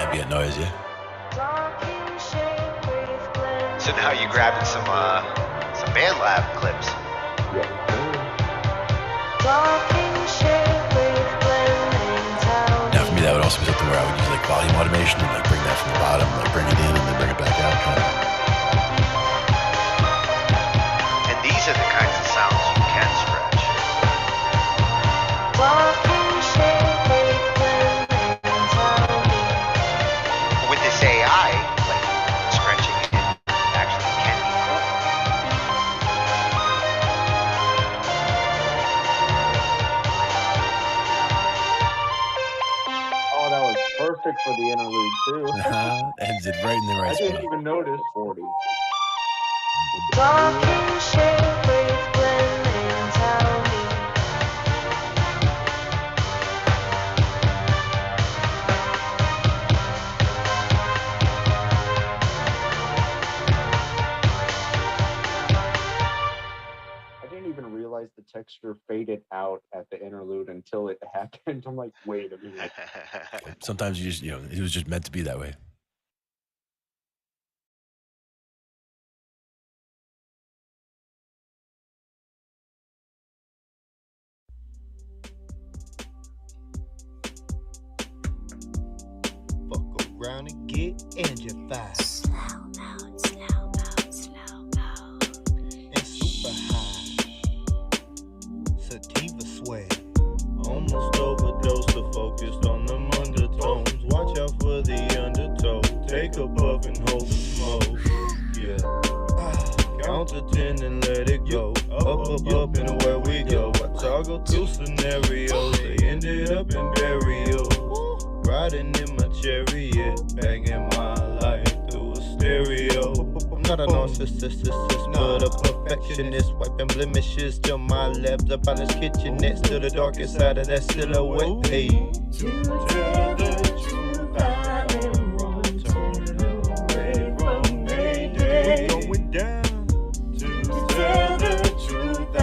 ambient noise, yeah. So now you're grabbing some BandLab clips. Now for me, that would also be something where I would use like volume automation and like bring that from the bottom, like bring it in and then bring it back out. And these are the kinds of sounds you can scratch. With this AI, like scratching it actually can be cool. Oh, that was perfect for the interlude too. Ends it right in the right I spot. didn't even notice. 40. I didn't even realize the texture faded out at the interlude until it happened. I'm like, wait a minute. Sometimes you just, it was just meant to be that way. Fuck around and get angified. Slow mode, slow mode, slow mode. And super high. Sativa sway. Almost overdosed to focused on them undertones. Watch out for the undertow. Take a puff and hold the smoke. Yeah. Count to 10 and let it go. Up and away we go. I toggle through scenarios. They ended up in burial. Riding in my chariot, banging my life through a stereo. I'm not a narcissist, but a perfectionist. Wiping blemishes till my lab's up on this kitchenette. Still the darkest side of that silhouette. Hey. To tell the truth, I am wrong. Turn away from Mayday. We're going down. To tell the truth, I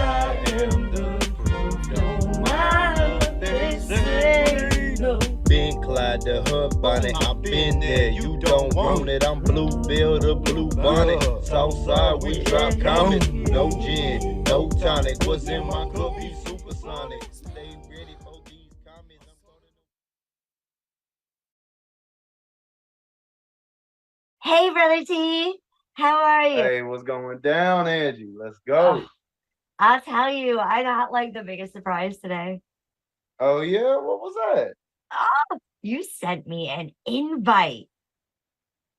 am the proof. Don't mind what they say. No. Been Clyde the hub bonnet, I've been there. You don't want it, I'm Bluebill the blue bonnet. Southside, we drop comments. No gin, no tonic. What's in my cup? He's supersonic. Stay ready for these comments. Hey, Brother T. How are you? Hey, what's going down, Angie? Let's go. I'll tell you, I got like the biggest surprise today. Oh, yeah? What was that? Oh, you sent me an invite.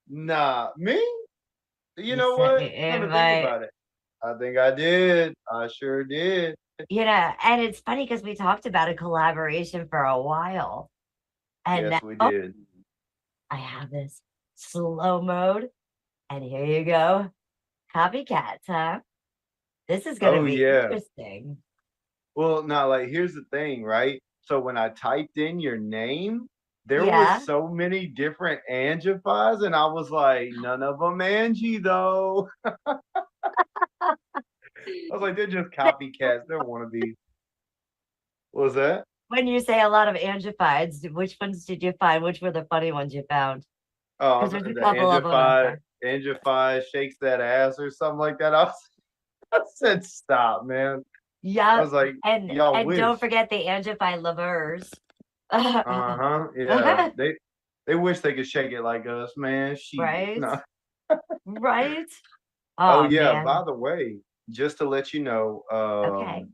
Nah, me? You know sent what? me an Let me invite. think about it. I think I did. I sure did. And it's funny because we talked about a collaboration for a while. And Yes, now we did. I have this slow mode. And here you go. Copycats, huh? This is going to be interesting. Well, now, like, here's the thing, right? So when I typed in your name, there was so many different angifies, and I was like, none of them Angie, though. I was like, they're just copycats. They're wannabes. What was that? When you say a lot of angifieds, which ones did you find? Which were the funny ones you found? Oh, there's the a couple of them. Angify shakes that ass or something like that. I said, stop, man. Yeah. I was like, and don't forget the angify lovers. Yeah. They wish they could shake it like us, man. Right? No. Right? Oh yeah, man. by the way, just to let you know,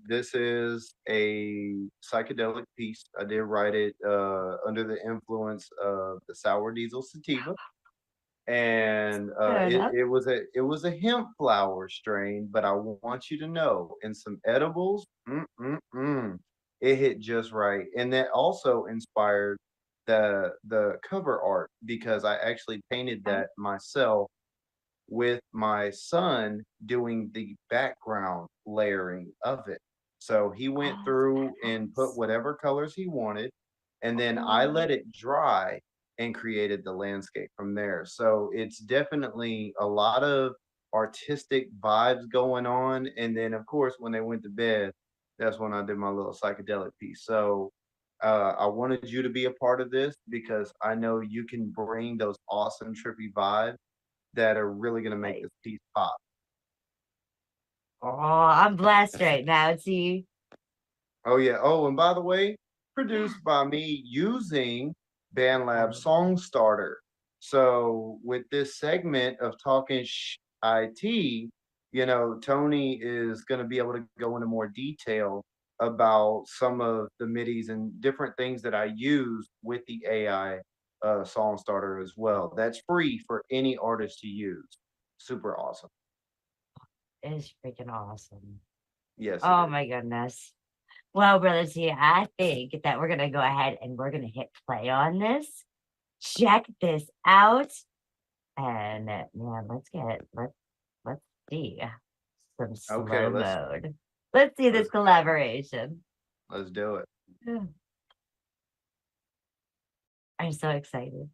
this is a psychedelic piece. I did write it under the influence of the sour diesel sativa. And it was a hemp flower strain, but I want you to know, in some edibles, it hit just right. And that also inspired the cover art, because I actually painted that myself with my son doing the background layering of it. So he went through and put whatever colors he wanted, and then I let it dry and created the landscape from there. So it's definitely a lot of artistic vibes going on. And then, of course, when they went to bed, that's when I did my little psychedelic piece. So I wanted you to be a part of this because I know you can bring those awesome trippy vibes that are really going to make this piece pop. Oh, I'm blessed right now. See. Oh yeah. Oh, and by the way, produced by me using BandLab Song Starter. So with this segment of Talkin Shhh I.T, you know, Tony is going to be able to go into more detail about some of the MIDIs and different things that I use with the AI Song Starter as well. That's free for any artist to use. Super awesome. It is freaking awesome. Yes. Oh my goodness. Well, Brother T, I think that we're gonna go ahead and we're gonna hit play on this. Check this out. And man, let's see some slow mode. Let's see this collaboration. Let's do it. I'm so excited.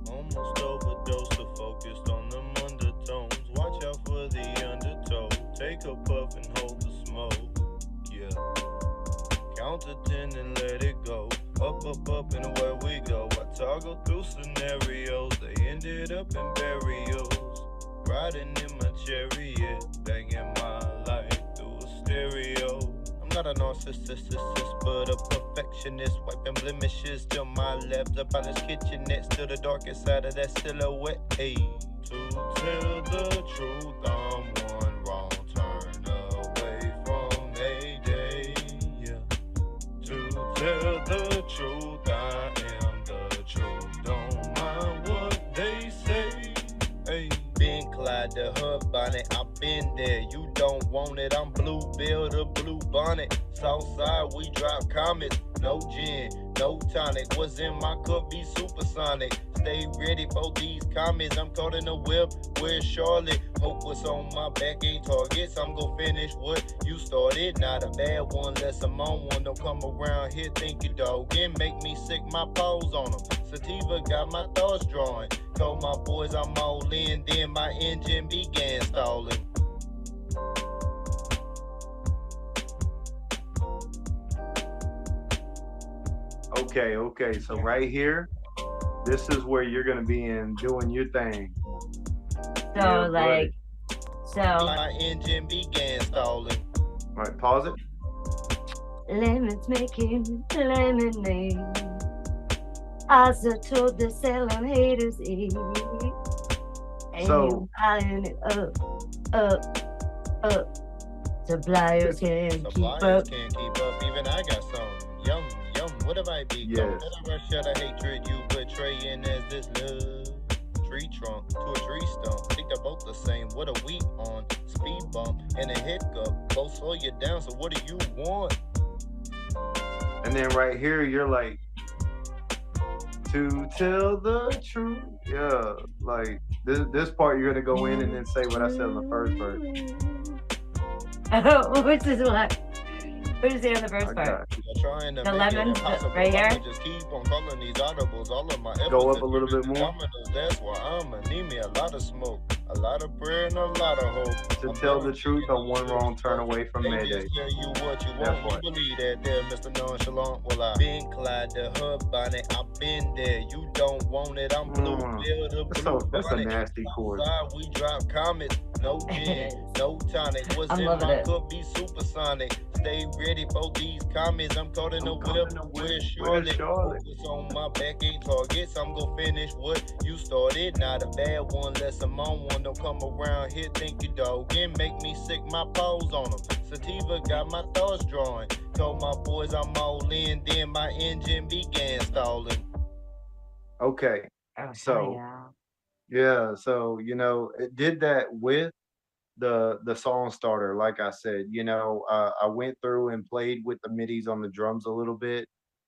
Almost overdosed or focused on them undertones. Watch out for the undertow. Take a puff and hold the smoke. Yeah. Count to 10 and let it go. Up, up, up, and away we go. I toggle through scenarios. They ended up in burials. Riding in my chariot. Banging my life through a stereo. I'm not a narcissist, but a perfectionist. Wiping blemishes till my left up on this kitchenette. Still the darkest side of that silhouette. Hey, to tell the truth, I'm one wrong turn away from Mayday. Yeah. To tell the truth, I am the truth. Don't mind what they say. Hey, been Clyde the hood bonnet. I've been there. You don't want it. I'm Bluebill the blue bonnet. Southside, we drop comets. No gin, no tonic. What's in my cup be supersonic. Stay ready for these comments. I'm caught in the whip. Where's Charlotte? Hope what's on my back ain't targets. I'm gonna finish what you started. Not a bad one, unless I'm on one. Don't come around here thinking dog and make me sick my paws on them. Sativa got my thoughts drawing. Told my boys I'm all in. Then my engine began stalling. Okay. So right here, this is where you're gonna be in doing your thing. So like, my engine began stalling. All right, pause it. Lemons making lemonade. Also told the selling haters eat. And So buying it up. Suppliers can't keep up. Even I got some. Yum. What have I become? Yes. That rush out of hatred you betraying as this love. Tree trunk to a tree stump. Think they're both the same. What are we on? Speed bump and a hiccup. Both slow you down, so what do you want? And then right here, you're like, to tell the truth. Yeah, like this part you're gonna go in and then say what I said in the first verse. Oh, which is what? What is it on the first part? The lemons right here. Just keep on calling these audibles. All of my go up a little bit more. That's why I'ma need me a lot of smoke, a lot of prayer, and a lot of hope. To tell the truth, I'm one wrong turn away from Mayday. Tell you what you want. You believe that there, Mr. Nonchalant. Well, I've been Clyde the hood bonnet. I've been there. You don't want it. I'm Bluebill the blue bonnet. That's a nasty chord. We drop comets. No gin, no tonic. What's in my cup be supersonic. Stay ready for these comments. I'm caught in the whip. Where's Charlotte? Focus on my back ain't targets. I'm gonna finish what you started. Not a bad one, unless I'm on one. Don't come around here thinking dog and make me sick my paws on them. Sativa got my thoughts drawing. Told my boys I'm all in. Then my engine began stalling. Okay, so so you know, it did that with the song starter. Like I said, you know, I went through and played with the midis on the drums a little bit.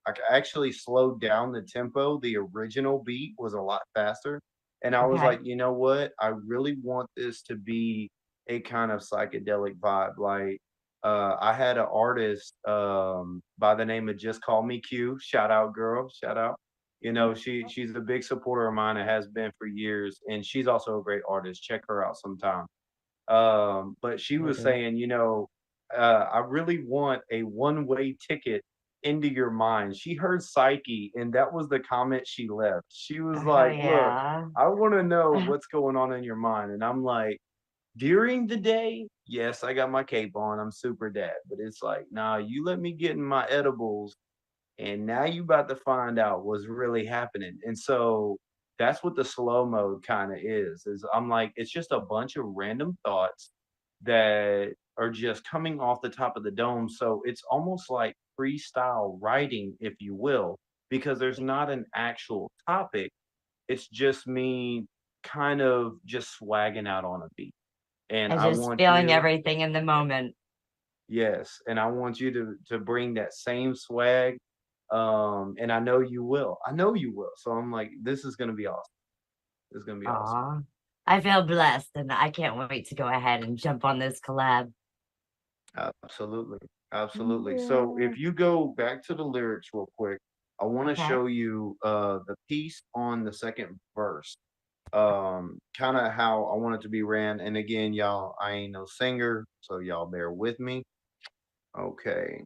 I actually slowed down the tempo. The original beat was a lot faster, and I was like, you know what, I really want this to be a kind of psychedelic vibe. Like I had an artist by the name of Just Call Me Q. Shout out, girl. Shout out. You know, she's a big supporter of mine and has been for years, and she's also a great artist. Check her out sometime. But she was Okay. saying, I really want a one-way ticket into your mind. She heard Psyche, and that was the comment she left. She was Oh like, "Look, yeah. I want to know what's going on in your mind." And I'm like, during the day, yes, I got my cape on. I'm super dad, but it's like, nah, you let me get in my edibles and now you about to find out what's really happening. And so that's what the slow mode kind of is I'm like, it's just a bunch of random thoughts that are just coming off the top of the dome. So it's almost like freestyle writing, if you will, because there's not an actual topic. It's just me kind of just swagging out on a beat. And And I just want feeling you, everything in the moment. yes, and I want you to bring that same swag. And I know you will. I know you will. So I'm like, this is gonna be awesome. It's gonna be awesome. Aw. I feel blessed and I can't wait to go ahead and jump on this collab. Absolutely. Absolutely. So Yeah. if you go back to the lyrics real quick, I want to Okay. show you the piece on the second verse. Kind of how I want it to be ran. And again, y'all, I ain't no singer, so y'all bear with me. Okay.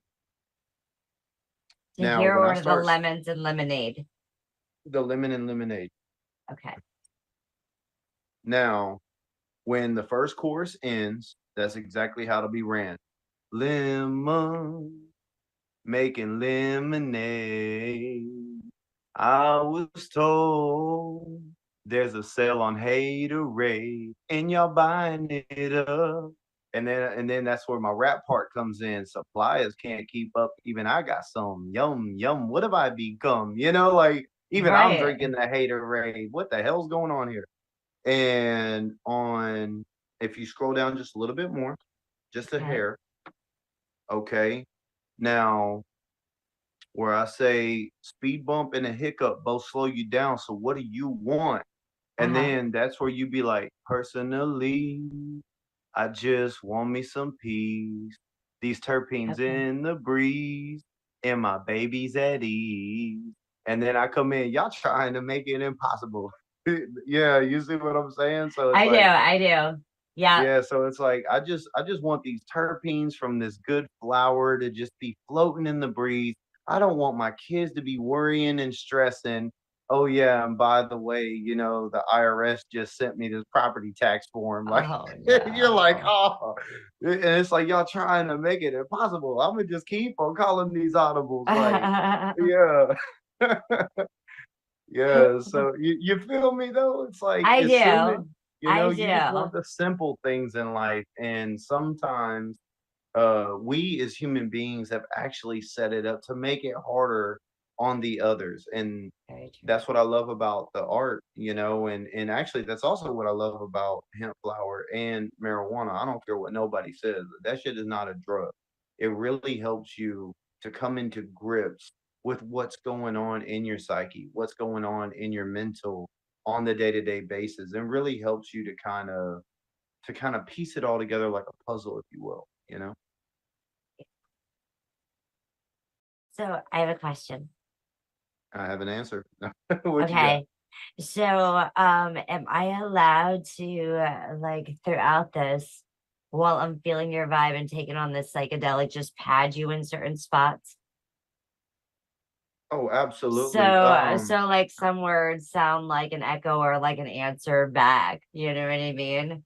To Now here when I order the start lemons and lemonade. the lemon and lemonade. Okay. Now, when the first chorus ends, that's exactly how to be ran. Lemon, making lemonade. I was told there's a sale on Haterade, and y'all buying it up. And then that's where my rap part comes in. Suppliers can't keep up. Even I got some. Yum, yum. What have I become? Like even I'm Right. drinking the Haterade. What the hell's going on here? And on, if you scroll down just a little bit more, just a Okay. hair, okay. Now, where I say speed bump and a hiccup both slow you down. So what do you want? And Uh-huh. then that's where you be like, personally, I just want me some peace. These terpenes Okay. in the breeze, and my baby's at ease. And then I come in, y'all trying to make it impossible. Yeah, you see what I'm saying? So it's I do. like, I do. Yeah. yeah, so it's like I just want these terpenes from this good flower to just be floating in the breeze. I don't want my kids to be worrying and stressing. Oh yeah, and by the way, the IRS just sent me this property tax form. Like Oh you're like, no. oh, and it's like y'all trying to make it impossible. I'm gonna just keep on calling these audibles. Like, yeah, yeah. So you feel me though? It's like I as soon as do. I you just want do. the simple things in life. And sometimes we as human beings have actually set it up to make it harder on the others. And Very true. that's what I love about the art, and actually that's also what I love about hemp flower and marijuana. I don't care what nobody says. That shit is not a drug. It really helps you to come into grips with what's going on in your psyche, what's going on in your mental on the day-to-day basis, and really helps you to kind of piece it all together like a puzzle, if you will. So I have a question. I have an answer. What you got? Okay. So, am I allowed to like throughout this, while I'm feeling your vibe and taking on this psychedelic, just pad you in certain spots? Oh, So, absolutely. so like some words sound like an echo or like an answer back. You know what I mean?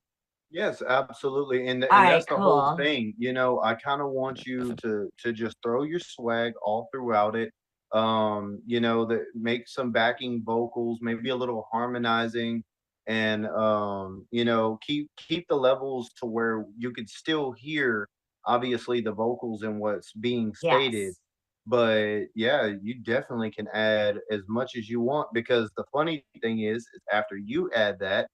Yes, absolutely. And All and right, that's the whole cool. thing. I kind of want you to just throw your swag all throughout it. That make some backing vocals, maybe a little harmonizing, and keep the levels to where you could still hear obviously the vocals and what's being stated. Yes. But yeah, you definitely can add as much as you want, because the funny thing is after you add that,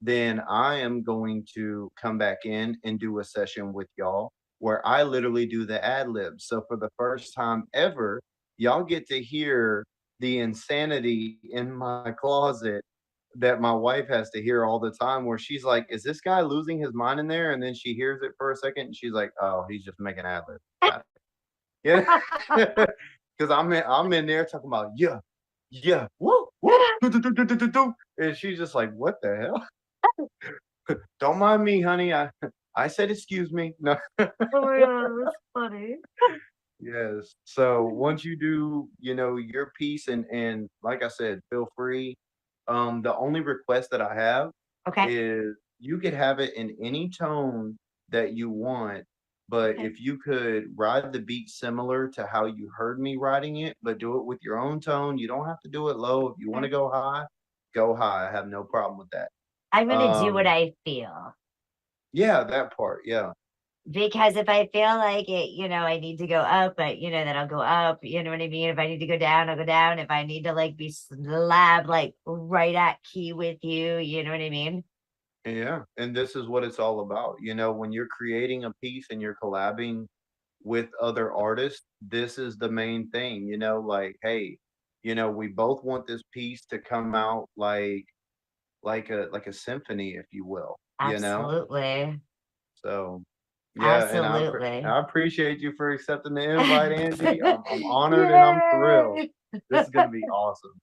then I am going to come back in and do a session with y'all where I literally do the ad libs. So for the first time ever, y'all get to hear the insanity in my closet that my wife has to hear all the time where she's like, "Is this guy losing his mind in there?" And then she hears it for a second and she's like, "Oh, he's just making ad libs." Got it. Yeah. Because I'm in there talking about yeah, woo, woo, do. And she's just like, "What the hell?" Don't mind me, honey. I said excuse me. No. Oh my god, that's funny. Yes. So once you do, your piece and like I said, feel free. The only request that I have Okay. is you could have it in any tone that you want, but Okay. if you could ride the beat similar to how you heard me writing it, but do it with your own tone. You don't have to do it low. If you want to Okay. go high, go high. I have no problem with that. I'm gonna do what Um, I feel. yeah, that part. Yeah. Because if I feel like it, I need to go up, but then I'll go up. You know what I mean? If I need to go down, I'll go down. If I need to like be slab like right at key with you, you know what I mean? Yeah, and this is what it's all about. When you're creating a piece and you're collabing with other artists, this is the main thing, like, hey, we both want this piece to come out like a symphony, if you will. Absolutely. So yeah, and Absolutely. I appreciate you for accepting the invite, Angie. I'm honored and I'm thrilled. Yay! This is gonna be awesome.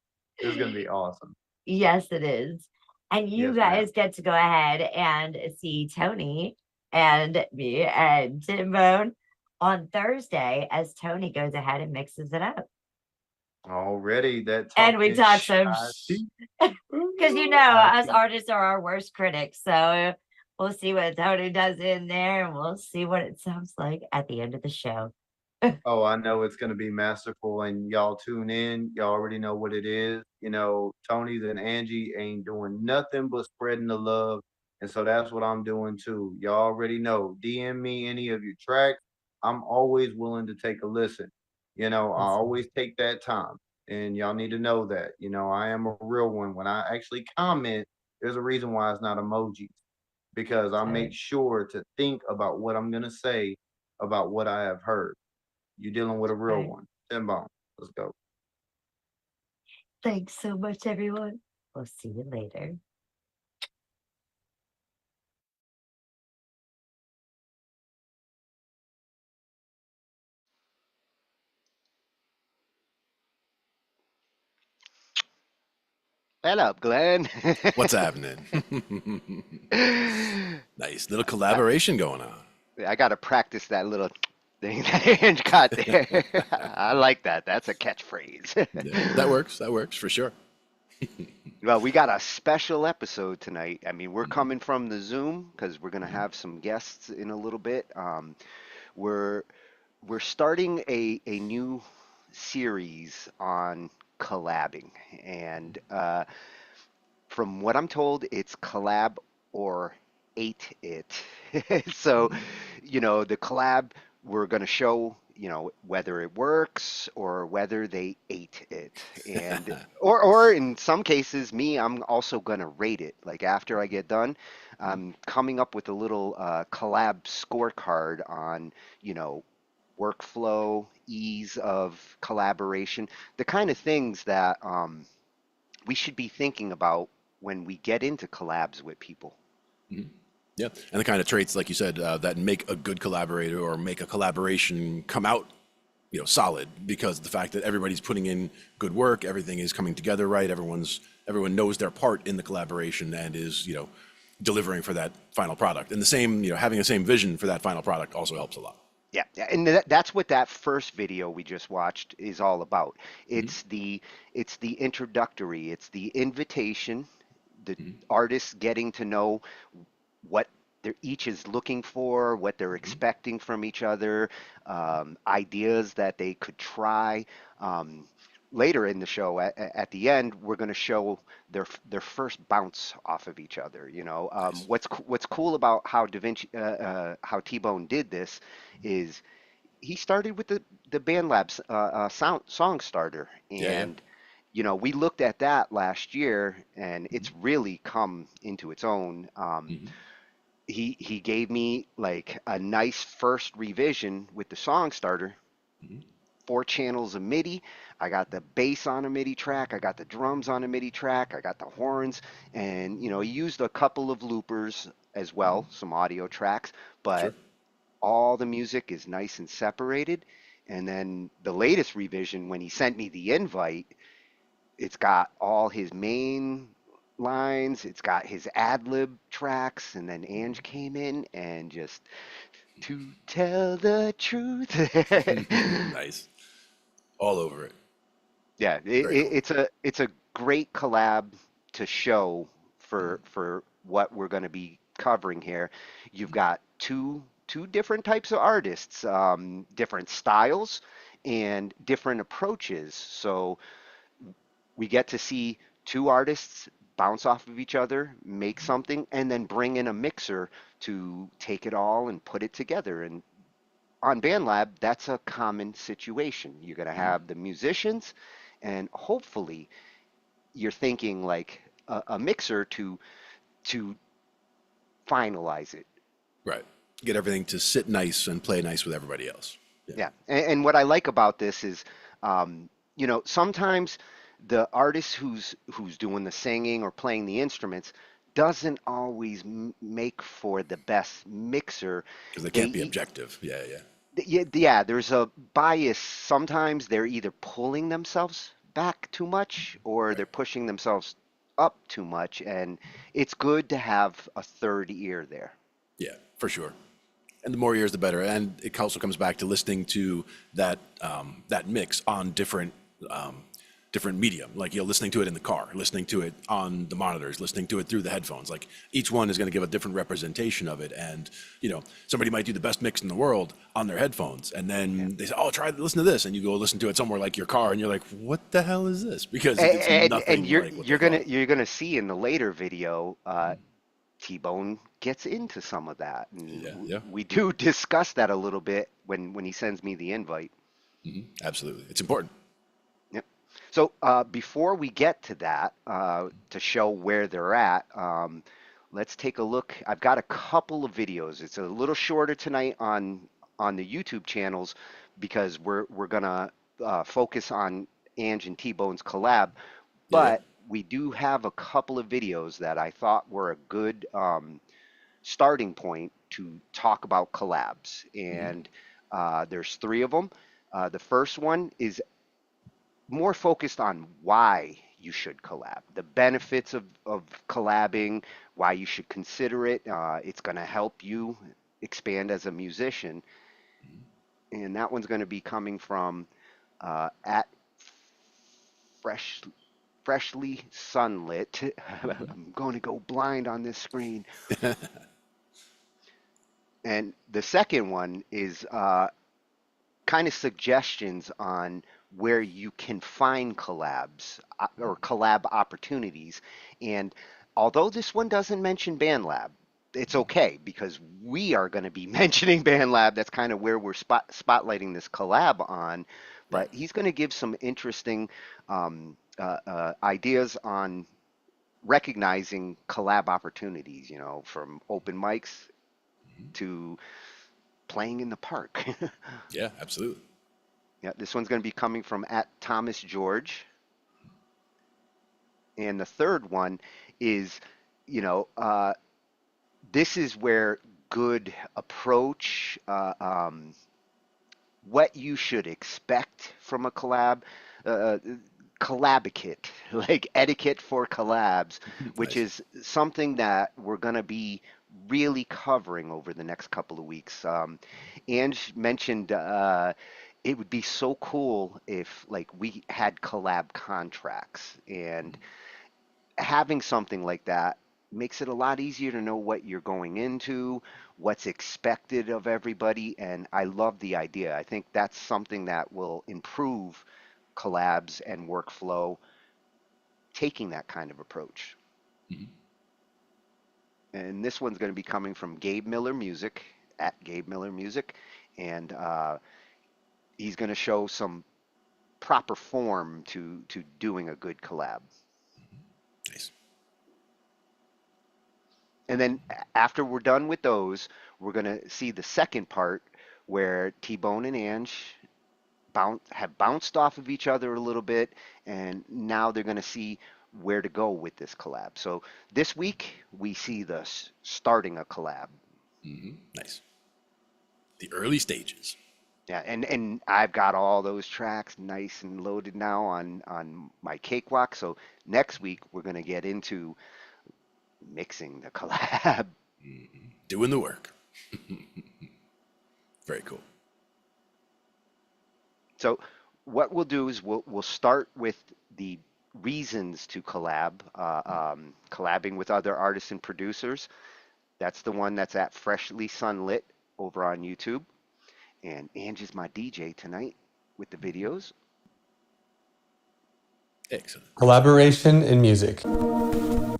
This is gonna be awesome. Yes, it is. And you Yes, ma'am. guys get to go ahead and see Tony and me and TBone on Thursday as Tony goes ahead and mixes it up. Already that And we Talkin talk Shhh some I.T. because I us T. artists are our worst critics. So we'll see what Tony does in there and we'll see what it sounds like at the end of the show. Oh, I know it's gonna be masterful, and y'all tune in. Y'all already know what it is. Tony's and Angie ain't doing nothing but spreading the love, and so that's what I'm doing too. Y'all already know. DM me any of your tracks. I'm always willing to take a listen. I Awesome. always take that time, and y'all need to know that. I am a real one. When I actually comment, there's a reason why it's not emojis because I Sorry. make sure to think about what I'm gonna say about what I have heard. You're dealing with a real Right. one. TBone. Let's go. Thanks so much, everyone. We'll see you later. What up, Glenn? What's happening? Nice little collaboration going on. I gotta practice that little thing that Ange got there. I like that. That's a catchphrase. Yeah, that works. That works for sure. Well, we got a special episode tonight. I mean, we're Mhm, coming from the Zoom because we're gonna mhm, have some guests in a little bit. We're we're starting a new series on collabing, and from what I'm told, it's collab or ate it. So, mhm. the collab, we're going to show, whether it works or whether they ate it. And or in some cases, I'm also going to rate it. Like after I get done, I'm coming up with a little collab scorecard on, you know, workflow, ease of collaboration, the kind of things that we should be thinking about when we get into collabs with people. Mhm. Yeah, and the kind of traits, like you said, that make a good collaborator or make a collaboration come out, solid. Because the fact that everybody's putting in good work, everything is coming together right. Everyone knows their part in the collaboration and is, delivering for that final product. And the same, having the same vision for that final product also helps a lot. Yeah, and that's what that first video we just watched is all about. Mhm, It's the introductory, it's the invitation, the mhm, artists getting to know what they're each is looking for, what they're mhm, expecting from each other, ideas that they could try. Um, Later in the show, at the end, we're going to show their first bounce off of each other. nice. What's cool about how Da Vinci, how T-Bone did this is he started with the BandLab song starter, Yeah, yeah. and we looked at that last year, and Mhm, it's really come into its own. mhm, He gave me like a nice first revision with the song starter, mhm. 4 channels of MIDI. I got the bass on a MIDI track. I got the drums on a MIDI track. I got the horns, and he used a couple of loopers as well, some audio tracks, Sure. but all the music is nice and separated. And then the latest revision, when he sent me the invite, it's got all his main lines, it's got his ad lib tracks, and then Ange came in and just to tell the truth. Nice. All over it. Yeah, Very cool. it's a great collab to show for what we're going to be covering here. You've got two different types of artists, different styles and different approaches. So we get to see two artists bounce off of each other, make something, and then bring in a mixer to take it all and put it together. And on BandLab, that's a common situation. You're going to have the musicians, and hopefully, you're thinking like a mixer to finalize it. Right. Get everything to sit nice and play nice with everybody else. Yeah. Yeah, and what I like about this is, sometimes the artist who's doing the singing or playing the instruments doesn't always make for the best mixer. Because they They can't be objective. Yeah, yeah. Yeah, yeah, there's a bias. Sometimes they're either pulling themselves back too much or Right. they're pushing themselves up too much, and it's good to have a third ear there. Yeah, for sure. And the more years, the better. And it also comes back to listening to that mix on different medium. Like listening to it in the car, listening to it on the monitors, listening to it through the headphones. Like each one is going to give a different representation of it. And somebody might do the best mix in the world on their headphones, and Yeah. then they say, "Oh, listen to this," and you go listen to it somewhere like your car, and you're like, "What the hell is this?" Because it's And nothing you're like what they you're gonna thought. you're gonna see in the later video, T-Bone gets into some of that, and Yeah, yeah, we do discuss that a little bit when he sends me the invite. absolutely. It's important. Yep. So before we get to that, to show where they're at, let's take a look. I've got a couple of videos. It's a little shorter tonight on the YouTube channels because we're gonna focus on Ange and T-Bone's collab, Yeah, yeah. but we do have a couple of videos that I thought were a good starting point to talk about collabs, and there's 3 of them. The first one is more focused on why you should collab, the benefits of collabing, why you should consider it. It's going to help you expand as a musician. And that one's going to be coming from at fresh, freshly sunlit. I'm going to go blind on this screen. And the second one is kind of suggestions on where you can find collabs or collab opportunities. And although this one doesn't mention BandLab, it's okay because we are going to be mentioning BandLab. That's kind of where we're spotlighting this collab on. Right. But he's going to give some interesting ideas on recognizing collab opportunities, from open mics to playing in the park. Yeah, absolutely. Yeah, this one's going to be coming from at Thomas George. And the third one is, you know, uh, this is where good approach, what you should expect from a collab, uh, collabicate, like etiquette for collabs, which Nice. is something that we're going to be really covering over the next couple of weeks. Ange mentioned it would be so cool if like we had collab contracts, and having something like that makes it a lot easier to know what you're going into, what's expected of everybody, and I love the idea. I think that's something that will improve collabs and workflow, taking that kind of approach. And this one's going to be coming from Gabe Miller Music, at Gabe Miller Music, and he's going to show some proper form to doing a good collab. Nice. And then after we're done with those, we're going to see the second part where T-Bone and Ange have bounced off of each other a little bit, and now they're going to see where to go with this collab. So this week we see the starting a collab. Nice. The early stages. Yeah, and I've got all those tracks nice and loaded now on my cakewalk. So next week we're going to get into mixing the collab. Doing the work. Very cool. So what we'll do is we'll start with the reasons to collab, collabing with other artists and producers. That's the one that's at Freshly Sunlit over on YouTube. And Ange is my DJ tonight with the videos. Excellent. Collaboration in music.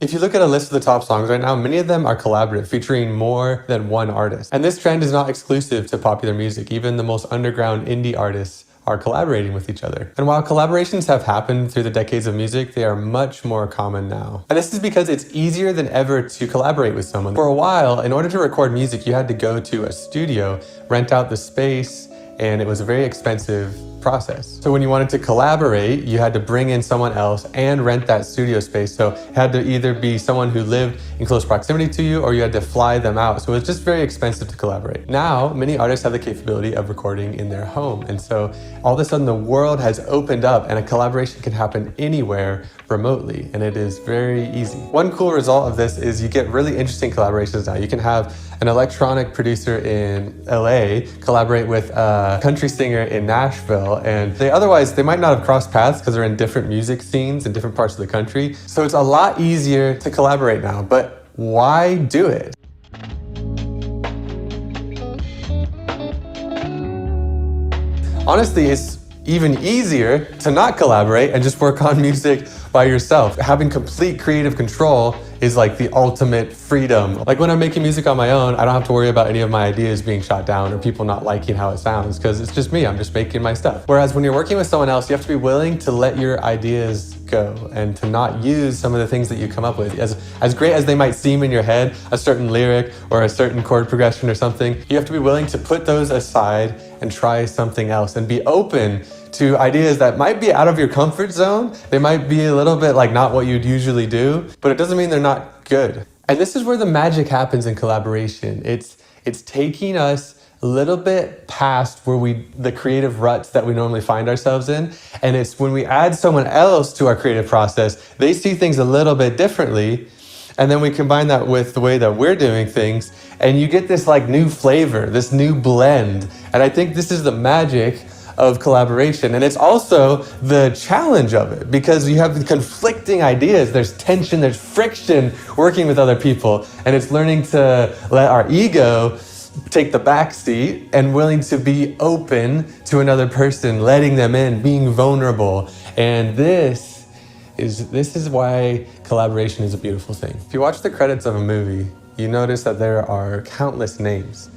If you look at a list of the top songs right now, many of them are collaborative, featuring more than one artist. And this trend is not exclusive to popular music. Even the most underground indie artists are collaborating with each other. And while collaborations have happened through the decades of music, they are much more common now. And this is because it's easier than ever to collaborate with someone. For a while, in order to record music, you had to go to a studio, rent out the space, and it was a very expensive process. So when you wanted to collaborate, you had to bring in someone else and rent that studio space. So it had to either be someone who lived in close proximity to you, or you had to fly them out. So it was just very expensive to collaborate. Now, many artists have the capability of recording in their home. And so all of a sudden the world has opened up and a collaboration can happen anywhere remotely. And it is very easy. One cool result of this is you get really interesting collaborations now. You can have an electronic producer in LA collaborate with a country singer in Nashville, and they might not have crossed paths because they're in different music scenes in different parts of the country. So it's a lot easier to collaborate now, but why do it? Honestly, it's even easier to not collaborate and just work on music by yourself. Having complete creative control is like the ultimate freedom. Like when I'm making music on my own, I don't have to worry about any of my ideas being shot down or people not liking how it sounds, because it's just me, I'm just making my stuff. Whereas when you're working with someone else, you have to be willing to let your ideas go and to not use some of the things that you come up with. As great as they might seem in your head, a certain lyric or a certain chord progression or something, you have to be willing to put those aside and try something else and be open to ideas that might be out of your comfort zone. They might be a little bit like not what you'd usually do, but it doesn't mean they're not good. And this is where the magic happens in collaboration. It's taking us a little bit past the creative ruts that we normally find ourselves in. And it's when we add someone else to our creative process, they see things a little bit differently. And then we combine that with the way that we're doing things, and you get this like new flavor, this new blend. And I think this is the magic of collaboration. And it's also the challenge of it, because you have conflicting ideas, there's tension, there's friction working with other people. And it's learning to let our ego take the back seat and willing to be open to another person, letting them in, being vulnerable. And this is why collaboration is a beautiful thing. If you watch the credits of a movie, you notice that there are countless names,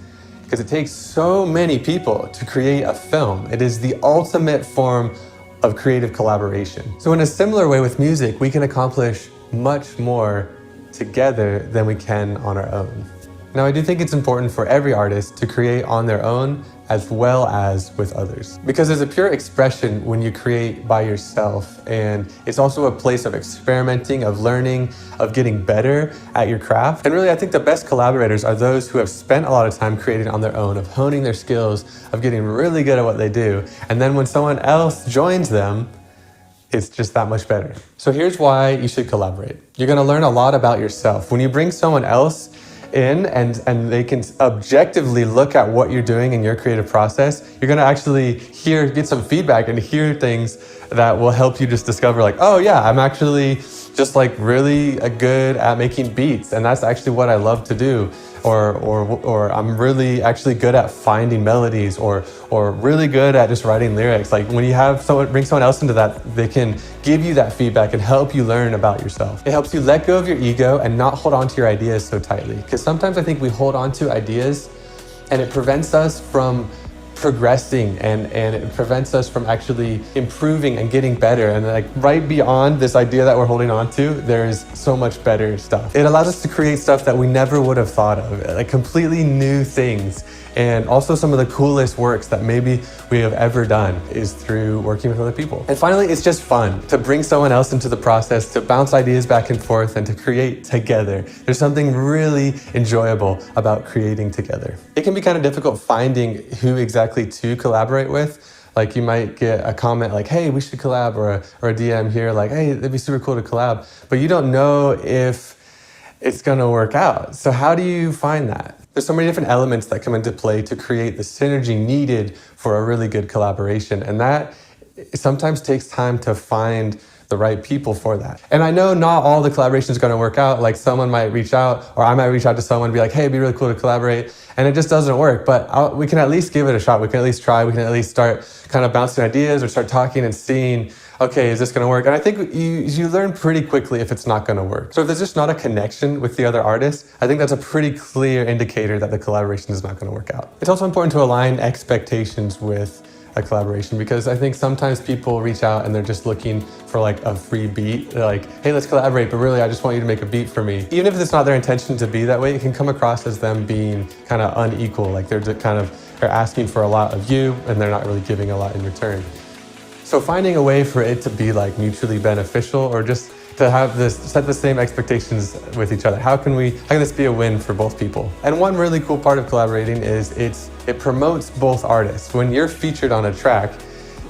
because it takes so many people to create a film. It is the ultimate form of creative collaboration. So in a similar way with music, we can accomplish much more together than we can on our own. Now, I do think it's important for every artist to create on their own as well as with others, because there's a pure expression when you create by yourself, and it's also a place of experimenting, of learning, of getting better at your craft. And really, I think the best collaborators are those who have spent a lot of time creating on their own, of honing their skills, of getting really good at what they do. And then when someone else joins them, it's just that much better. So here's why you should collaborate. You're gonna learn a lot about yourself. When you bring someone else in and they can objectively look at what you're doing in your creative process, you're gonna actually get some feedback and hear things that will help you just discover like, oh yeah, I'm actually just like really good at making beats, and that's actually what I love to do. Or I'm really actually good at finding melodies, or really good at just writing lyrics. Like when you have bring someone else into that, they can give you that feedback and help you learn about yourself. It helps you let go of your ego and not hold on to your ideas so tightly. Because sometimes I think we hold on to ideas and it prevents us from progressing and it prevents us from actually improving and getting better. And like right beyond this idea that we're holding on to, there's so much better stuff. It allows us to create stuff that we never would have thought of, like completely new things. And also some of the coolest works that maybe we have ever done is through working with other people. And finally, it's just fun to bring someone else into the process, to bounce ideas back and forth and to create together. There's something really enjoyable about creating together. It can be kind of difficult finding who exactly to collaborate with. Like you might get a comment like, hey, we should collab, or a DM here like, hey, it'd be super cool to collab. But you don't know if it's gonna work out. So how do you find that? There's so many different elements that come into play to create the synergy needed for a really good collaboration. And that sometimes takes time to find the right people for that. And I know not all the collaborations are gonna work out. Like someone might reach out, or I might reach out to someone and be like, hey, it'd be really cool to collaborate. And it just doesn't work, but we can at least give it a shot. We can at least try. We can at least start kind of bouncing ideas or start talking and seeing, okay, is this gonna work? And I think you learn pretty quickly if it's not gonna work. So if there's just not a connection with the other artist, I think that's a pretty clear indicator that the collaboration is not gonna work out. It's also important to align expectations with a collaboration, because I think sometimes people reach out and they're just looking for like a free beat. They're like, hey, let's collaborate, but really I just want you to make a beat for me. Even if it's not their intention to be that way, it can come across as them being kind of unequal. Like they're asking for a lot of you and they're not really giving a lot in return. So finding a way for it to be like mutually beneficial, or just to have set the same expectations with each other. How can this be a win for both people? And one really cool part of collaborating is it promotes both artists. When you're featured on a track,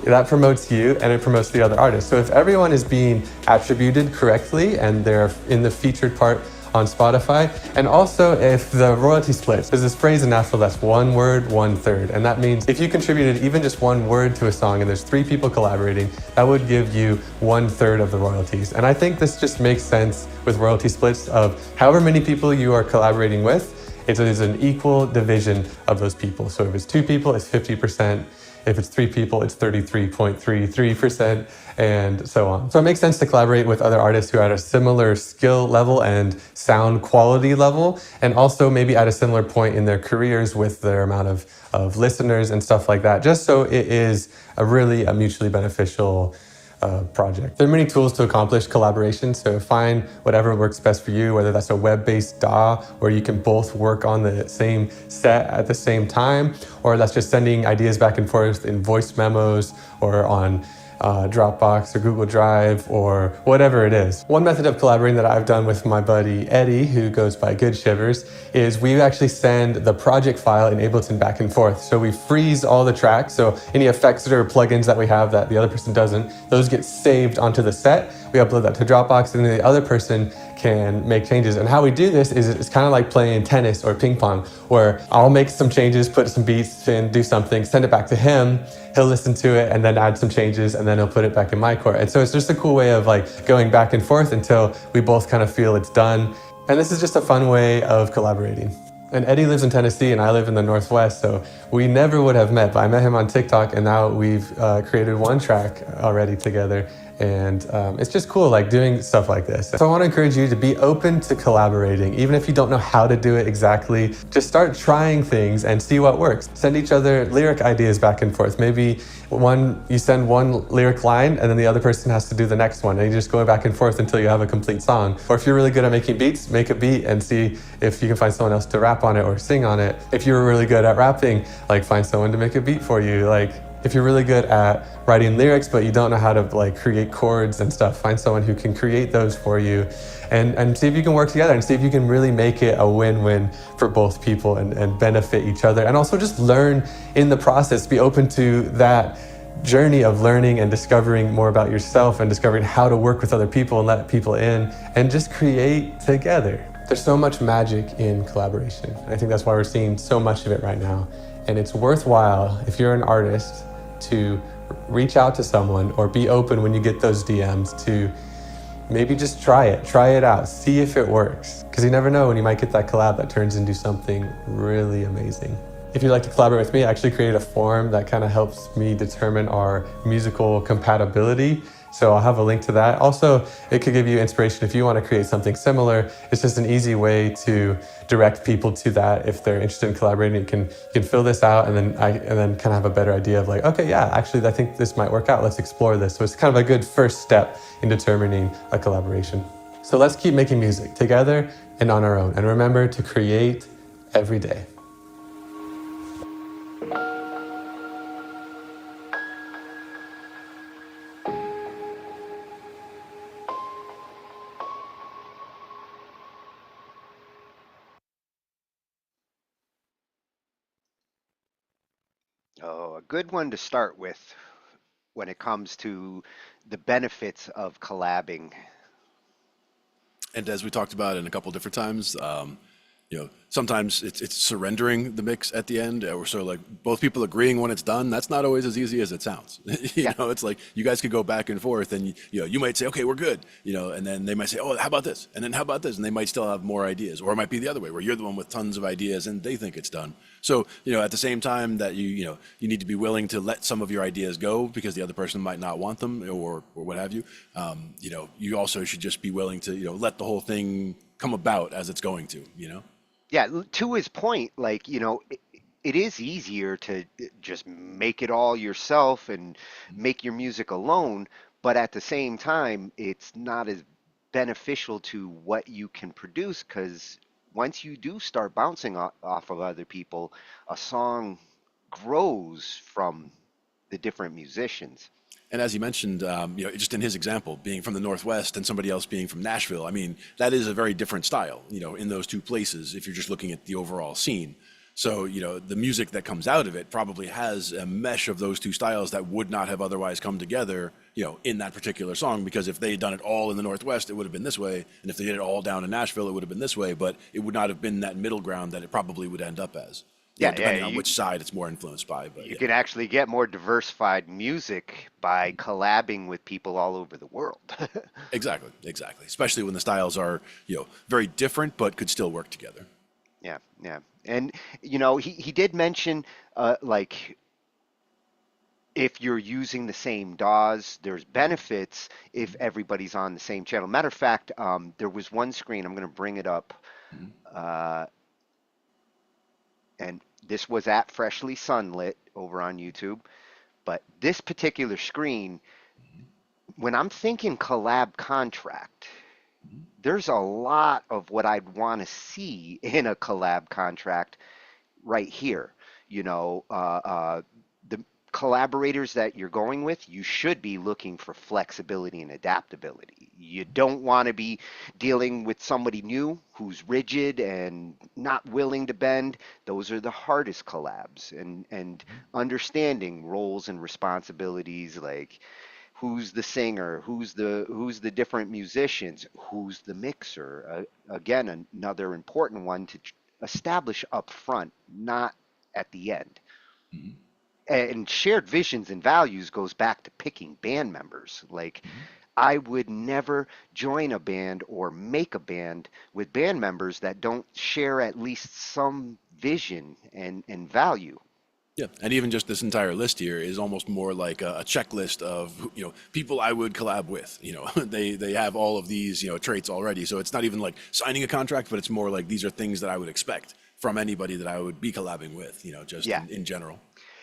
that promotes you and it promotes the other artist. So if everyone is being attributed correctly and they're in the featured part on Spotify, and also if the royalty splits, there's this phrase in Nashville that's 1 word, 1/3. And that means if you contributed even just 1 word to a song and there's 3 people collaborating, that would give you 1/3 of the royalties. And I think this just makes sense with royalty splits of however many people you are collaborating with, it is an equal division of those people. So if it's 2 people, it's 50%. If it's 3 people, it's 33.33%, and so on. So it makes sense to collaborate with other artists who are at a similar skill level and sound quality level, and also maybe at a similar point in their careers with their amount of listeners and stuff like that, just so it is a mutually beneficial project. There are many tools to accomplish collaboration, so find whatever works best for you, whether that's a web-based DAW where you can both work on the same set at the same time, or that's just sending ideas back and forth in voice memos or on Dropbox or Google Drive or whatever it is. One method of collaborating that I've done with my buddy Eddie, who goes by Good Shivers, is we actually send the project file in Ableton back and forth. So we freeze all the tracks, so any effects or plugins that we have that the other person doesn't, those get saved onto the set. We upload that to Dropbox, and then the other person can make changes. And how we do this is it's kind of like playing tennis or ping pong, where I'll make some changes, put some beats in, do something, send it back to him, he'll listen to it and then add some changes, and then he'll put it back in my court. And so it's just a cool way of like going back and forth until we both kind of feel it's done. And this is just a fun way of collaborating. And Eddie lives in Tennessee and I live in the Northwest, so we never would have met, but I met him on TikTok, and now we've created 1 track already together. And it's just cool, like doing stuff like this. So I want to encourage you to be open to collaborating. Even if you don't know how to do it exactly, just start trying things and see what works. Send each other lyric ideas back and forth. Maybe you send 1 lyric line and then the other person has to do the next one, and you just go back and forth until you have a complete song. Or if you're really good at making beats, make a beat and see if you can find someone else to rap on it or sing on it. If you're really good at rapping, like find someone to make a beat for you. Like if you're really good at writing lyrics but you don't know how to like create chords and stuff, find someone who can create those for you, and see if you can work together and see if you can really make it a win-win for both people and benefit each other. And also just learn in the process, be open to that journey of learning and discovering more about yourself and discovering how to work with other people and let people in and just create together. There's so much magic in collaboration. I think that's why we're seeing so much of it right now. And it's worthwhile, if you're an artist, to reach out to someone or be open when you get those DMs to maybe just try it out, see if it works. Because you never know when you might get that collab that turns into something really amazing. If you'd like to collaborate with me, I actually created a form that kind of helps me determine our musical compatibility. So I'll have a link to that. Also, it could give you inspiration if you want to create something similar. It's just an easy way to direct people to that if they're interested in collaborating. You can fill this out and then kind of have a better idea of like, okay, yeah, actually I think this might work out. Let's explore this. So it's kind of a good first step in determining a collaboration. So let's keep making music together and on our own. And remember to create every day. Oh, a good one to start with when it comes to the benefits of collabing. And as we talked about in a couple different times, sometimes it's surrendering the mix at the end, or so like both people agreeing when it's done. That's not always as easy as it sounds. Yeah. It's like you guys could go back and forth, and you might say, okay, we're good, and then they might say, oh, how about this, and then how about this, and they might still have more ideas, or it might be the other way where you're the one with tons of ideas and they think it's done. So at the same time that you need to be willing to let some of your ideas go because the other person might not want them or what have you. You also should just be willing to let the whole thing come about as it's going to. Yeah, to his point, like, it is easier to just make it all yourself and make your music alone, but at the same time, it's not as beneficial to what you can produce because once you do start bouncing off of other people, a song grows from the different musicians. And as you mentioned, just in his example, being from the Northwest and somebody else being from Nashville, I mean, that is a very different style, in those two places, if you're just looking at the overall scene. So, the music that comes out of it probably has a mesh of those two styles that would not have otherwise come together, in that particular song, because if they had done it all in the Northwest, it would have been this way. And if they did it all down in Nashville, it would have been this way, but it would not have been that middle ground that it probably would end up as. Depending on which side it's more influenced by. But you can actually get more diversified music by collabing with people all over the world. Exactly. Especially when the styles are, very different, but could still work together. Yeah. And, he did mention, like, if you're using the same DAWs, there's benefits if everybody's on the same channel. Matter of fact, there was one screen, I'm going to bring it up. And this was at Freshly Sunlit over on YouTube. But this particular screen, when I'm thinking collab contract, there's a lot of what I'd want to see in a collab contract right here. The collaborators that you're going with, you should be looking for flexibility and adaptability. You don't want to be dealing with somebody new who's rigid and not willing to bend. Those are the hardest collabs. And understanding roles and responsibilities, like who's the singer, who's the different musicians, who's the mixer. Again, another important one to establish up front, not at the end. And shared visions and values goes back to picking band members. Like, I would never join a band or make a band with band members that don't share at least some vision and value. Yeah, and even just this entire list here is almost more like a checklist of people I would collab with. They have all of these traits already, so it's not even like signing a contract, but it's more like these are things that I would expect from anybody that I would be collabing with. Just in general.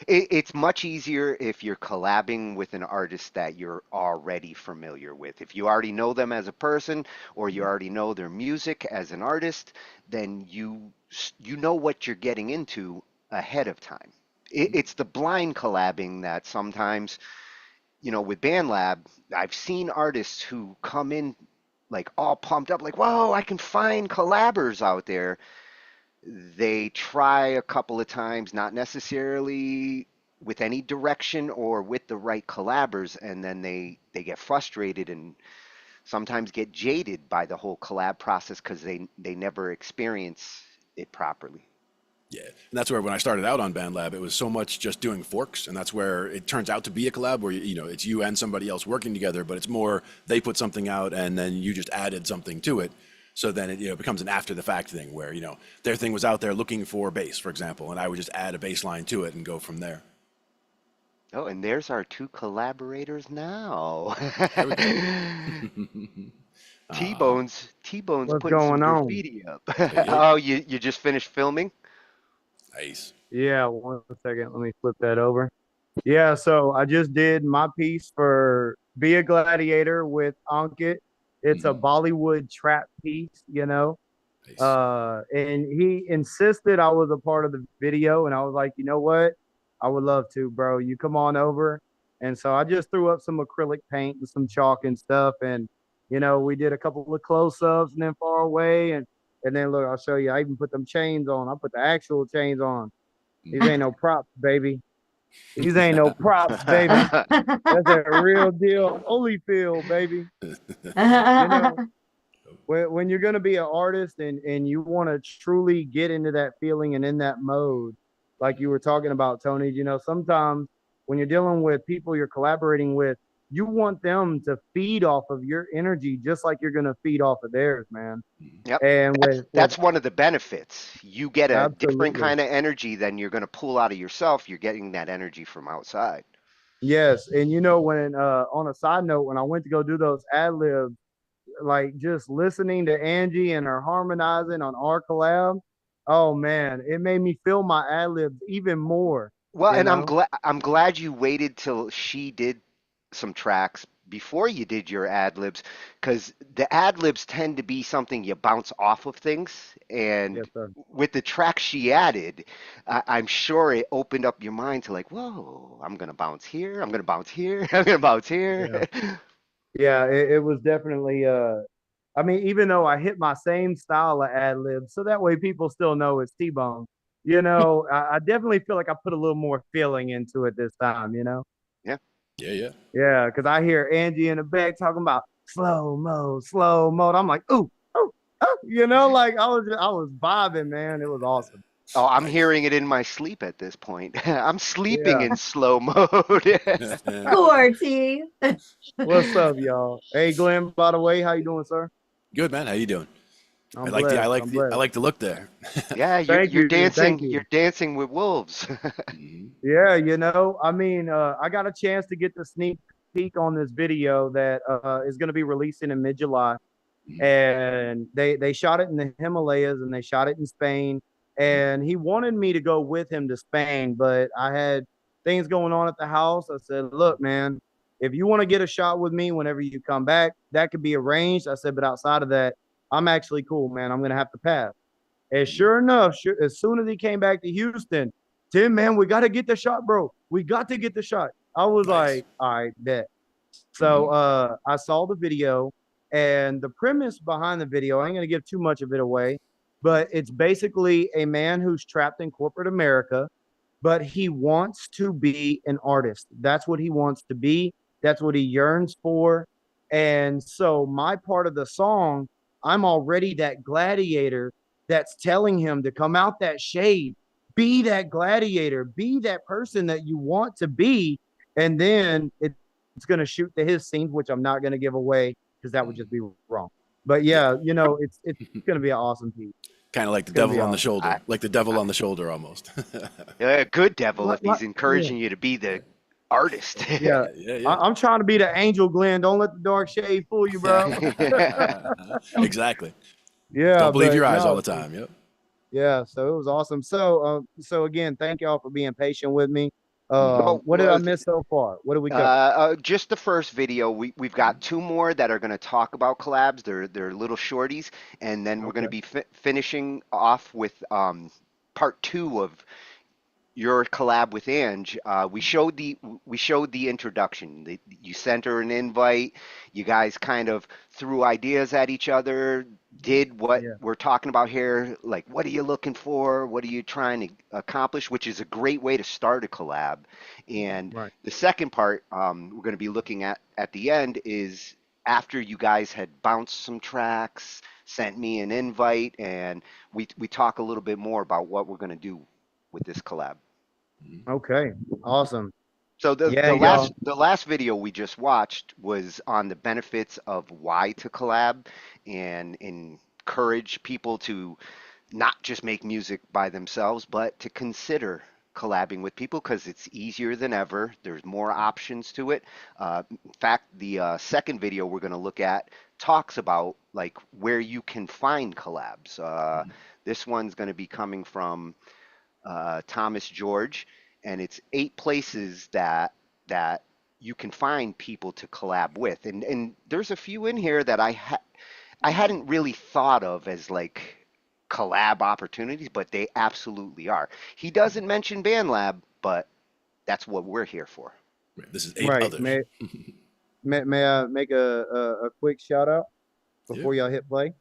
It's much easier if you're collabing with an artist that you're already familiar with. If you already know them as a person or you already know their music as an artist, then you know what you're getting into ahead of time. It's the blind collabing that sometimes, with BandLab, I've seen artists who come in like all pumped up, like, whoa, I can find collabers out there. They try a couple of times, not necessarily with any direction or with the right collabers, and then they get frustrated and sometimes get jaded by the whole collab process because they never experience it properly. Yeah, and that's where when I started out on BandLab, it was so much just doing forks, and that's where it turns out to be a collab where it's you and somebody else working together, but it's more they put something out and then you just added something to it. So then it becomes an after the fact thing where their thing was out there looking for bass, for example, and I would just add a bass line to it and go from there. Oh, and there's our two collaborators now. There we go. T-Bone's What's putting some going on? graffiti up. Yeah, yeah. Oh, you just finished filming? Nice. Yeah, 1 second. Let me flip that over. Yeah, so I just did my piece for Be a Gladiator with Ankit. It's a Mhm. Bollywood trap piece, you know. Nice. And he insisted I was a part of the video, and I was like, you know what? I would love to, bro. You come on over. And so I just threw up some acrylic paint and some chalk and stuff, and we did a couple of close-ups and then far away, and then look, I'll show you. I even put them chains on. I put the actual chains on. These Mhm. ain't no props, baby. These ain't no props, baby. That's a real deal Holyfield, baby. You know, when you're gonna be an artist and you want to truly get into that feeling and in that mode, like you were talking about, Tony, sometimes when you're dealing with people you're collaborating with, you want them to feed off of your energy just like you're gonna feed off of theirs, man. Yep. And with That's one of the benefits. You get a different absolutely. kind of energy than you're going to pull out of yourself. You're getting that energy from outside. Yes, and when on a side note, when I went to go do those ad libs, like just listening to Angie and her harmonizing on our collab, oh man, it made me feel my ad libs even more, Well, you and know? I'm glad you waited till she did some tracks before you did your ad libs, because the ad libs tend to be something you bounce off of things. And Yes, sir. with the tracks she added, I'm sure it opened up your mind to like, whoa, I'm gonna bounce here, I'm gonna bounce here, I'm gonna bounce here. Yeah. Yeah, it was definitely I mean, even though I hit my same style of ad libs, so that way people still know it's T-Bone. I definitely feel like I put a little more feeling into it this time. Yeah. Yeah, yeah. Yeah, because I hear Angie in the back talking about slow mode. I'm like, ooh, ooh, ooh, like I was vibing, man. It was awesome. Oh, I'm Nice. hearing it in my sleep at this point. I'm sleeping Yeah. in slow mode. Gorty. What's up, y'all? Hey, Glenn, by the way, how you doing, sir? Good man. How you doing? I I'm like the I blessed. like I'm the I blessed. like the look there. Yeah, Thank you. Thank you're you. dancing with wolves. Mhm. Yeah, I mean, I got a chance to get the sneak peek on this video that is going to be releasing in mid-July, Mhm. and they shot it in the Himalayas and they shot it in Spain, and he wanted me to go with him to Spain, but I had things going on at the house. I said, "Look, man, if you want to get a shot with me whenever you come back, that could be arranged." I said, "But outside of that, I'm actually cool, man. I'm going to have to pass." And Mhm. sure enough, as soon as he came back to Houston, Tim, man, we got to get the shot, bro. We got to get the shot. I was Nice. like, all right, bet. So Mhm. I saw the video, and the premise behind the video, I ain't gonna give too much of it away, but it's basically a man who's trapped in corporate America, but he wants to be an artist. That's what he wants to be. That's what he yearns for. And so my part of the song, I'm already that gladiator that's telling him to come out that shade, be that gladiator, be that person that you want to be. And then it's going to shoot to his scenes, which I'm not going to give away because that would Mhm. just be wrong. But Yeah. yeah, it's going to be an awesome piece. Kind of like the It's going to be devil on the awesome. I, shoulder, like the devil I, on the shoulder almost. a good devil if he's Yeah. encouraging you to be the artist. Yeah, Yeah, yeah. I'm trying to be the angel, Glenn. Don't let the dark shade fool you, bro. Exactly. Yeah, Don't believe your but eyes all no, the time. Yep. yeah. So it was awesome. So again, thank y'all for being patient with me. Mhm. Well, What did I miss so far? What did we cover? just the first video. We've got two more that are going to talk about collabs. They're little shorties, and then we're going to Okay. be finishing off with part two of your collab with Ange. We showed the introduction. You sent her an invite. You guys kind of threw ideas at each other. Did what Yeah. we're talking about here. Like, what are you looking for? What are you trying to accomplish? Which is a great way to start a collab. And Right. the second part we're going to be looking at the end is after you guys had bounced some tracks, sent me an invite, and we talk a little bit more about what we're going to do with this collab. Okay. Awesome. So Yeah, y'all. the last video we just watched was on the benefits of why to collab and encourage people to not just make music by themselves, but to consider collabing with people because it's easier than ever. There's more options to it. In fact, the second video we're going to look at talks about like where you can find collabs. This one's going to be coming from Thomas George, and it's 8 places that you can find people to collab with. And there's a few in here that I hadn't really thought of as like collab opportunities, but they absolutely are. He doesn't mention BandLab, but that's what we're here for. Right, this is 8 Right. others. May I make a quick shout out before y'all hit play?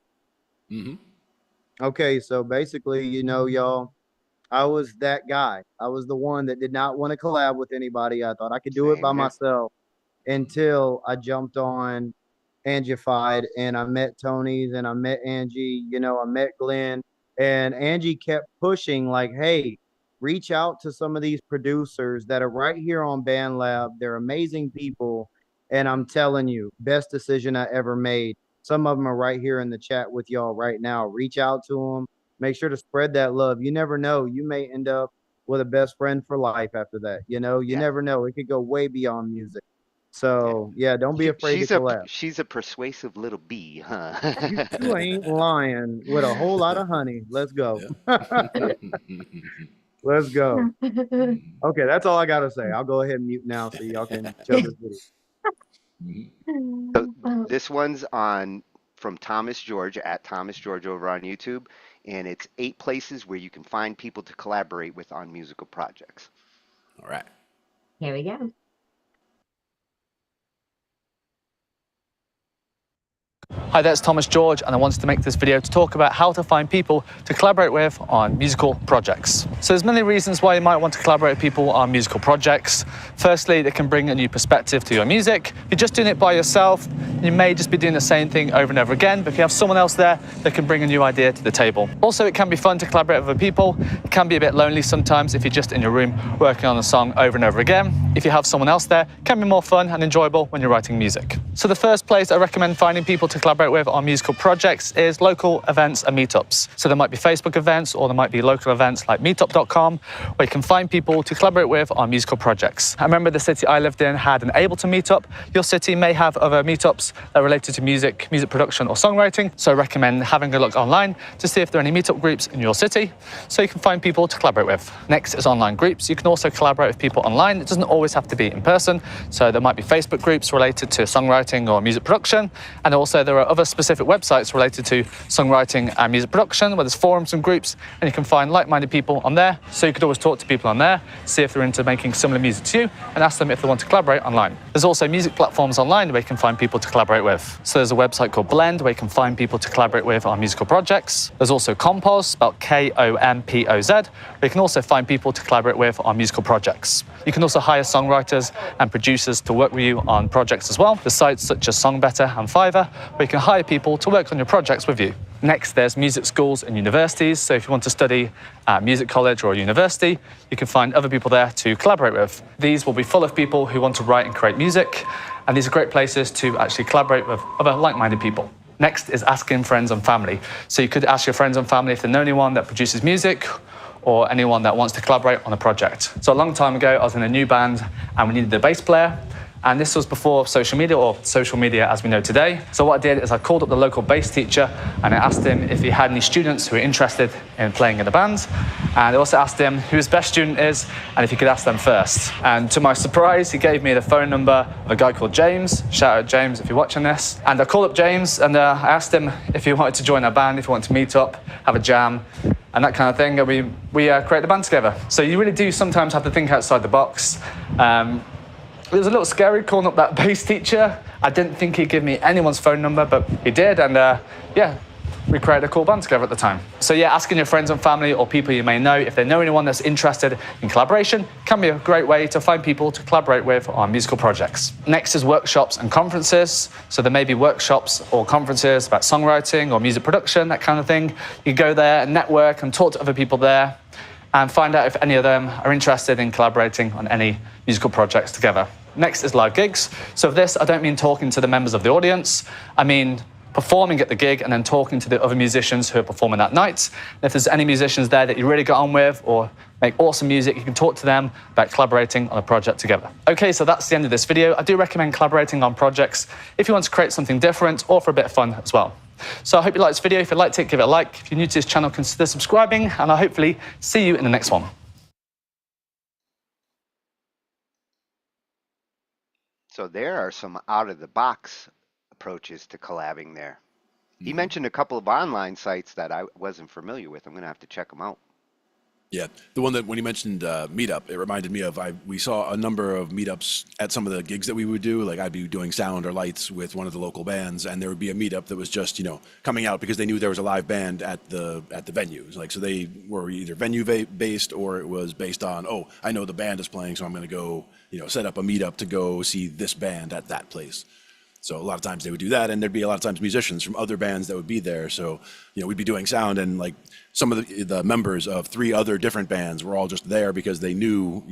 Mm-hmm. Okay, so basically, you know, y'all, I was that guy. I was the one that did not want to collab with anybody. I thought I could do it by Same here. myself until I jumped on Angified and I met Tony's and I met Angie, you know, I met Glenn, and Angie kept pushing like, hey, reach out to some of these producers that are right here on BandLab. They're amazing people. And I'm telling you, best decision I ever made. Some of them are right here in the chat with y'all right now. Reach out to them. Make sure to spread that love. You never know. You may end up with a best friend for life after that. You know, you never know. It could go way beyond music. So yeah, don't be afraid to collab. She's a persuasive little bee, huh? You ain't lying with a whole lot of honey. Let's go. Let's go. Okay, that's all I gotta say. I'll go ahead and mute now so y'all can show this video. So this one's from Thomas George at Thomas George over on YouTube, and it's 8 places where you can find people to collaborate with on musical projects. All right. Here we go. Hi, that's Thomas George, and I wanted to make this video to talk about how to find people to collaborate with on musical projects. So there's many reasons why you might want to collaborate with people on musical projects. Firstly, they can bring a new perspective to your music. If you're just doing it by yourself, you may just be doing the same thing over and over again, but if you have someone else there, they can bring a new idea to the table. Also, it can be fun to collaborate with other people. It can be a bit lonely sometimes if you're just in your room working on a song over and over again. If you have someone else there, it can be more fun and enjoyable when you're writing music. So the first place I recommend finding people to collaborate with on musical projects is local events and meetups. So there might be Facebook events, or there might be local events like meetup.com, where you can find people to collaborate with on musical projects. I remember the city I lived in had an Ableton meetup. Your city may have other meetups that are related to music production or songwriting. So I recommend having a look online to see if there are any meetup groups in your city, so you can find people to collaborate with. Next is online groups. You can also collaborate with people online. It doesn't always have to be in person. So there might be Facebook groups related to songwriting or music production. And also there are other specific websites related to songwriting and music production, where there's forums and groups, and you can find like-minded people on there. So you could always talk to people on there, see if they're into making similar music to you, and ask them if they want to collaborate online. There's also music platforms online where you can find people to collaborate with. So there's a website called Blend where you can find people to collaborate with on musical projects. There's also Compos, spelled K-O-M-P-O-Z, where you can also find people to collaborate with on musical projects. You can also hire songwriters and producers to work with you on projects as well. There's sites such as Songbetter and Fiverr, where you can hire people to work on your projects with you. Next, there's music schools and universities. So if you want to study at music college or a university, you can find other people there to collaborate with. These will be full of people who want to write and create music, and these are great places to actually collaborate with other like-minded people. Next is asking friends and family. So you could ask your friends and family if they know anyone that produces music, or anyone that wants to collaborate on a project. So a long time ago, I was in a new band and we needed a bass player. And this was before social media, or social media as we know today. So what I did is I called up the local bass teacher and I asked him if he had any students who were interested in playing in the band. And I also asked him who his best student is and if he could ask them first. And to my surprise, he gave me the phone number of a guy called James. Shout out James if you're watching this. And I called up James and I asked him if he wanted to join our band, if he wanted to meet up, have a jam, and that kind of thing. And we created a band together. So you really do sometimes have to think outside the box. It was a little scary calling up that bass teacher. I didn't think he'd give me anyone's phone number, but he did, and yeah, we created a cool band together at the time. So yeah, asking your friends and family or people you may know if they know anyone that's interested in collaboration can be a great way to find people to collaborate with on musical projects. Next is workshops and conferences. So there may be workshops or conferences about songwriting or music production, that kind of thing. You go there and network and talk to other people there, and find out if any of them are interested in collaborating on any musical projects together. Next is live gigs. So for this, I don't mean talking to the members of the audience. I mean performing at the gig and then talking to the other musicians who are performing that night. And if there's any musicians there that you really got on with, or make awesome music. You can talk to them about collaborating on a project together. Okay, so that's the end of this video. I do recommend collaborating on projects if you want to create something different or for a bit of fun as well. So I hope you liked this video. If you liked it, give it a like. If you're new to this channel, consider subscribing, and I'll hopefully see you in the next one. So there are some out-of-the-box approaches to collabing there. He mentioned a couple of online sites that I wasn't familiar with. I'm going to have to check them out. Yeah, the one that when you mentioned meetup, it reminded me of we saw a number of meetups at some of the gigs that we would do. Like I'd be doing sound or lights with one of the local bands, and there would be a meetup that was just coming out because they knew there was a live band at the venues. Like so they were either venue based or it was based on I know the band is playing, so I'm going to go set up a meetup to go see this band at that place. So a lot of times they would do that, and there'd be a lot of times musicians from other bands that would be there. So, we'd be doing sound, and like some of the members of 3 other different bands were all just there because they knew,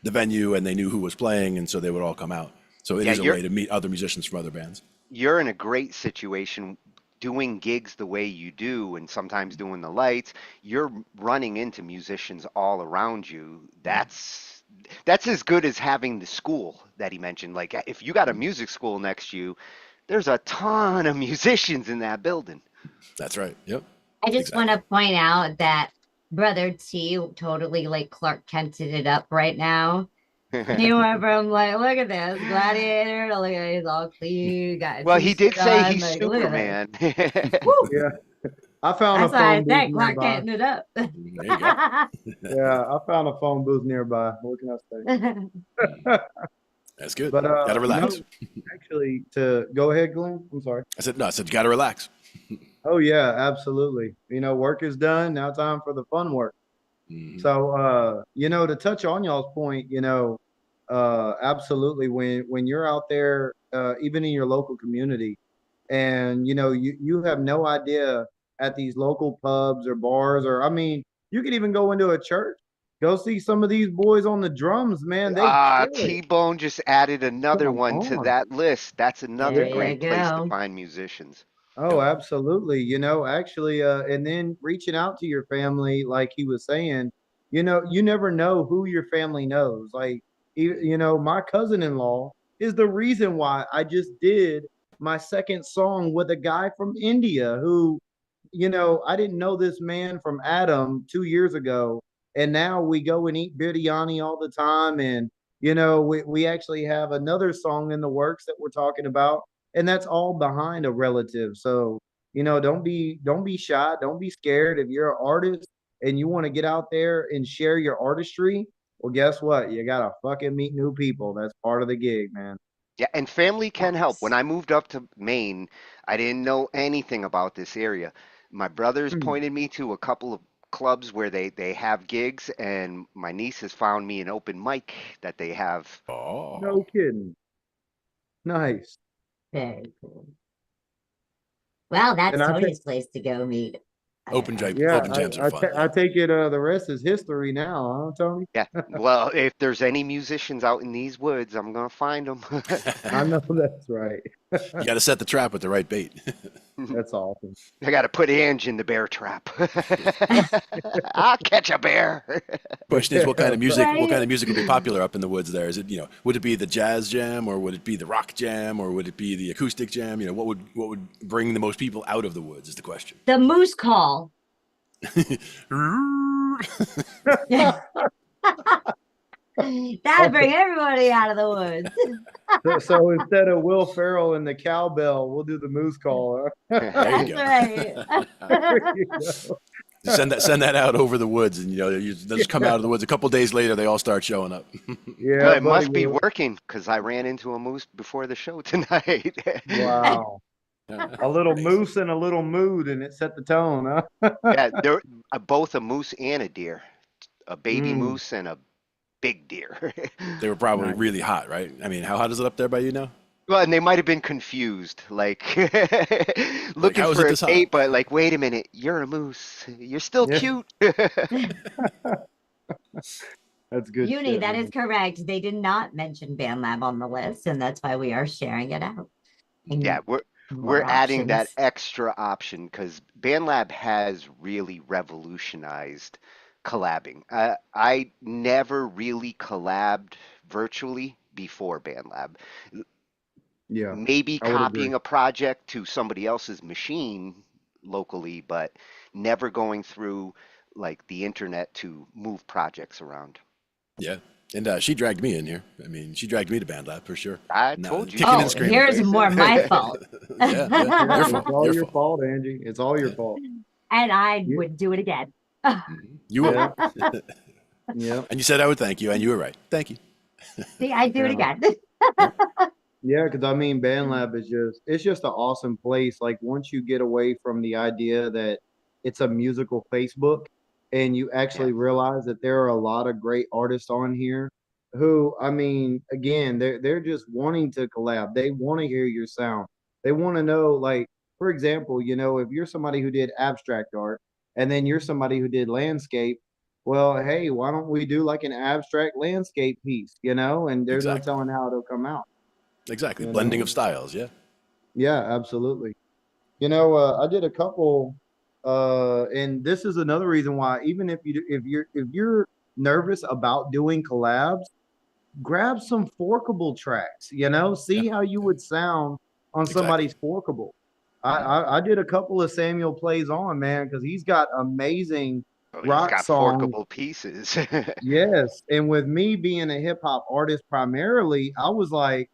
the venue and they knew who was playing, and so they would all come out. So it is a way to meet other musicians from other bands. You're in a great situation doing gigs the way you do, and sometimes doing the lights. You're running into musicians all around you. That's as good as having the school that he mentioned. Like if you got a music school next to you, there's a ton of musicians in that building. That's right. Yep. I just want to point out that Brother T totally like Clark Kented it up right now. He went from like, look at this gladiator to look at he's all clean. Well, he did say he's like, Superman. Yeah. I found a phone booth nearby. Clark nearby. Kented it up. Yeah, I found a phone booth nearby. What can I say? That's good. But gotta relax. Actually, to go ahead, Glenn. I'm sorry. I said you gotta relax. Oh yeah, absolutely. Work is done. Now time for the fun work. Mm-hmm. So to touch on y'all's point, absolutely when you're out there, even in your local community, and you have no idea at these local pubs or bars, or I mean, you could even go into a church. Go see some of these boys on the drums, man. They TBone just added another one to that list. That's another great place to find musicians. Oh, absolutely. Actually, and then reaching out to your family, like he was saying, you never know who your family knows. Like, my cousin-in-law is the reason why I just did my second song with a guy from India who, I didn't know this man from Adam 2 years ago. And now we go and eat biryani all the time. And, we actually have another song in the works that we're talking about. And that's all behind a relative. So, don't be shy. Don't be scared. If you're an artist and you want to get out there and share your artistry, well, guess what? You got to fucking meet new people. That's part of the gig, man. Yeah, and family can help. When I moved up to Maine, I didn't know anything about this area. My brothers pointed me to a couple of clubs where they have gigs, and my niece has found me an open mic that they have. Oh. No kidding. Nice. Very cool. Well, that's Tony's place to go meet. Open jams are fun. I take it the rest is history now, huh, Tony? Yeah. Well, if there's any musicians out in these woods, I'm going to find them. I know that's right. You got to set the trap with the right bait. That's awesome. I got to put Ange in the bear trap. I'll catch a bear. Question is, what kind of music would be popular up in the woods there? Is it, would it be the jazz jam, or would it be the rock jam, or would it be the acoustic jam? What would bring the most people out of the woods is the question. The moose call. That'd bring everybody out of the woods. So instead of Will Ferrell and the cowbell, we'll do the moose call. Huh? There you go. Right. Send that out over the woods, and they'll just come out of the woods. A couple days later, they all start showing up. Yeah, well, it must be working because I ran into a moose before the show tonight. Wow. A little moose and a little mood, and it set the tone, huh? Yeah, they're both a moose and a deer, a baby moose and a big deer. They were probably really hot, right? I mean, how hot is it up there by you now? Well, and they might have been confused, like looking like, for a date, but like, wait a minute, you're a moose. You're still cute. That's good. Uni, that is correct. They did not mention BandLab on the list, and that's why we are sharing it out. Yeah, we're adding that extra option because BandLab has really revolutionized collabing. I never really collabed virtually before BandLab. Yeah, Maybe I would agree. copying a project to somebody else's machine locally, but never going through like the internet to move projects around. Yeah. And she dragged me in here. I mean, she dragged me to BandLab for sure. I No, told you kicking she and Oh, was screaming. here's more my persuasive. fault. Yeah, yeah. Yeah, Your it's fault. all Your your fault. fault, Angie. It's all your Yeah. fault. And I You, would do it again. You will. yeah, yeah, And you said I would thank you, and you were right. Thank you. See, I'd do it yeah. again. Yeah, because I mean, BandLab is it's just an awesome place. Like once you get away from the idea that it's a musical Facebook and you Yeah. actually realize that there are a lot of great artists on here who, I mean, again, they're just wanting to collab. They want to hear your sound. They want to know, like, for example, if you're somebody who did abstract art and then you're somebody who did landscape, well, hey, why don't we do like an abstract landscape piece, and there's no Exactly. telling how it'll come out. Exactly. You Blending know? of styles. Yeah. Yeah, absolutely. I did a couple, and this is another reason why, even if you're nervous about doing collabs, grab some forkable tracks. Yeah. See how you would sound on Exactly. somebody's forkable. I did a couple of Samuel plays on, man, because he's got amazing Oh, he's rock got songs. forkable pieces. Yes, and with me being a hip hop artist primarily, I was like,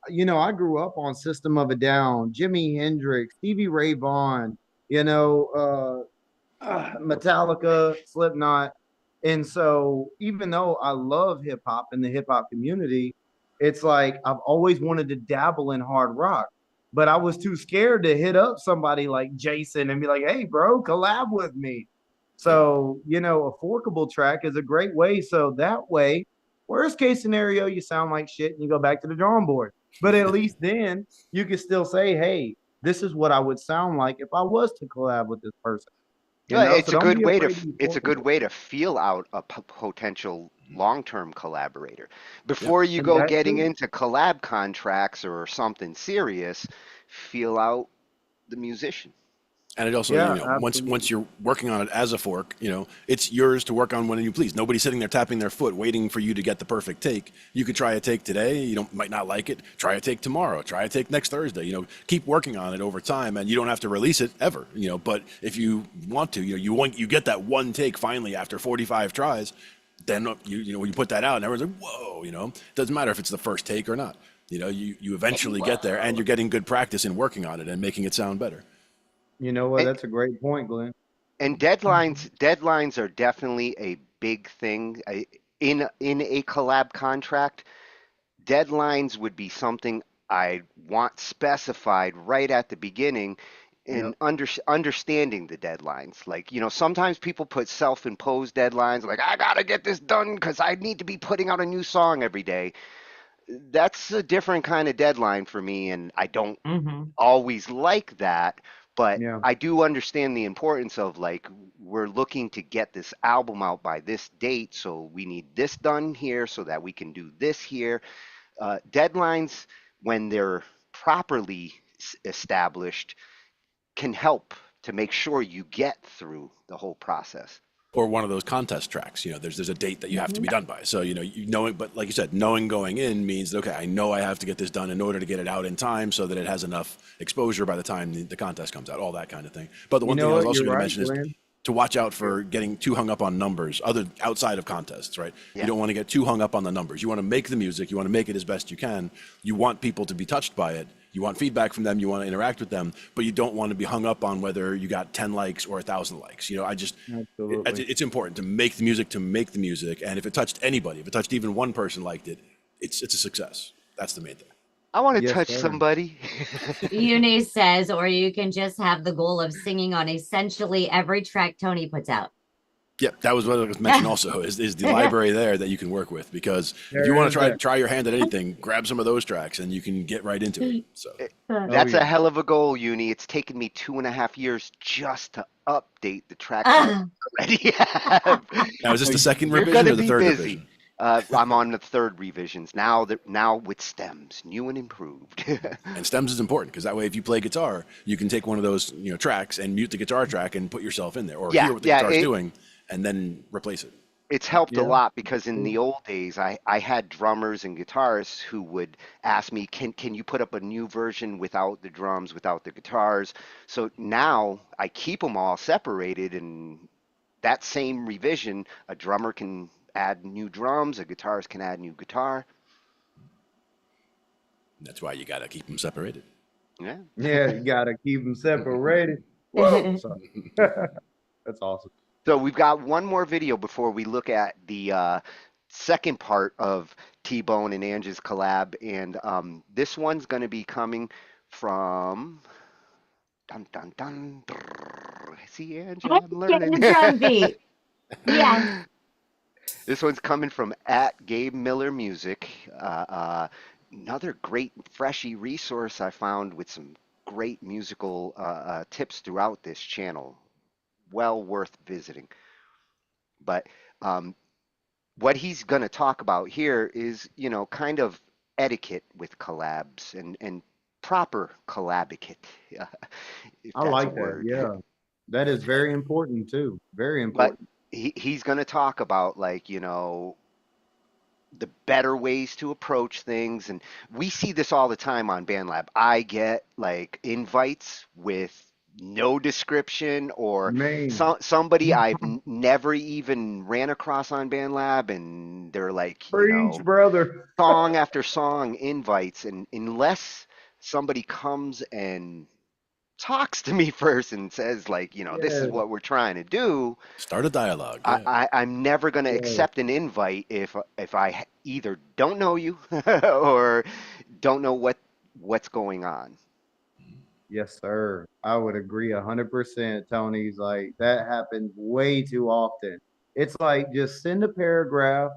I grew up on System of a Down, Jimi Hendrix, Stevie Ray Vaughan, Metallica, Slipknot. And so, even though I love hip hop and the hip hop community, it's like I've always wanted to dabble in hard rock, but I was too scared to hit up somebody like Jason and be like, hey, bro, collab with me. Yep. So, a forkable track is a great way. So, that way, worst case scenario, you sound like shit and you go back to the drawing board. But at least then you can still say, hey, this is what I would sound like if I was to collab with this person. Yeah, So don't be afraid to be it's a good forkable. way to feel out a potential long-term collaborator. Yeah. Before you And go that getting too. into collab contracts or something serious, feel out the musician. And it also, Yeah, once absolutely. you're working on it as a fork, it's yours to work on when you please. Nobody's sitting there tapping their foot waiting for you to get the perfect take. You could try a take today. Might not like it. Try a take tomorrow. Try a take next Thursday. Keep working on it over time, and you don't have to release it ever. But if you want to, you get that one take finally after 45 tries. Then when you put that out, and everyone's like, whoa. Doesn't matter if it's the first take or not. You Hey, eventually get there, and whoa. you're getting good practice in working on it and making it sound better. You know what? And, That's a great point, Glenn. and deadlines are definitely a big thing. In a collab contract. Deadlines would be something I want specified right at the beginning Yep. and understanding the deadlines. Like, sometimes people put self-imposed deadlines, like, I gotta get this done because I need to be putting out a new song every day. That's a different kind of deadline for me, and I don't Hmm. always like that. But Yeah. I do understand the importance of like we're looking to get this album out by this date, so we need this done here so that we can do this here. Deadlines, when they're properly established, can help to make sure you get through the whole process. Or one of those contest tracks. There's a date that you have to Hmm. be done by. So but like you said, knowing going in means that, okay, I know I have to get this done in order to get it out in time so that it has enough exposure by the time the contest comes out, all that kind of thing. But the You one know thing I was what? also You're going to right, mention is Glenn. to watch out for getting too hung up on numbers outside of contests, right? You Yeah. don't want to get too hung up on the numbers. You want to make the music, you want to make it as best you can. You want people to be touched by it. You want feedback from them, you want to interact with them, but you don't want to be hung up on whether you got 10 likes or 1,000 likes. Absolutely. It's important to make the music, and if it touched anybody, if it touched even one person liked it, it's a success. That's the main thing. I want to Yes, touch sir. somebody. Uni says, or you can just have the goal of singing on essentially every track Tony puts out. Yeah, that was what I was mentioning also is the library there that you can work with, because if you There want is to that. try your hand at anything, grab some of those tracks and you can get right into it. So Oh, That's a yeah. hell of a goal, Uni. It's taken me 2.5 years just to update the tracks I already have. now, is this the second You're revision gonna or the be third busy. revision? I'm on the third revisions now with stems, new and improved. And stems is important because that way, if you play guitar, you can take one of those tracks and mute the guitar track and put yourself in there, or Yeah, hear what the yeah. guitar's doing and then replace it. It's helped a Yeah. lot because in the old days, I had drummers and guitarists who would ask me, can you put up a new version without the drums, without the guitars? So now I keep them all separated, and that same revision, a drummer can add new drums, a guitarist can add new guitar. That's why you got to keep them separated. Yeah. Yeah, you gotta keep them separated. Whoa, sorry. That's awesome. So we've got one more video before we look at the second part of T-Bone and Angie's collab, and this one's going to be coming from dun dun dun. See, Angie, I'm Getting learning. the drum beat. Yes. This one's coming from at Gabe Miller Music. Another great freshy resource I found with some great musical tips throughout this channel. Well worth visiting. But what he's going to talk about here is, kind of etiquette with collabs and proper collabicate, if I that's a like that. word. Yeah. That is very important too. Very But important. he's going to talk about, like, the better ways to approach things. And we see this all the time on BandLab. I get like invites with no description, or Man. somebody I've never even ran across on BandLab, and they're like, Preach, brother. song after song invites. And unless somebody comes and talks to me first and says, like, this is Yeah. what we're trying to do, Start a dialogue. Yeah. I'm never going to Yeah. accept an invite if I either don't know you or don't know what's going on. Yes, sir. I would agree 100%. Tony's like, that happens way too often. It's like, just send a paragraph,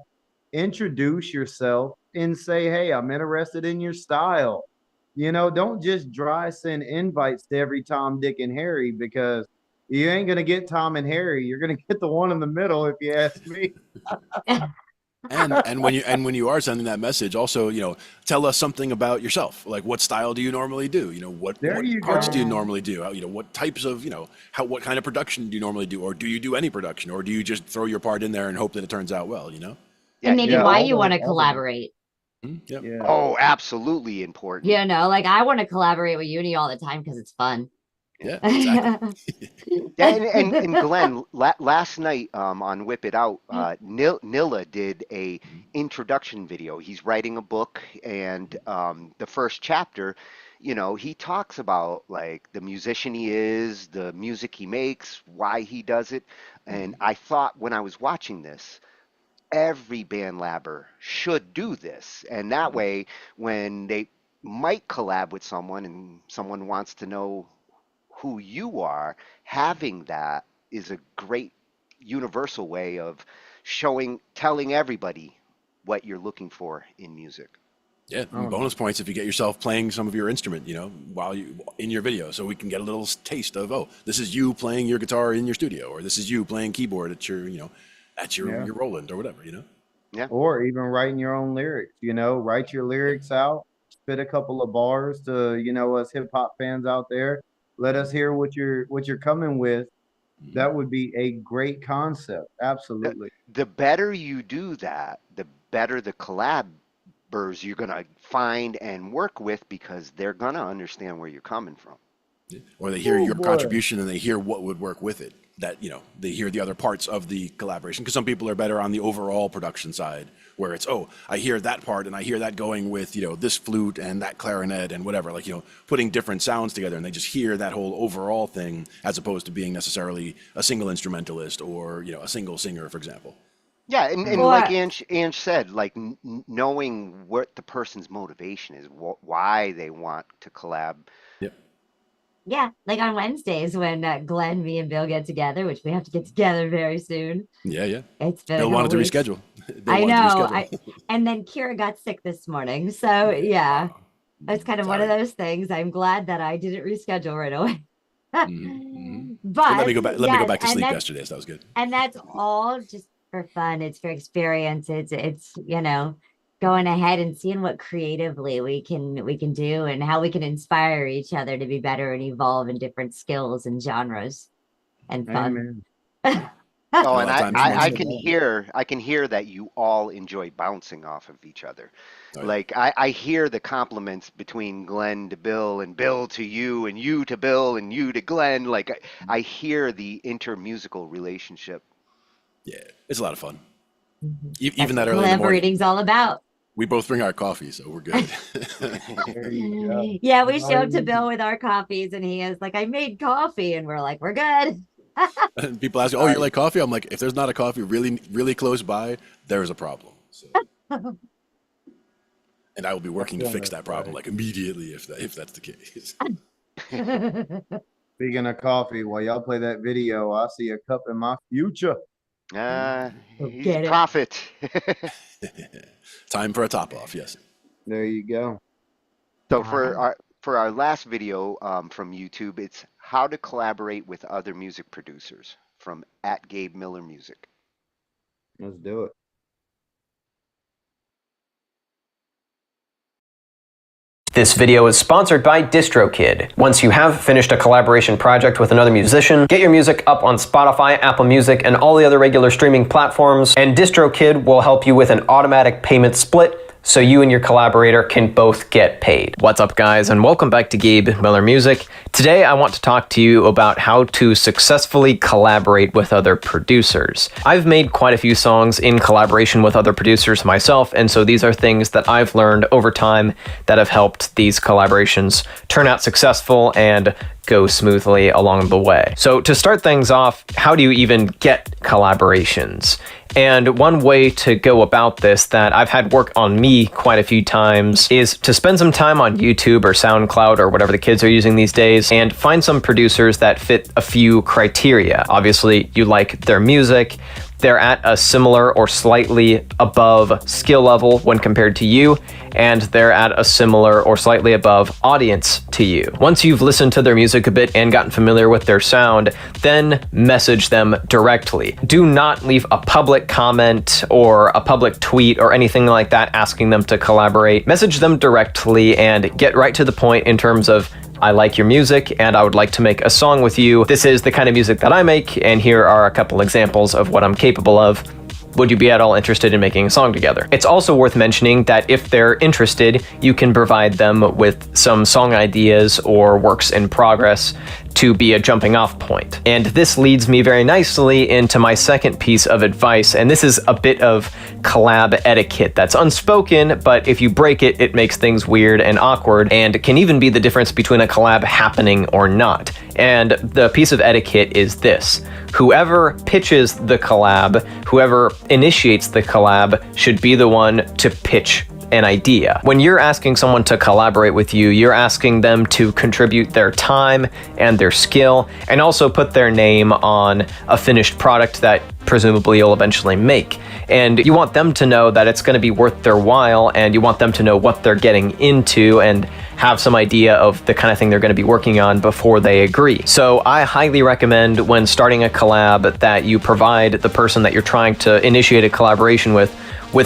introduce yourself, and say, hey, I'm interested in your style. Don't just dry send invites to every Tom, Dick, and Harry, because you ain't going to get Tom and Harry. You're going to get the one in the middle, if you ask me. And when you are sending that message, also, tell us something about yourself. Like, what style do you normally do? What There you parts go. do you normally do? What types of, what kind of production do you normally do? Or do you do any production? Or do you just throw your part in there and hope that it turns out well, Yeah, And maybe Yeah, why all you want to those- all those. collaborate. Yeah. Yeah. Oh, absolutely important. Like I want to collaborate with Uni all the time because it's fun. Yeah, exactly. Yeah, and Glenn, last night on Whip It Out, Nilla did a introduction video. He's writing a book, and the first chapter, he talks about like the musician he is, the music he makes, why he does it. And I thought when I was watching this, every band labber should do this, and that way, when they might collab with someone and someone wants to know who you are, having that is a great universal way of telling everybody what you're looking for in music. Yeah, and bonus points if you get yourself playing some of your instrument, while you in your video, so we can get a little taste of, oh, this is you playing your guitar in your studio, or this is you playing keyboard at your, your Roland or whatever, Yeah. Or even writing your own lyrics, write your lyrics out, spit a couple of bars to, us hip hop fans out there. Let us hear what you're coming with. That would be a great concept. Absolutely. The better you do that, the better the collabers you're going to find and work with, because they're going to understand where you're coming from. Or they hear your boy. contribution and they hear what would work with it. That, they hear the other parts of the collaboration, because some people are better on the overall production side, where it's, oh, I hear that part and I hear that going with, this flute and that clarinet and whatever, like, putting different sounds together, and they just hear that whole overall thing, as opposed to being necessarily a single instrumentalist or, a single singer, for example. Yeah, and like Ange said, like knowing what the person's motivation is, why they want to collab. Yep. Yeah, like on Wednesdays when Glenn, me, and Bill get together, which we have to get together very soon. Yeah. It's been Bill wanted to reschedule. I know. And then Kira got sick this morning. So yeah, it's kind of one of those things. I'm glad that I didn't reschedule right away. But let me go back to sleep yesterday, so that was good. And that's all just for fun. It's for experience. It's going ahead and seeing what creatively we can do, and how we can inspire each other to be better and evolve in different skills and genres and fun. Amen. Oh, A and lot of times once- I can hear that you all enjoy bouncing off of each other. Oh, yeah. Like I hear the compliments between Glenn to Bill and Bill to you and you to Bill and you to Glenn. Like I hear the intermusical relationship. Yeah, it's a lot of fun. That's Even that what early in the morning. collaborating's all about. We both bring our coffee, so we're good. There you go. Yeah, we show up to Nice. Bill with our coffees, and he is like, "I made coffee," and we're like, "We're good." And people ask, "Oh, you like coffee?" I'm like, "If there's not a coffee really, really close by, there is a problem." So, and I will be working to fix that problem like immediately if that's the case. Speaking of coffee, while y'all play that video, I see a cup in my future. He's Get a it. prophet. Time for a top off. Yes. There you go. So for our last video from YouTube, it's how to collaborate with other music producers from @GabeMillerMusic. Let's do it. This video is sponsored by DistroKid. Once you have finished a collaboration project with another musician, get your music up on Spotify, Apple Music, and all the other regular streaming platforms, and DistroKid will help you with an automatic payment split so you and your collaborator can both get paid. What's up, guys, and welcome back to Gabe Miller Music. Today I want to talk to you about how to successfully collaborate with other producers. I've made quite a few songs in collaboration with other producers myself, and so these are things that I've learned over time that have helped these collaborations turn out successful and go smoothly along the way. So to start things off, how do you even get collaborations? And one way to go about this that I've had work on me quite a few times is to spend some time on YouTube or SoundCloud or whatever the kids are using these days and find some producers that fit a few criteria. Obviously, you like their music, they're at a similar or slightly above skill level when compared to you, and they're at a similar or slightly above audience to you. Once you've listened to their music a bit and gotten familiar with their sound, then message them directly. Do not leave a public comment or a public tweet or anything like that asking them to collaborate. Message them directly and get right to the point in terms of, I like your music and I would like to make a song with you. This is the kind of music that I make, and here are a couple examples of what I'm capable of. Would you be at all interested in making a song together? It's also worth mentioning that if they're interested, you can provide them with some song ideas or works in progress to be a jumping off point. And this leads me very nicely into my second piece of advice, and this is a bit of collab etiquette that's unspoken, but if you break it, it makes things weird and awkward, and can even be the difference between a collab happening or not. And the piece of etiquette is this: whoever pitches the collab, whoever initiates the collab, should be the one to pitch an idea. When you're asking someone to collaborate with you, you're asking them to contribute their time and their skill, and also put their name on a finished product that presumably you'll eventually make. And you want them to know that it's going to be worth their while, and you want them to know what they're getting into and have some idea of the kind of thing they're going to be working on before they agree. So I highly recommend when starting a collab that you provide the person that you're trying to initiate a collaboration with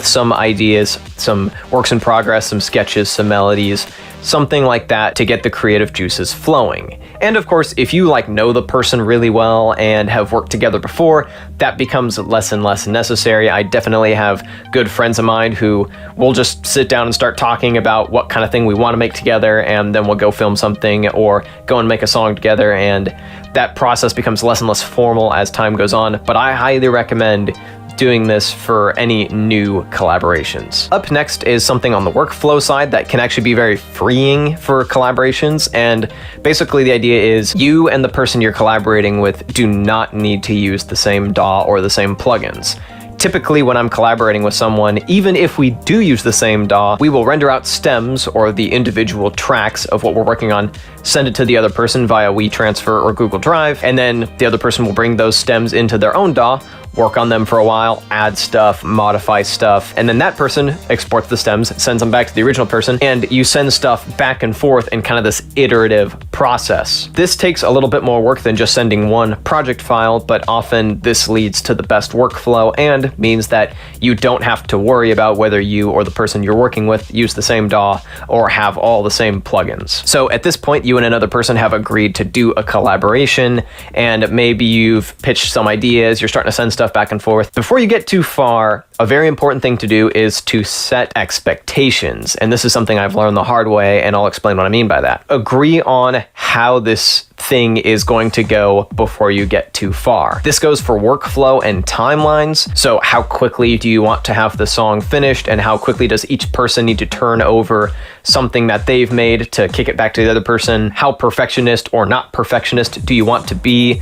some ideas, some works in progress, some sketches, some melodies, something like that to get the creative juices flowing. And of course, if you know the person really well and have worked together before, that becomes less and less necessary. I definitely have good friends of mine who will just sit down and start talking about what kind of thing we want to make together, and then we'll go film something or go and make a song together, and that process becomes less and less formal as time goes on. But I highly recommend doing this for any new collaborations. Up next is something on the workflow side that can actually be very freeing for collaborations, and basically the idea is you and the person you're collaborating with do not need to use the same DAW or the same plugins. Typically, when I'm collaborating with someone, even if we do use the same DAW, we will render out stems or the individual tracks of what we're working on, send it to the other person via WeTransfer or Google Drive, and then the other person will bring those stems into their own DAW, work on them for a while, add stuff, modify stuff, and then that person exports the stems, sends them back to the original person, and you send stuff back and forth in kind of this iterative process. This takes a little bit more work than just sending one project file, but often this leads to the best workflow and means that you don't have to worry about whether you or the person you're working with use the same DAW or have all the same plugins. So at this point, you and another person have agreed to do a collaboration, and maybe you've pitched some ideas, you're starting to send stuff back and forth. Before you get too far, a very important thing to do is to set expectations. And this is something I've learned the hard way, and I'll explain what I mean by that. Agree on how this thing is going to go before you get too far. This goes for workflow and timelines. So how quickly do you want to have the song finished, and how quickly does each person need to turn over something that they've made to kick it back to the other person? How perfectionist or not perfectionist do you want to be?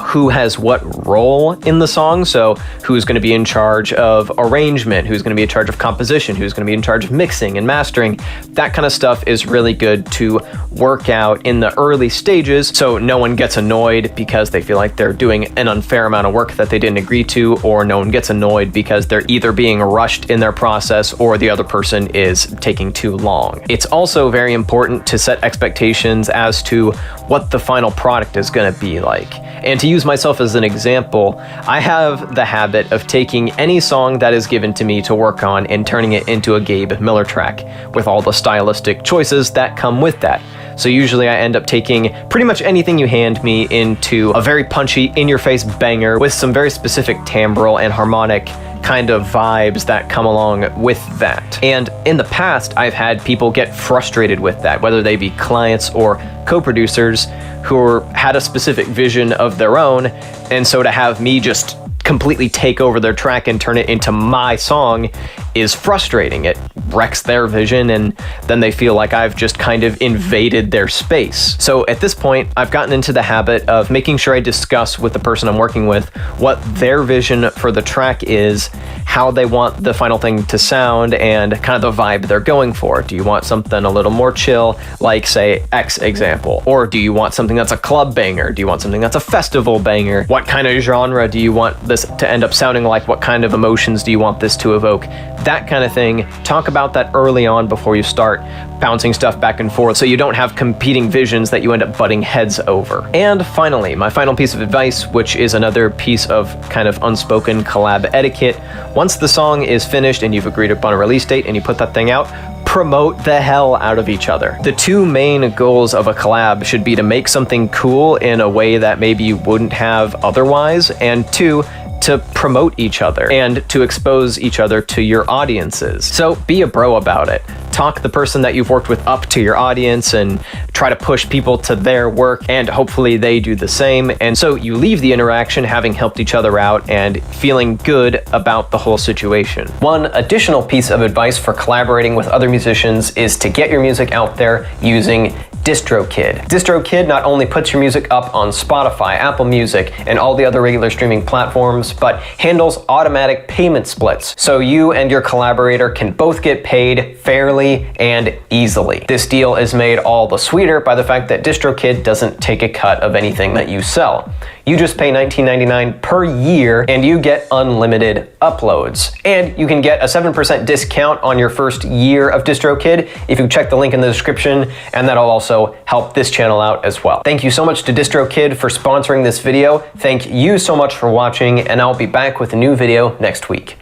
Who has what role in the song? So who's going to be in charge of arrangement? Who's going to be in charge of composition? Who's going to be in charge of mixing and mastering? That kind of stuff is really good to work out in the early stages, so no one gets annoyed because they feel like they're doing an unfair amount of work that they didn't agree to, or no one gets annoyed because they're either being rushed in their process or the other person is taking too long. It's also very important to set expectations as to what the final product is going to be like. And to use myself as an example, I have the habit of taking any song that is given to me to work on and turning it into a Gabe Miller track with all the stylistic choices that come with that. So usually I end up taking pretty much anything you hand me into a very punchy, in-your-face banger with some very specific timbral and harmonic kind of vibes that come along with that. And in the past, I've had people get frustrated with that, whether they be clients or co-producers who had a specific vision of their own. And so to have me just completely take over their track and turn it into my song is frustrating. It wrecks their vision, and then they feel like I've just kind of invaded their space. So at this point, I've gotten into the habit of making sure I discuss with the person I'm working with what their vision for the track is, how they want the final thing to sound, and kind of the vibe they're going for. Do you want something a little more chill, like say X example? Or do you want something that's a club banger? Do you want something that's a festival banger? What kind of genre do you want this to end up sounding like? What kind of emotions do you want this to evoke? That kind of thing. Talk about that early on before you start bouncing stuff back and forth, so you don't have competing visions that you end up butting heads over. And finally, my final piece of advice, which is another piece of kind of unspoken collab etiquette. Once the song is finished and you've agreed upon a release date and you put that thing out, promote the hell out of each other. The two main goals of a collab should be to make something cool in a way that maybe you wouldn't have otherwise, and two, to promote each other and to expose each other to your audiences. So be a bro about it. Talk the person that you've worked with up to your audience and try to push people to their work, and hopefully they do the same. And so you leave the interaction having helped each other out and feeling good about the whole situation. One additional piece of advice for collaborating with other musicians is to get your music out there using DistroKid. DistroKid not only puts your music up on Spotify, Apple Music, and all the other regular streaming platforms, but handles automatic payment splits, so you and your collaborator can both get paid fairly and easily. This deal is made all the sweeter by the fact that DistroKid doesn't take a cut of anything that you sell. You just pay $19.99 per year and you get unlimited uploads. And you can get a 7% discount on your first year of DistroKid if you check the link in the description, and that'll also help this channel out as well. Thank you so much to DistroKid for sponsoring this video. Thank you so much for watching, and I'll be back with a new video next week.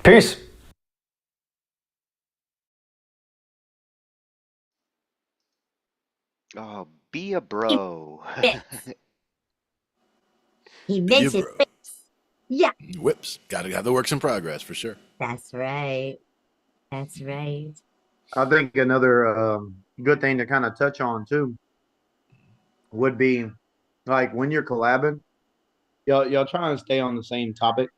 Peace. Oh, be a bro. He Be a makes it bro. fix. Yeah. Whips. Got to have the works in progress for sure. That's right. That's right. I think another good thing to kind of touch on too would be like when you're collabing, y'all trying to stay on the same topic.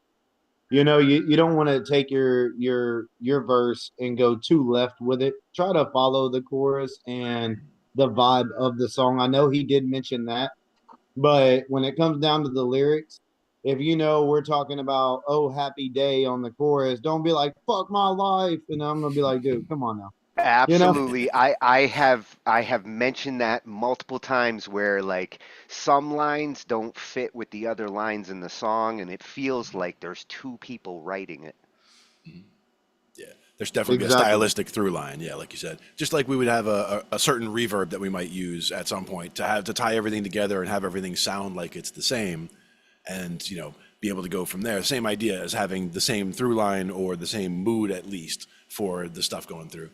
You know, you don't want to take your verse and go too left with it. Try to follow the chorus and the vibe of the song. I know he did mention that, but when it comes down to the lyrics, if you know we're talking about "Oh Happy Day" on the chorus, don't be like "fuck my life," and I'm gonna be like, dude, come on now. Absolutely. I have mentioned that multiple times where like some lines don't fit with the other lines in the song and it feels like there's two people writing it. Yeah, there's definitely a Exactly. stylistic through line. Yeah, like you said, just like we would have a certain reverb that we might use at some point to tie everything together and have everything sound like it's the same, and be able to go from there. Same idea as having the same through line or the same mood at least for the stuff going through.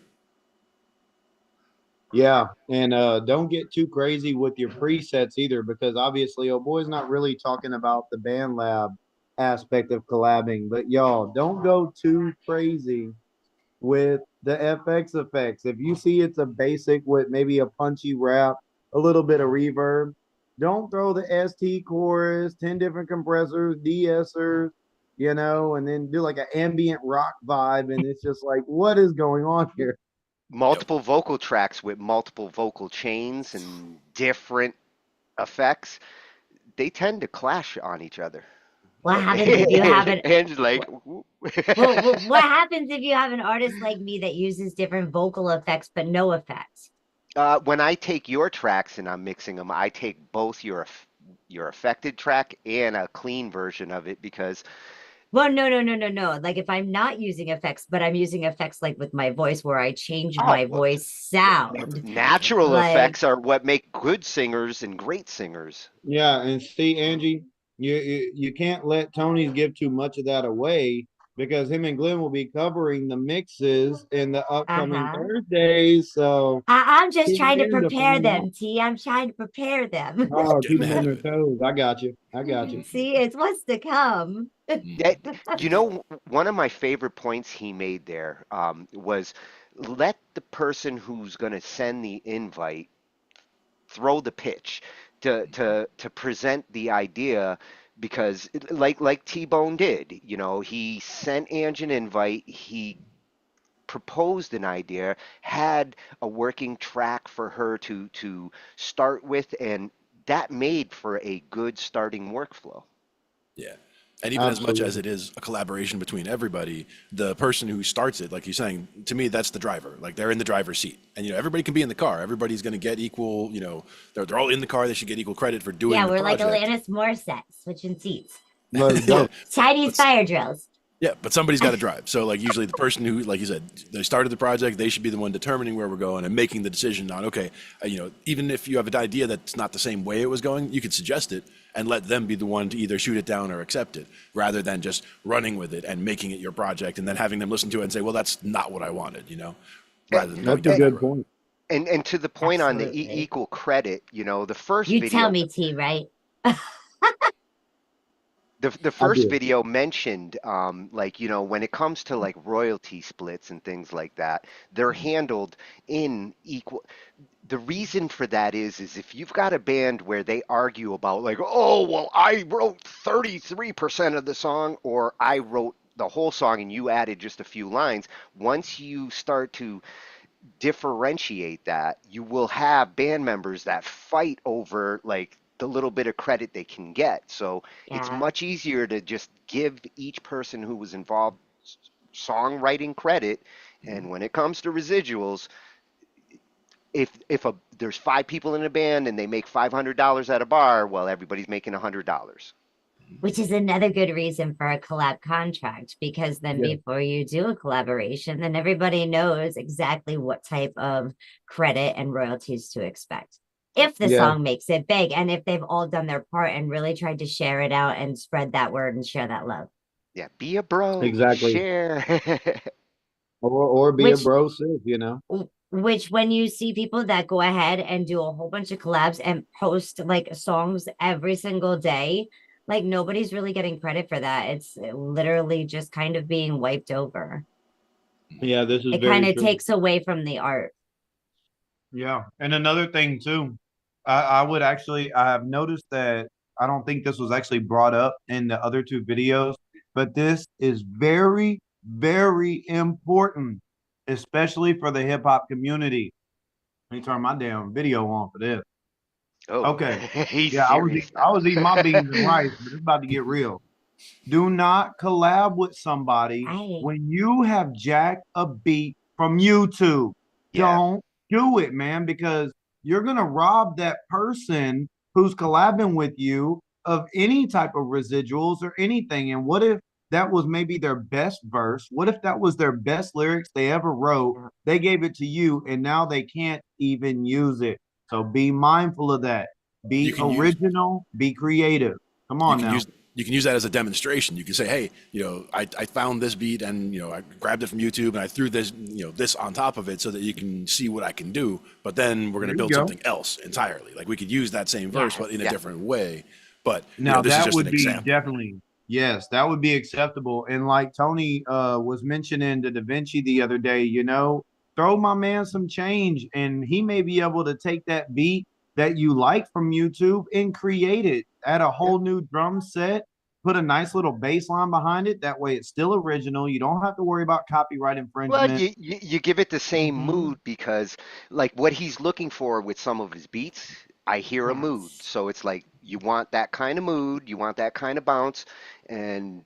Yeah, and don't get too crazy with your presets either, because obviously, oh boy's not really talking about the band lab aspect of collabing, but y'all don't go too crazy with the FX effects. If you see it's a basic with maybe a punchy rap, a little bit of reverb, don't throw the ST chorus, 10 different compressors, de-essers, and then do like an ambient rock vibe. And it's just like, what is going on here? Multiple vocal tracks with multiple vocal chains and different effects, they tend to clash on each other. What happens if you have an And just like, what happens if you have an artist like me that uses different vocal effects but no effects? when I take your tracks and I'm mixing them, I take both your affected track and a clean version of it because Well, no. Like if I'm not using effects, but I'm using effects like with my voice where I change my well, voice sound. natural Like, effects are what make good singers and great singers. Yeah, and see, Angie, you can't let Tony's give too much of that away, because him and Glenn will be covering the mixes in the upcoming uh-huh. Thursdays. So I'm just tune trying to in prepare find out. them, T. I'm trying to prepare them. Oh, keep Getting them on ahead their of it. toes. I got you. I got you. See, it's what's to come. That, one of my favorite points he made there was let the person who's going to send the invite throw the pitch to present the idea because like TBone did, he sent Ange an invite, he proposed an idea, had a working track for her to start with, and that made for a good starting workflow. Yeah. And even as much as Absolutely. it is a collaboration between everybody, the person who starts it, like you're saying, to me, that's the driver. Like they're in the driver's seat. And, everybody can be in the car. Everybody's going to get equal, they're all in the car. They should get equal credit for doing Yeah, the we're like project. Alanis Morissette, switching seats. Let's Yeah. go. Chinese fire drills. Yeah, but somebody's got to drive. So, like, usually the person who, like you said, they started the project, they should be the one determining where we're going and making the decision on, okay, even if you have an idea that's not the same way it was going, you could suggest it and let them be the one to either shoot it down or accept it, rather than just running with it and making it your project and then having them listen to it and say, well, that's not what I wanted, rather than going That's a down that good road. point. And to the point on the Absolutely. equal credit, the first You video. tell me, T, right? The I first do. video mentioned, when it comes to like royalty splits and things like that, they're handled in equal. The reason for that is if you've got a band where they argue about like, oh, well, I wrote 33% of the song, or I wrote the whole song and you added just a few lines, once you start to differentiate that, you will have band members that fight over like the little bit of credit they can get. So it's Yeah. much easier to just give each person who was involved songwriting credit. And when it comes to residuals, if there's 5 people in a band and they make $500 at a bar, well, everybody's making $100. Which is another good reason for a collab contract, because then Yeah. before you do a collaboration, then everybody knows exactly what type of credit and royalties to expect. If the Yeah. song makes it big and if they've all done their part and really tried to share it out and spread that word and share that love. Yeah, be a bro, Exactly. share. Or be a Which bro sis, which when you see people that go ahead and do a whole bunch of collabs and post like songs every single day, like nobody's really getting credit for that. It's literally just kind of being wiped over. Yeah, this is It kind very of true. takes away from the art. Yeah, and another thing too, I have noticed that I don't think this was actually brought up in the other two videos, but this is very, very important, especially for the hip hop community. Let me turn my damn video on for this. Oh, Okay. he's Yeah, serious I now. was eating my beans and rice, but it's about to get real. Do not collab with somebody I when you have jacked a beat from YouTube. Yeah. don't do it, man, because you're gonna rob that person who's collabing with you of any type of residuals or anything. And what if that was maybe their best verse? What if that was their best lyrics they ever wrote? They gave it to you and now they can't even use it. So be mindful of that. You Be can use original, be creative. Come you on can now. use you can use that as a demonstration. You can say, hey, I found this beat and I grabbed it from YouTube and I threw this on top of it so that you can see what I can do. But then we're going to There you build go. something else entirely. Like we could use that same verse, but in a different way. But Now this is that just an would be example. definitely, yes, that would be acceptable. And like Tony was mentioning to Da Vinci the other day, throw my man some change and he may be able to take that beat that you like from YouTube and create it, add a whole new drum set, put a nice little bass line behind it. That way it's still original. You don't have to worry about copyright Well, infringement. you give it the same mood because, like, what he's looking for with some of his beats, I hear a mood. So it's like you want that kind of mood, you want that kind of bounce, and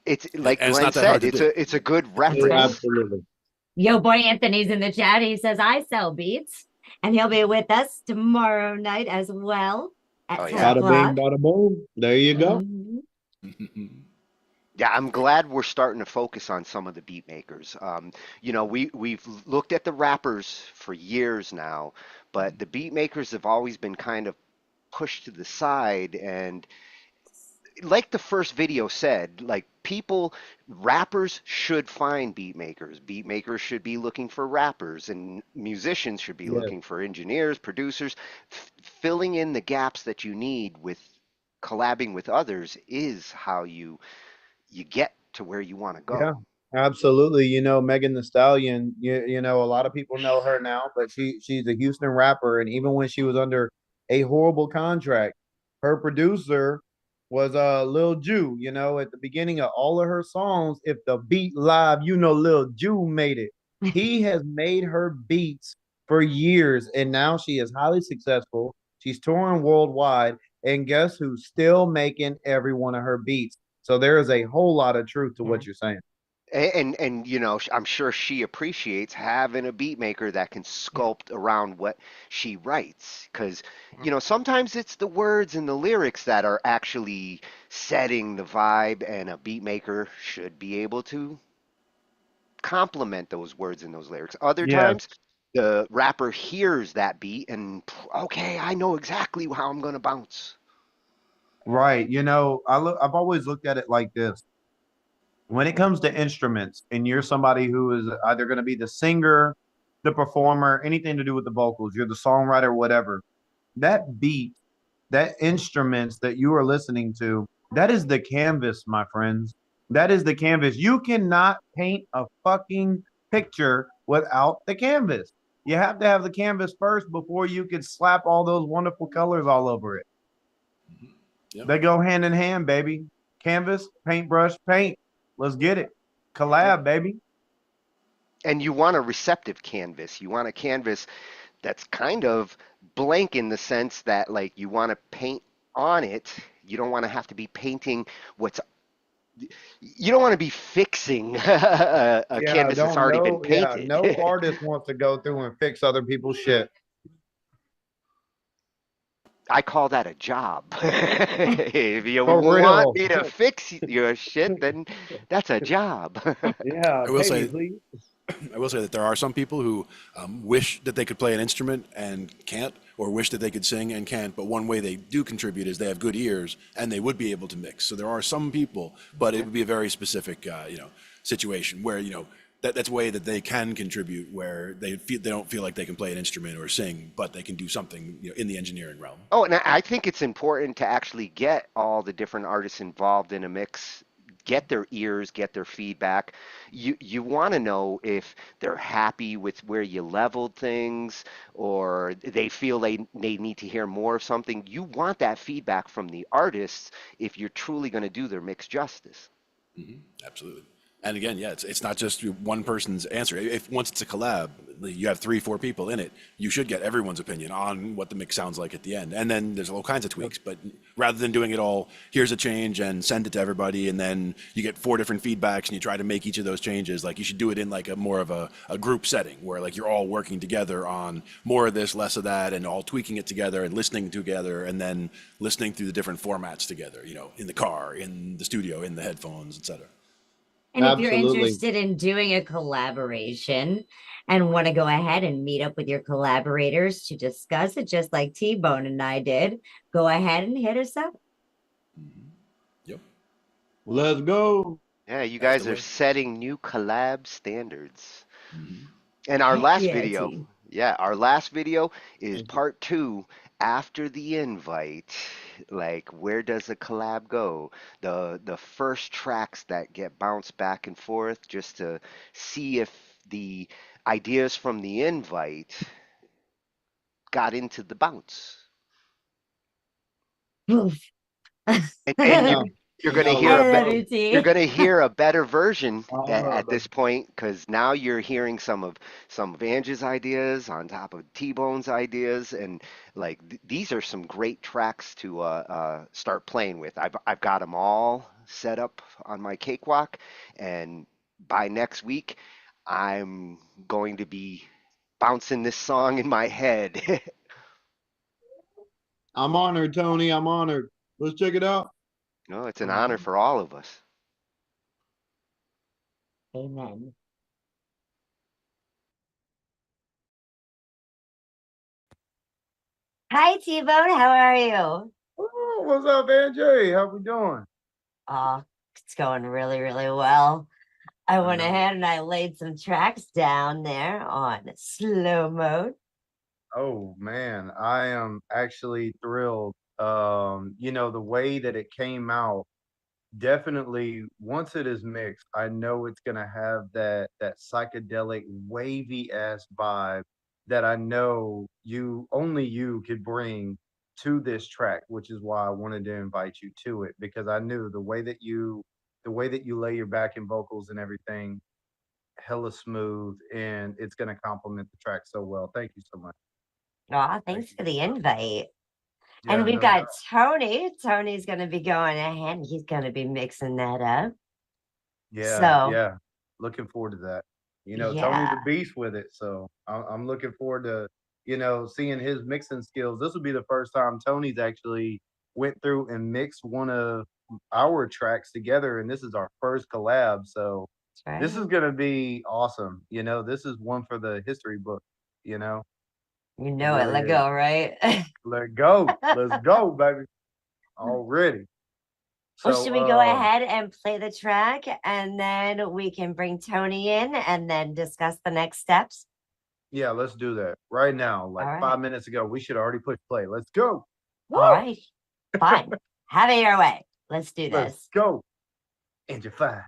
it's like And it's Glenn not that hard said, to do. it's a good Oh, reference. absolutely. Yo, boy Anthony's in the chat. He says, I sell beats. And he'll be with us tomorrow night as well at Oh, 10 yeah. Bada bing, o'clock. bada boom. There you go. Mhm. Yeah, I'm glad we're starting to focus on some of the beat makers. We've looked at the rappers for years now, but the beat makers have always been kind of pushed to the side. And like the first video said, like rappers should find beat makers. Beat makers should be looking for rappers, and musicians should be Yes. looking for engineers, producers. Filling in the gaps that you need with collabing with others is how you get to where you want to Yeah, go. absolutely. Megan Thee Stallion, a lot of people know her now, but she's a Houston rapper. And even when she was under a horrible contract, her producer was Lil Ju, at the beginning of all of her songs. If the beat live, Lil Ju made it. He has made her beats for years, and now she is highly successful. She's touring worldwide, and guess who's still making every one of her beats? So there is a whole lot of truth to what you're saying. And I'm sure she appreciates having a beat maker that can sculpt around what she writes, because sometimes it's the words and the lyrics that are actually setting the vibe, and a beat maker should be able to complement those words and those lyrics. Other Yeah, times the rapper hears that beat and, okay, I know exactly how I'm going to bounce. right. I've always looked at it like this. When it comes to instruments, and you're somebody who is either going to be the singer, the performer, anything to do with the vocals, you're the songwriter, whatever, that beat, that instruments that you are listening to, that is the canvas, my friends. That is the canvas. You cannot paint a fucking picture without the canvas. You have to have the canvas first before you can slap all those wonderful colors all over it. Yep. They go hand in hand, baby. Canvas, paintbrush, paint. Let's get it. Collab, baby. And you want a receptive canvas. You want a canvas that's kind of blank in the sense that, like, you want to paint on it. You don't want to have to be painting you don't want to be fixing a canvas that's already been painted. No artist wants to go through and fix other people's shit. I call that a job. If you For real. want me to fix your shit, then that's a job. Yeah, I will pay me, say- please. I will say that there are some people who wish that they could play an instrument and can't, or wish that they could sing and can't. But one way they do contribute is they have good ears and they would be able to mix. So there are some people, but it would be a very specific, situation where that's a way that they can contribute, where they don't feel like they can play an instrument or sing, but they can do something in the engineering realm. Oh, and I think it's important to actually get all the different artists involved in a mix, get their ears, get their feedback. You want to know if they're happy with where you leveled things, or they feel they need to hear more of something. You want that feedback from the artists if you're truly going to do their mix justice. Absolutely. And again, yeah, it's not just one person's answer. If once it's a collab, you have 3-4 people in it, you should get everyone's opinion on what the mix sounds like at the end. And then there's all kinds of tweaks, but rather than doing it all, here's a change and send it to everybody, and then you get 4 different feedbacks and you try to make each of those changes, like you should do it in like a more of a group setting where like you're all working together on more of this, less of that, and all tweaking it together and listening together, and then listening through the different formats together, you know, in the car, in the studio, in the headphones, etc. And if you're Absolutely. interested in doing a collaboration and want to go ahead and meet up with your collaborators to discuss it, just like TBone and I did, go ahead and hit us up. Yep. Let's go. Yeah, you That's guys the are way. setting new collab standards. And our last Yeah, video, T. our last video is part 2 after the invite. Like, where does a collab go? The first tracks that get bounced back and forth, just to see if the ideas from the invite got into the bounce. Oof. And you're gonna No, hear I a love better you, T. you're gonna hear a better version I at, love at them. this point, because now you're hearing some of Angie's ideas on top of T-Bone's ideas, and like these are some great tracks to start playing with. I've got them all set up on my cakewalk, and by next week I'm going to be bouncing this song in my head. I'm honored, Tony. I'm honored. Let's check it out. No, it's an honor for all of us. Amen. Hi, T-Bone. How are you? Oh, what's up, Angie? How we doing? Oh, it's going really, really well. I went know. ahead and I laid some tracks down there on slow mode. Oh man, I am actually thrilled. You know, the way that it came out, definitely once it is mixed, I know it's gonna have that psychedelic wavy ass vibe that I know only you could bring to this track, which is why I wanted to invite you to it, because I knew the way that you lay your backing vocals and everything, hella smooth, and it's gonna complement the track so well. Thank you so much. Aw, thanks for the invite. Yeah, And we've no got doubt. Tony. Tony's going to be going ahead and he's going to be mixing that up. Yeah, So, yeah. Looking forward to that. You know, Tony's a beast with it, so I'm looking forward to, you know, seeing his mixing skills. This will be the first time Tony's actually went through and mixed one of our tracks together, and this is our first collab. So that's this is right. gonna be awesome. You know, this is one for the history book. You know, You it know it. really Let is. go, right? Let go. Let's go, baby. Already. Well, So should we go ahead and play the track and then we can bring Tony in and then discuss the next steps? yeah, let's do that right now. Like All right. 5 minutes ago, we should already push play. Let's go. All right. Fine. Have it your way. Let's do Let's this. go. Angified.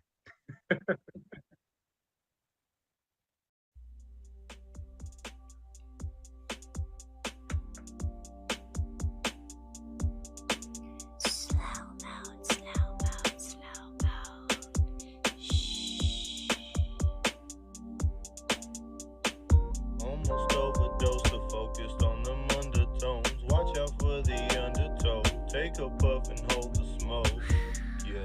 Almost overdosed or focused on them undertones. Watch out for the undertow. Take a puff and hold the smoke. Yeah.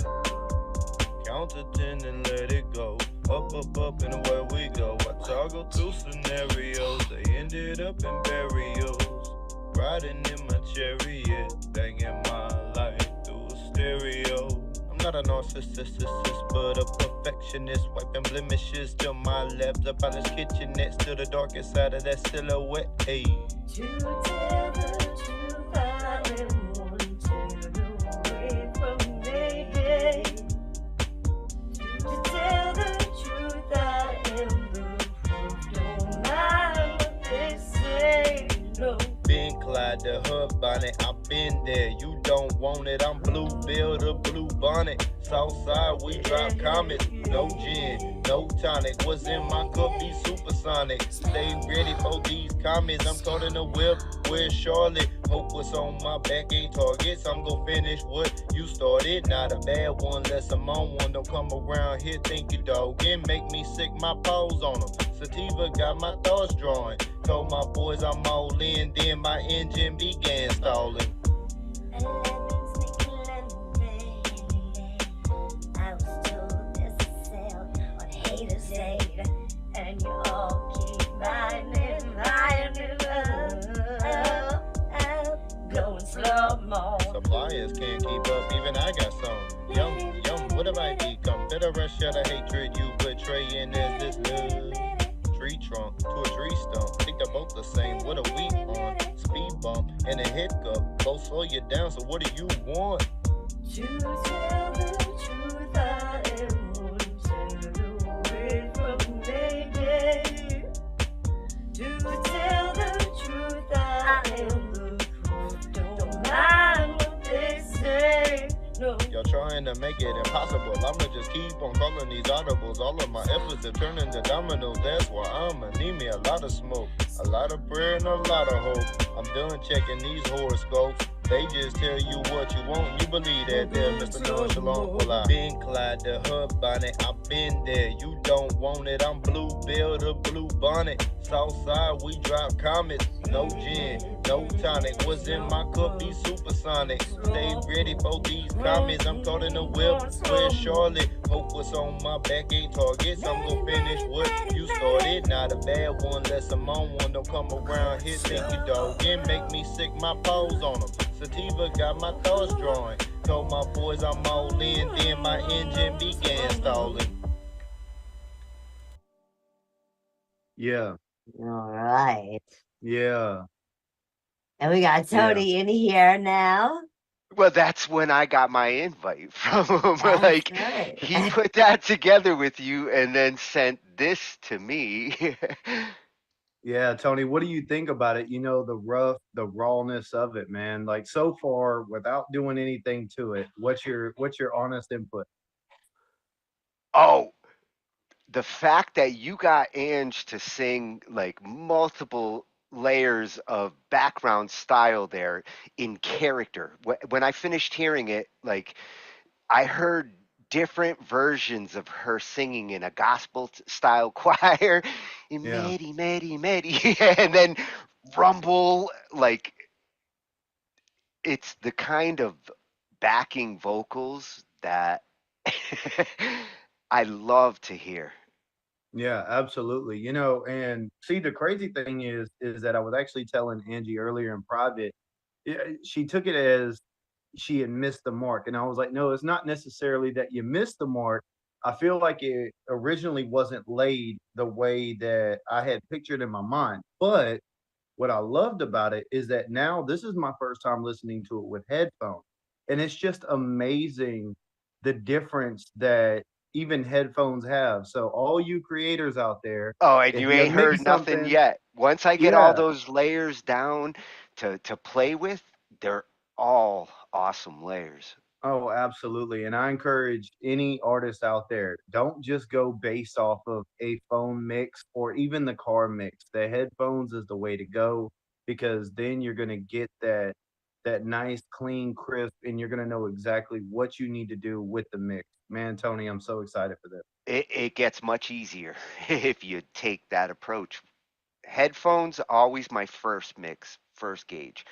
Count to 10 and let it go. Up, up, up, and away we go. I toggle through scenarios. They ended up in burials. Riding in my chariot. Banging my life through a stereo. I'm not a narcissist, but a perfectionist. Wiping blemishes till my lab's up on this kitchenette. Still the darkest side of that silhouette. Hey. To tell the truth, I am wanted away from mayday. To tell the truth, I am the proof. Don't mind what they say. No. Been Clyde the hub bonnet, I've been there. You don't want it, I'm Bluebill the blue blue bonnet. Southside, we drop comets. No gin, no tonic. What's in my cup be supersonic. Stay ready for these comments. I'm caught in the whip. Where's Charlotte? Hope what's on my back ain't targets. I'm gonna finish what you started. Not a bad one, unless I'm on one. Don't come around here thinking dog and make me sick my paws on them. Sativa got my thoughts drawing. Told my boys I'm all in, then my engine began stalling. I was told there's a sale on Haters Aid, and you all keep buying going slow-mo. Suppliers can't keep up, even I got some. Yum, what have I become? Better rush out of hatred you betraying as this love. Tree trunk to a tree stump. Think they're both the same. What a week on speed bump and a hiccup. Both slow you down. So what do you want? To tell the truth, I am wanting away from Mayday. To tell the truth, I am the proof. Don't mind what they say. No. Y'all trying to make it impossible. I'ma just keep on calling these audibles. All of my efforts have turned into dominoes. That's why I'ma need me a lot of smoke, a lot of prayer and a lot of hope. I'm done checking these horoscopes. They just tell you what you want, you believe that there, Mr. Nonchalant. Well, I've been Clyde the Hub Bonnet, I've been there, you don't want it. I'm Bluebell the Blue Bonnet. Southside, we drop comets. No gin, no tonic. What's in my cup be supersonic. Stay ready for these comments. I'm caught in the whip. Where's Charlotte? Hope what's on my back ain't targets. I'm gonna finish what you started. Not a bad one, unless I'm on one. Don't come around here thinking dog and make me sick my paws on them. Sativa got my thoughts drawing. Told my boys I'm all in, then my engine began stalling. Yeah, All right. yeah, And we got Tony in here now. Well, that's when I got my invite from him. That's Like, right. he put that together with you and then sent this to me. yeah. Tony, what do you think about it? You know, the rawness of it, man. Like so far, without doing anything to it, what's your honest input? Oh, the fact that you got Ange to sing like multiple layers of background style there in character. When I finished hearing it, like, I heard different versions of her singing in a gospel style choir, in Yeah, Mary, Mary, Mary, and then rumble. Like, it's the kind of backing vocals that I love to hear. yeah, absolutely. You know, and see, the crazy thing is that I was actually telling Angie earlier in private. She took it as she had missed the mark, and I was like, no, it's not necessarily that you missed the mark. I feel like it originally wasn't laid the way that I had pictured in my mind. But what I loved about it is that now this is my first time listening to it with headphones. And it's just amazing the difference that even headphones have. So all you creators out there, Oh, and if you you ain't have mixed heard nothing something, yet. Once I get all yeah, those layers down to play with, they're all awesome layers. oh, absolutely. And I encourage any artist out there, don't just go based off of a phone mix or even the car mix. The headphones is the way to go because then you're going to get that nice clean crisp and you're going to know exactly what you need to do with the mix. Man, Tony, I'm so excited for this. It gets much easier if you take that approach. Headphones always my first mix, first gauge.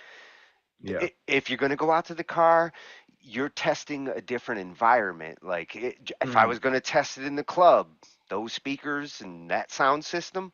Yeah. If you're going to go out to the car, you're testing a different environment. Like, if I Mm, was going to test it in the club, those speakers and that sound system,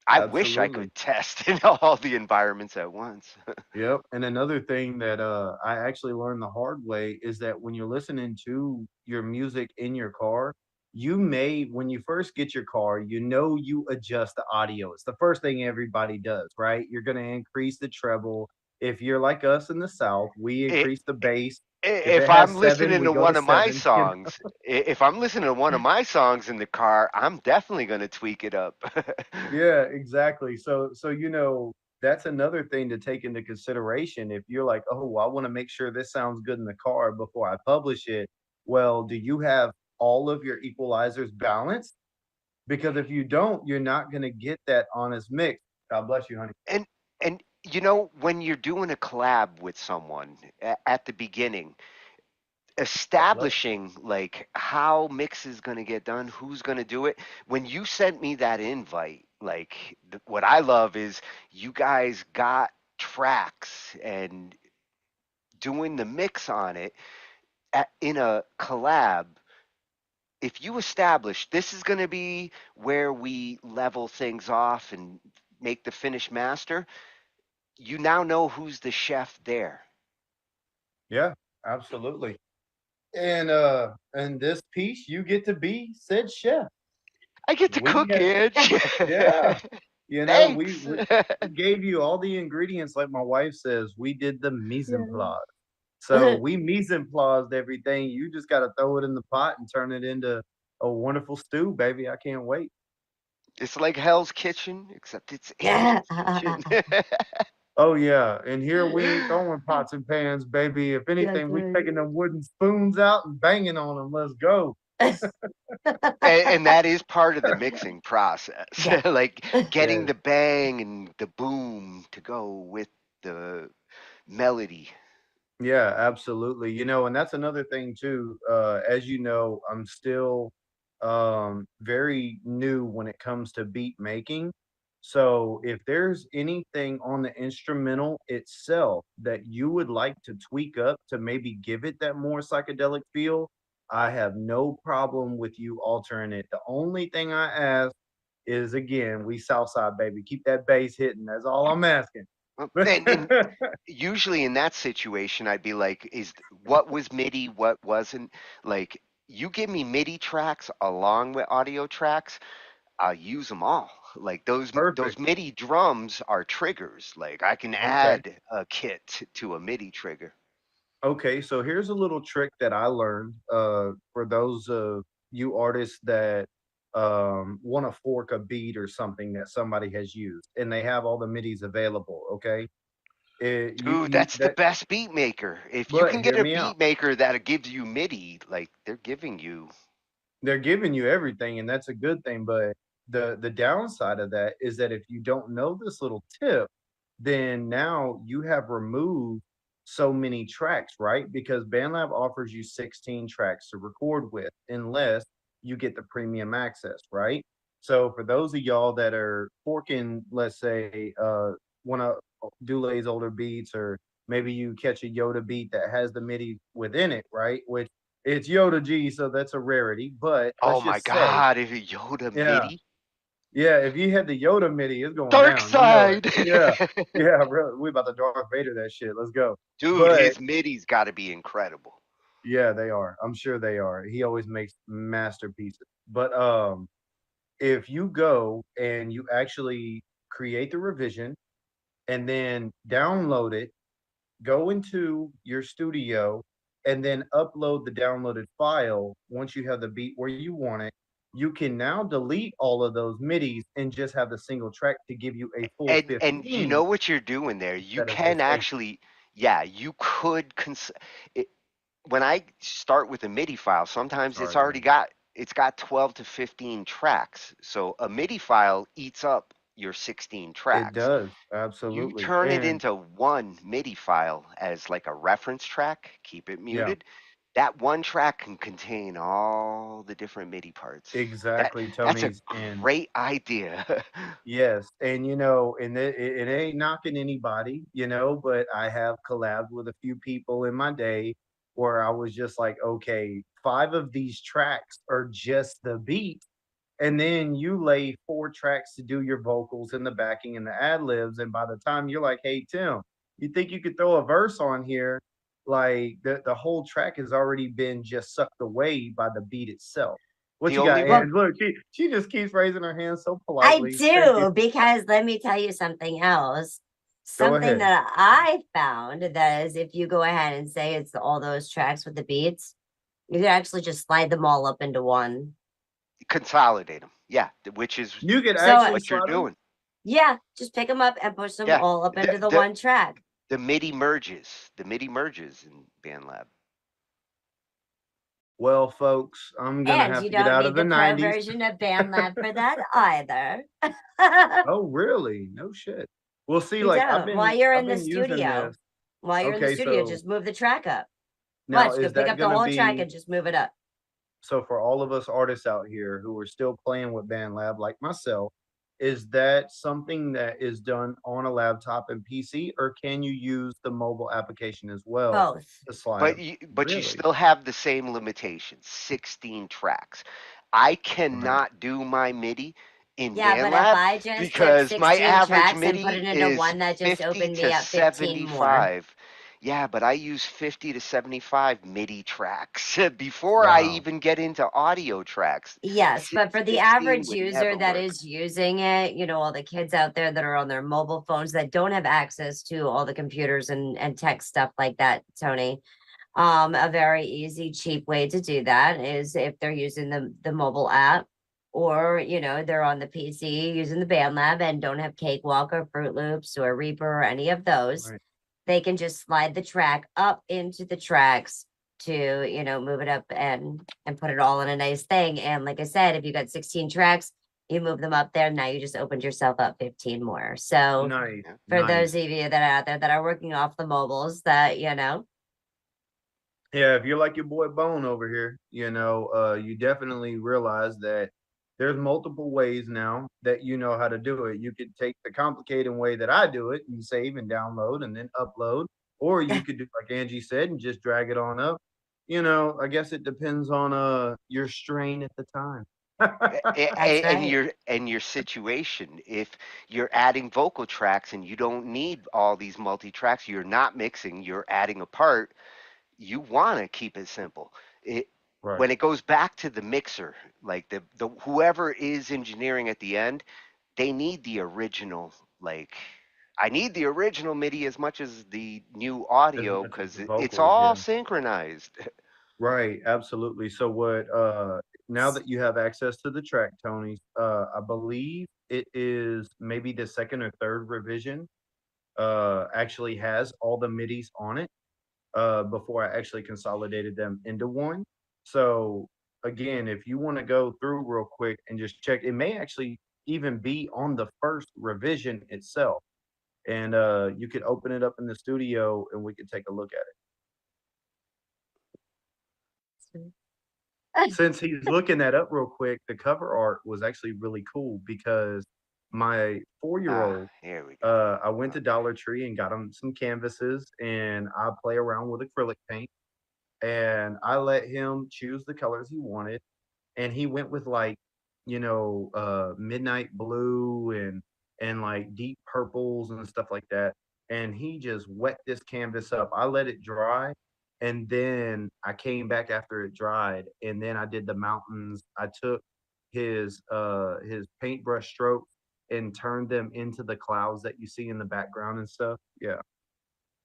I wish I absolutely. could test in all the environments at once. Yep. And another thing that I actually learned the hard way is that when you're listening to your music in your car, you may, when you first get your car, you adjust the audio. It's the first thing everybody does, right? You're going to increase the treble. If you're like us in the South, we It, increase the bass. If if it I'm has seven, listening we to go to one of my seven. songs, if I'm listening to one of my songs in the car, I'm definitely going to tweak it up. Yeah, exactly. So that's another thing to take into consideration. If you're like, oh, well, I want to make sure this sounds good in the car before I publish it. Well, do you have all of your equalizers balanced? Because if you don't, you're not going to get that honest mix. God bless you, honey. And you know, when you're doing a collab with someone at the beginning, establishing like how mix is going to get done, who's going to do it. When you sent me that invite, like what I love is you guys got tracks and doing the mix on it in a collab. If you establish this is going to be where we level things off and make the finished master, you now know who's the chef there. Yeah, absolutely. And this piece, you get to be said chef. I get to We cook have, it. yeah. You know, Thanks. we gave you all the ingredients, like my wife says. We did the mise en place. So we mise en placed everything. You just got to throw it in the pot and turn it into a wonderful stew, baby. I can't wait. It's like Hell's Kitchen, except it's Angel's Kitchen. Oh yeah, and here we ain't throwing pots and pans, baby. If That's anything, we right. taking them wooden spoons out and banging on them. Let's go. And that is part of the mixing process. Yeah. Like getting Yes. the bang and the boom to go with the melody. Yeah, absolutely. You know, and that's another thing too. As you know, I'm still very new when it comes to beat making. So if there's anything on the instrumental itself that you would like to tweak up to maybe give it that more psychedelic feel, I have no problem with you altering it. The only thing I ask is, again, we Southside, baby. Keep that bass hitting. That's all I'm asking. And usually in that situation, I'd be like, is what was MIDI, what wasn't? Like, you give me MIDI tracks along with audio tracks, I'll use them all. Like those Perfect. MIDI drums are triggers. Like I can Okay. add a kit to a MIDI trigger. Okay, so here's a little trick that I learned for those of you artists that want to fork a beat or something that somebody has used and they have all the MIDIs available, okay? Dude, You that's the that best beat maker. If you but can hear get a me out. beat maker that gives you MIDI, like they're giving you. They're giving you everything and that's a good thing, but the downside of that is that if you don't know this little tip, then now you have removed so many tracks, right? Because BandLab offers you 16 tracks to record with unless you get the premium access, right? So for those of y'all that are forking, let's say, one of Dulay's older beats, or maybe you catch a Yoda beat that has the MIDI within it, right? Which it's Yoda G, so that's a rarity. But Oh let's my just say, God, if it Yoda yeah, MIDI, yeah, if you had the Yoda MIDI, it's going Dark down. You know it. Side. Yeah, yeah, really. We about to Darth Vader that shit. Let's go. Dude, But his MIDI's got to be incredible. yeah, they are. I'm sure they are. He always makes masterpieces. But if you go and you actually create the revision and then download it, go into your studio and then upload the downloaded file once you have the beat where you want it. You can now delete all of those MIDIs and just have the single track to give you a full And you 15 know what you're doing there. You instead of can just 8. actually, yeah, you could when I start with a MIDI file, sometimes Sorry, man. it's got 12 to 15 tracks. So a MIDI file eats up your 16 It tracks. does, You absolutely. turn it And into one MIDI file as like a reference track, keep it yeah, muted. That one track can contain all the different MIDI parts. exactly, That's a Tony's. And great idea. yes, and you know, and it ain't knocking anybody, you know, but I have collabed with a few people in my day where I was just like, okay, 5 of these tracks are just the beat. And then you lay 4 tracks to do your vocals and the backing and the ad libs. And by the time you're like, hey, Tim, you think you could throw a verse on here? Like the whole track has already been just sucked away by the beat itself. What The you got, only Well, Ange? Look, she just keeps raising her hand so I politely. Thank you. do, because let me tell you something else. Go Something ahead. that I found that is if you go ahead and say it's all those tracks with the beats, you can actually just slide them all up into one. consolidate them. Yeah, which is You could So actually what you're slide them. doing. Yeah, just pick them up and push them Yeah, all up into the the one track. the MIDI merges. The MIDI merges in BandLab. Well, folks, I'm gonna And have you to get don't out of need the the pro 90s. version of BandLab for that either. Oh, really? No shit. Well, see, You like don't. While you're I've in the been using studio, this. while you're in the Okay, studio, so just move the track up. now Watch, go is pick that up the gonna whole track be and just move it up. so for all of us artists out here who are still playing with BandLab, like myself, is that something that is done on a laptop and PC, or can you use the mobile application as well Both. to slide But them? you Really? still have the same limitations, 16 tracks. I Right. cannot do my MIDI in Yeah, but if BandLab I just took because my 16 average tracks and put it MIDI into is one that just 50 opened me to up 15 more. 75. Yeah, but I use 50 to 75 MIDI tracks before I Wow. even get into audio tracks. Yes, but for the 16 average would user never that work. is using it, all the kids out there that are on their mobile phones that don't have access to all the computers and tech stuff like that, Tony. A very easy, cheap way to do that is if they're using the mobile app, or they're on the PC using the BandLab and don't have Cakewalk or Fruit Loops or Reaper or any of those. Right. They can just slide the track up into the tracks to move it up and put it all in a nice thing. And like I said, if you got 16 tracks, you move them up there, now you just opened yourself up 15 more. So Nice. for Nice. those of you that are out there that are working off the mobiles, that Yeah, if you're like your boy Bone over here, you definitely realize that there's multiple ways now that you know how to do it. You could take the complicated way that I do it and save and download and then upload, or you could do like Angie said and just drag it on up. I guess it depends on your strain at the time. that's And right. your situation. If you're adding vocal tracks and you don't need all these multi tracks, you're not mixing, you're adding a part, you want to keep it simple. Right. When it goes back to the mixer, like the whoever is engineering at the end, they need the original. Like, I need the original MIDI as much as the new As audio much as because the it's vocals, all yeah. synchronized. Right, absolutely. So what now that you have access to the track, Tony, I believe it is maybe the second or third revision actually has all the MIDIs on it before I actually consolidated them into one. So again, if you want to go through real quick and just check, it may actually even be on the first revision itself. And you could open it up in the studio and we could take a look at it. Since he's looking that up real quick, the cover art was actually really cool because my 4-year-old, Here we go. I went to Dollar Tree and got him some canvases and I play around with acrylic paint and I let him choose the colors he wanted. And he went with like, midnight blue and like deep purples and stuff like that. And he just wet this canvas up. I let it dry and then I came back after it dried and then I did the mountains. I took his paintbrush strokes and turned them into the clouds that you see in the background and stuff. Yeah.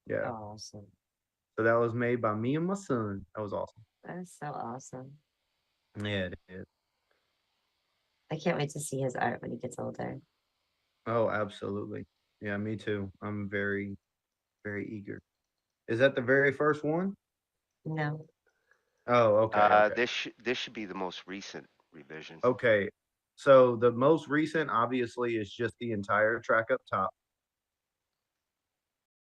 Yeah. Awesome. So that was made by me and my son. That was awesome. That's so awesome. Yeah, it is. I can't wait to see his art when he gets older. Oh, absolutely. Yeah, me too. I'm very, very eager. Is that the very first one? No. Oh, okay, okay. This should be the most recent revision. Okay. So the most recent obviously is just the entire track up top.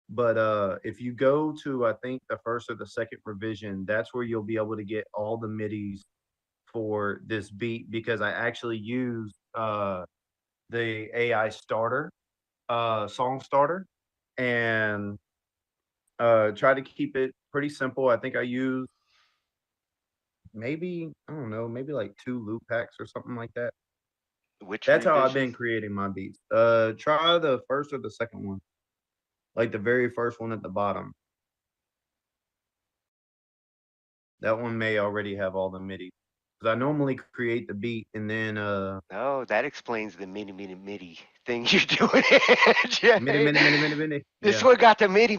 But if you go to I think the first or the second revision, that's where you'll be able to get all the MIDIs for this beat because I actually used the AI starter, song starter, and try to keep it pretty simple. I think I used maybe, I don't know, maybe like 2 loop packs or something like that. Which That's how I've revisions? been creating my beats. Try the first or the second one. Like the very first one at the bottom. That one may already have all the MIDI. Because I normally create the beat and then Oh, that explains the MIDI thing you're doing. MIDI. This Yeah. one got the MIDI.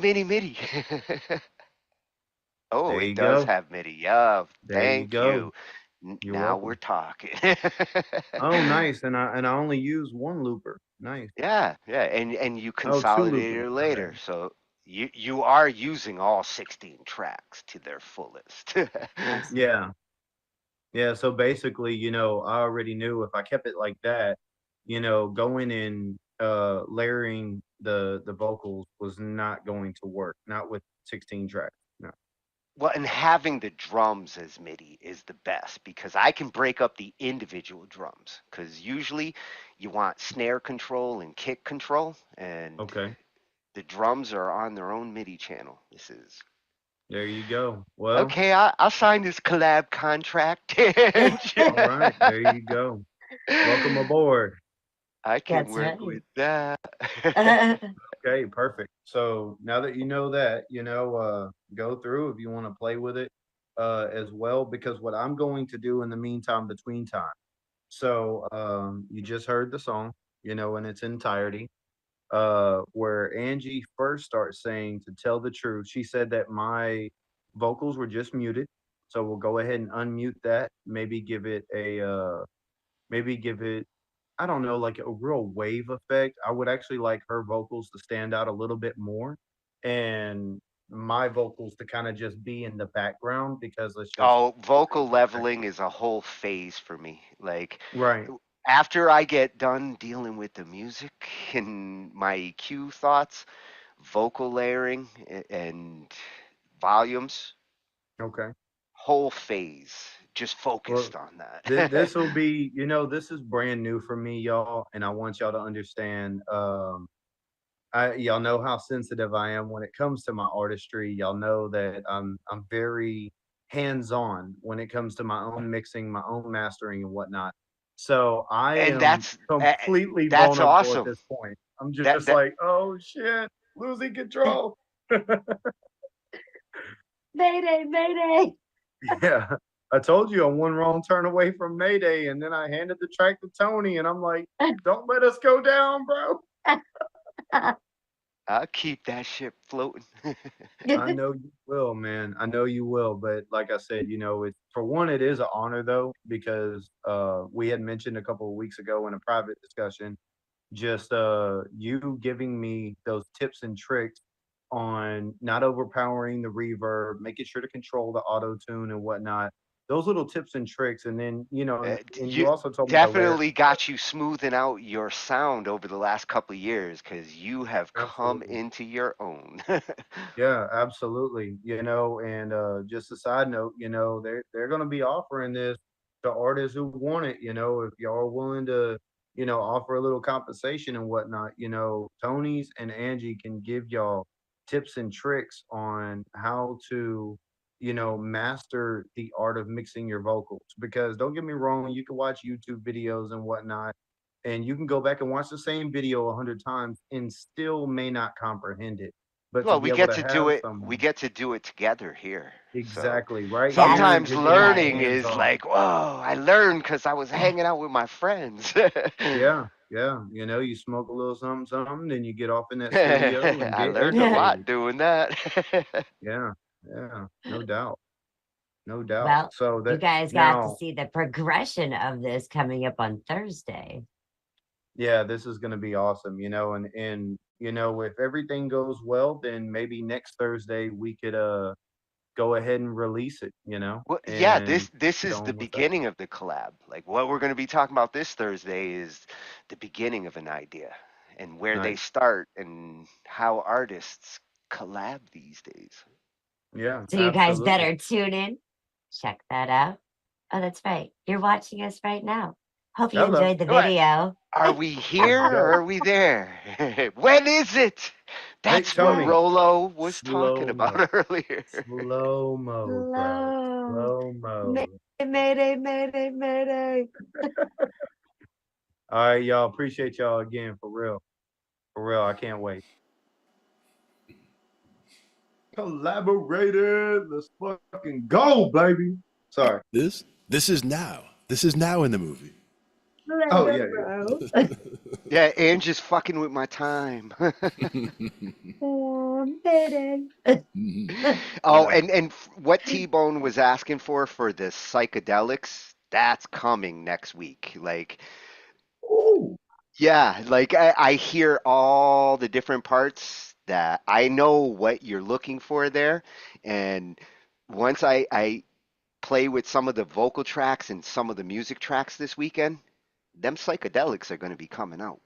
Oh, There it you does go. have MIDI. Yeah, There you thank go. you. You're Now welcome. we're talking. Oh, nice. And I only use one looper. Nice. Yeah, yeah, and you Oh, two consolidate loopers. it My later, bad. so you are using all 16 tracks to their fullest. Awesome. Yeah. Yeah. So basically, I already knew if I kept it like that, going and layering the vocals was not going to work. Not with 16 tracks. No. Well, and having the drums as MIDI is the best because I can break up the individual drums because usually you want snare control and kick control, and Okay. the drums are on their own MIDI channel. This is There you go. Well, okay. I'll sign this collab contract. all right. There you go. Welcome aboard. I can That's work right. with that. Okay, perfect. So now that you know that, go through if you want to play with it as well, because what I'm going to do in the meantime, between time. So you just heard the song, in its entirety, where Angie first starts saying, to tell the truth, she said that my vocals were just muted. So we'll go ahead and unmute that, maybe give it, I don't know, like a real wave effect. I would actually like her vocals to stand out a little bit more and my vocals to kind of just be in the background because let's just Oh, vocal leveling is a whole phase for me. Like right. after I get done dealing with the music and my EQ thoughts, vocal layering and volumes, Okay. whole phase just Well, focused on this that. will be, this is brand new for me, y'all, and I want y'all to understand. Y'all know how sensitive I am when it comes to my artistry. Y'all know that I'm very hands-on when it comes to my own mixing, my own mastering and whatnot. So I And am completely that's vulnerable at awesome. this point. I'm That just that like, oh shit, losing control. Mayday, mayday. Yeah. I told you I'm one wrong turn away from Mayday, and then I handed the track to Tony, and I'm like, don't let us go down, bro. I'll keep that ship floating. I know you will, man. I know you will. But like I said, for one, it is an honor though, because we had mentioned a couple of weeks ago in a private discussion, just you giving me those tips and tricks on not overpowering the reverb, making sure to control the auto tune and whatnot. Those little tips and tricks, and then and you You also told me to layer. definitely got you smoothing out your sound over the last couple of years because you have come Absolutely. into your own. Yeah, absolutely. And just a side note, they're gonna be offering this to artists who want it, if y'all are willing to, offer a little compensation and whatnot, Tony's and Angie can give y'all tips and tricks on how to, master the art of mixing your vocals. Because don't get me wrong, you can watch YouTube videos and whatnot, and you can go back and watch the same video 100 times and still may not comprehend it, but to Well, be we able get to to do have it. We someone get to do it together here. So exactly right Yes, here, sometimes you're getting it learning right. hands is on. like, whoa, I learned because I was hanging out with my friends. Yeah, yeah. You smoke a little something, something, then you get off in that studio and I get learned a Yeah. educated. lot doing that. Yeah, yeah, no doubt, no doubt. Well, So you that guys got to now, see the progression of this coming up on Thursday. yeah, this is gonna be awesome, and if everything goes well, then maybe next Thursday we could go ahead and release it, Well, yeah, and this get is the on with that. beginning of the collab. Like what we're going to be talking about this Thursday is the beginning of an idea and where they Nice. start and how artists collab these days. Yeah, So you guys absolutely. better tune in. Check that out. Oh, that's right. You're watching us right now. Hope you Hello. enjoyed the What? video. Are we There here you or go. are we there? When is it? Hey, That's what Tony. Rolo was talking Slow mo. about earlier. Slow mo, bro. Hello. Slow mo. Mayday, mayday, mayday. All right, y'all. Appreciate y'all again, for real. For real. I can't wait. Collaborated. Let's fucking go, baby. Sorry. This is now. This is now in the movie. Let Oh, go, yeah, bro. Yeah, Angie's fucking with my time. I'm fading. Oh, and what T-Bone was asking for the psychedelics, that's coming next week. Like, Ooh. yeah, like I hear all the different parts that I know what you're looking for there. And once I play with some of the vocal tracks and some of the music tracks this weekend, them psychedelics are going to be coming out.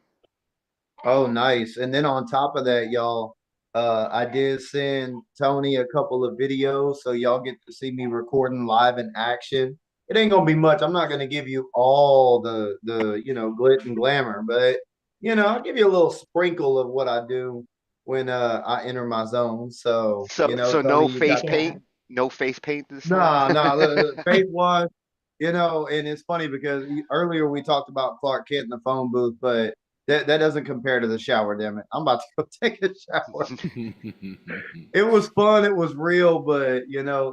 Oh, nice. And then on top of that, y'all, I did send Tony a couple of videos, so y'all get to see me recording live in action. It ain't gonna be much. I'm not gonna give you all the glit and glamour, but I'll give you a little sprinkle of what I do when I enter my zone. So, So Tony, no you got face paint, no face paint this time. nah, look, faith one, and it's funny because earlier we talked about Clark Kent in the phone booth, but that doesn't compare to the shower, damn it. I'm about to go take a shower. It was fun, it was real, but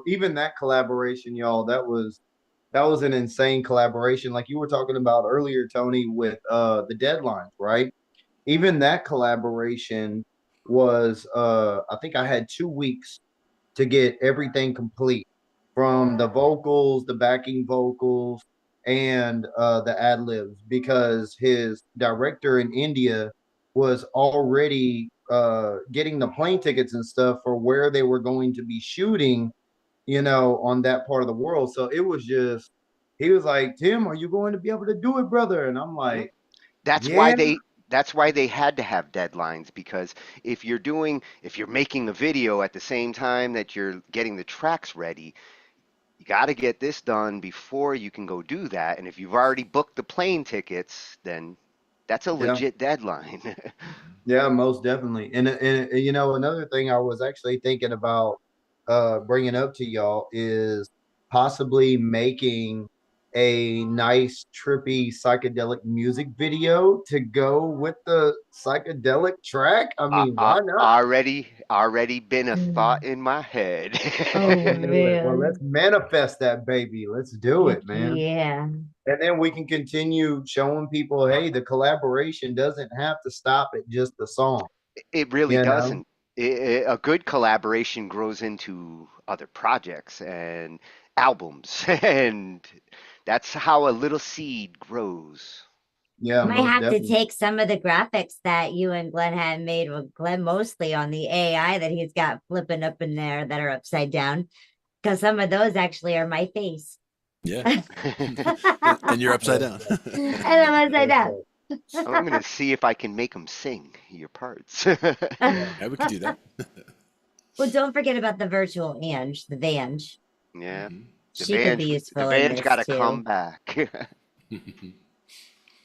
even that collaboration, y'all, that was an insane collaboration. Like you were talking about earlier, Tony, with the deadlines, right? Even that collaboration was I think I had 2 weeks to get everything complete from the vocals, the backing vocals, and the ad libs because his director in India was already getting the plane tickets and stuff for where they were going to be shooting, on that part of the world. So it was just, he was like, Tim, are you going to be able to do it, brother? And I'm like, That's why yeah, they had to have deadlines because if you're making a video at the same time that you're getting the tracks ready, you got to get this done before you can go do that. And if you've already booked the plane tickets, then that's a yeah. legit deadline. Yeah, most definitely. And another thing I was actually thinking about bringing up to y'all is possibly making a nice trippy psychedelic music video to go with the psychedelic track. I mean, why not? Already been a thought in my head. Oh Do it. Well, let's man. manifest that baby. Let's do Heck it, man. yeah. And then we can continue showing people, hey, the collaboration doesn't have to stop at just the song, It really you know? doesn't. A good collaboration grows into other projects and albums, and that's how a little seed grows. Yeah, Might most have to definitely. take some of the graphics that you and Glenn had made with Glenn mostly on the AI that he's got flipping up in there that are upside down. Because some of those actually are my face. Yeah. And you're upside down. And I'm upside down. I'm gonna see if I can make them sing your parts. Yeah, we could do that. Well, don't forget about the virtual Ange, the Vange. Yeah, She could be the useful in Vange got this to come too. back.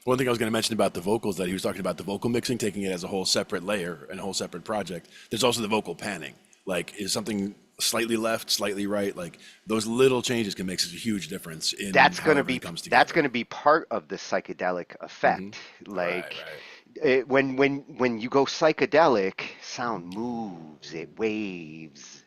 One thing I was going to mention about the vocals that he was talking about the vocal mixing, taking it as a whole separate layer and a whole separate project. There's also the vocal panning. Like, is something slightly left, slightly right? Like, those little changes can make such a huge difference in That's how gonna everything be comes together. that's gonna be part of the psychedelic effect. Like when you go psychedelic, sound moves, it waves.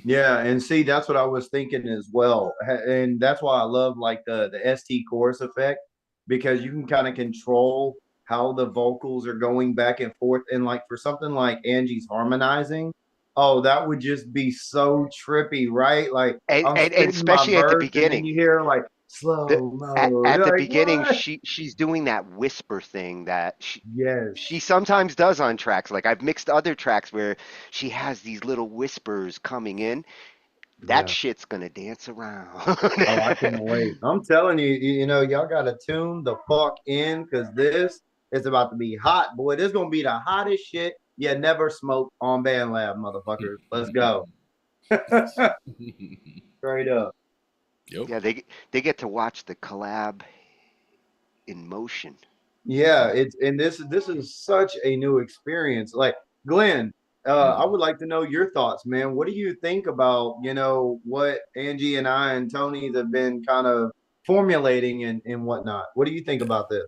Yeah, and see, that's what I was thinking as well. And that's why I love like the ST chorus effect because you can kind of control how the vocals are going back and forth. And like for something like Angie's harmonizing, oh, that would just be so trippy, right? Like I'm And spitting my especially at the verse and then beginning. you hear like The, slow mo. at the Like beginning, what? she's doing that whisper thing that she Yes. sometimes does on tracks. Like I've mixed other tracks where she has these little whispers coming in. That Yeah. shit's gonna dance around. Oh, I can't wait. I'm telling you, y'all got to tune the fuck in because this is about to be hot, boy. This is going to be the hottest shit you never smoked on Band Lab, motherfuckers. Let's go. Straight up. Yep. Yeah, they get to watch the collab in motion. Yeah, and this is such a new experience. Like Glenn, I would like to know your thoughts, man. What do you think about, what Angie and I and Tony have been kind of formulating and whatnot? What do you think about this?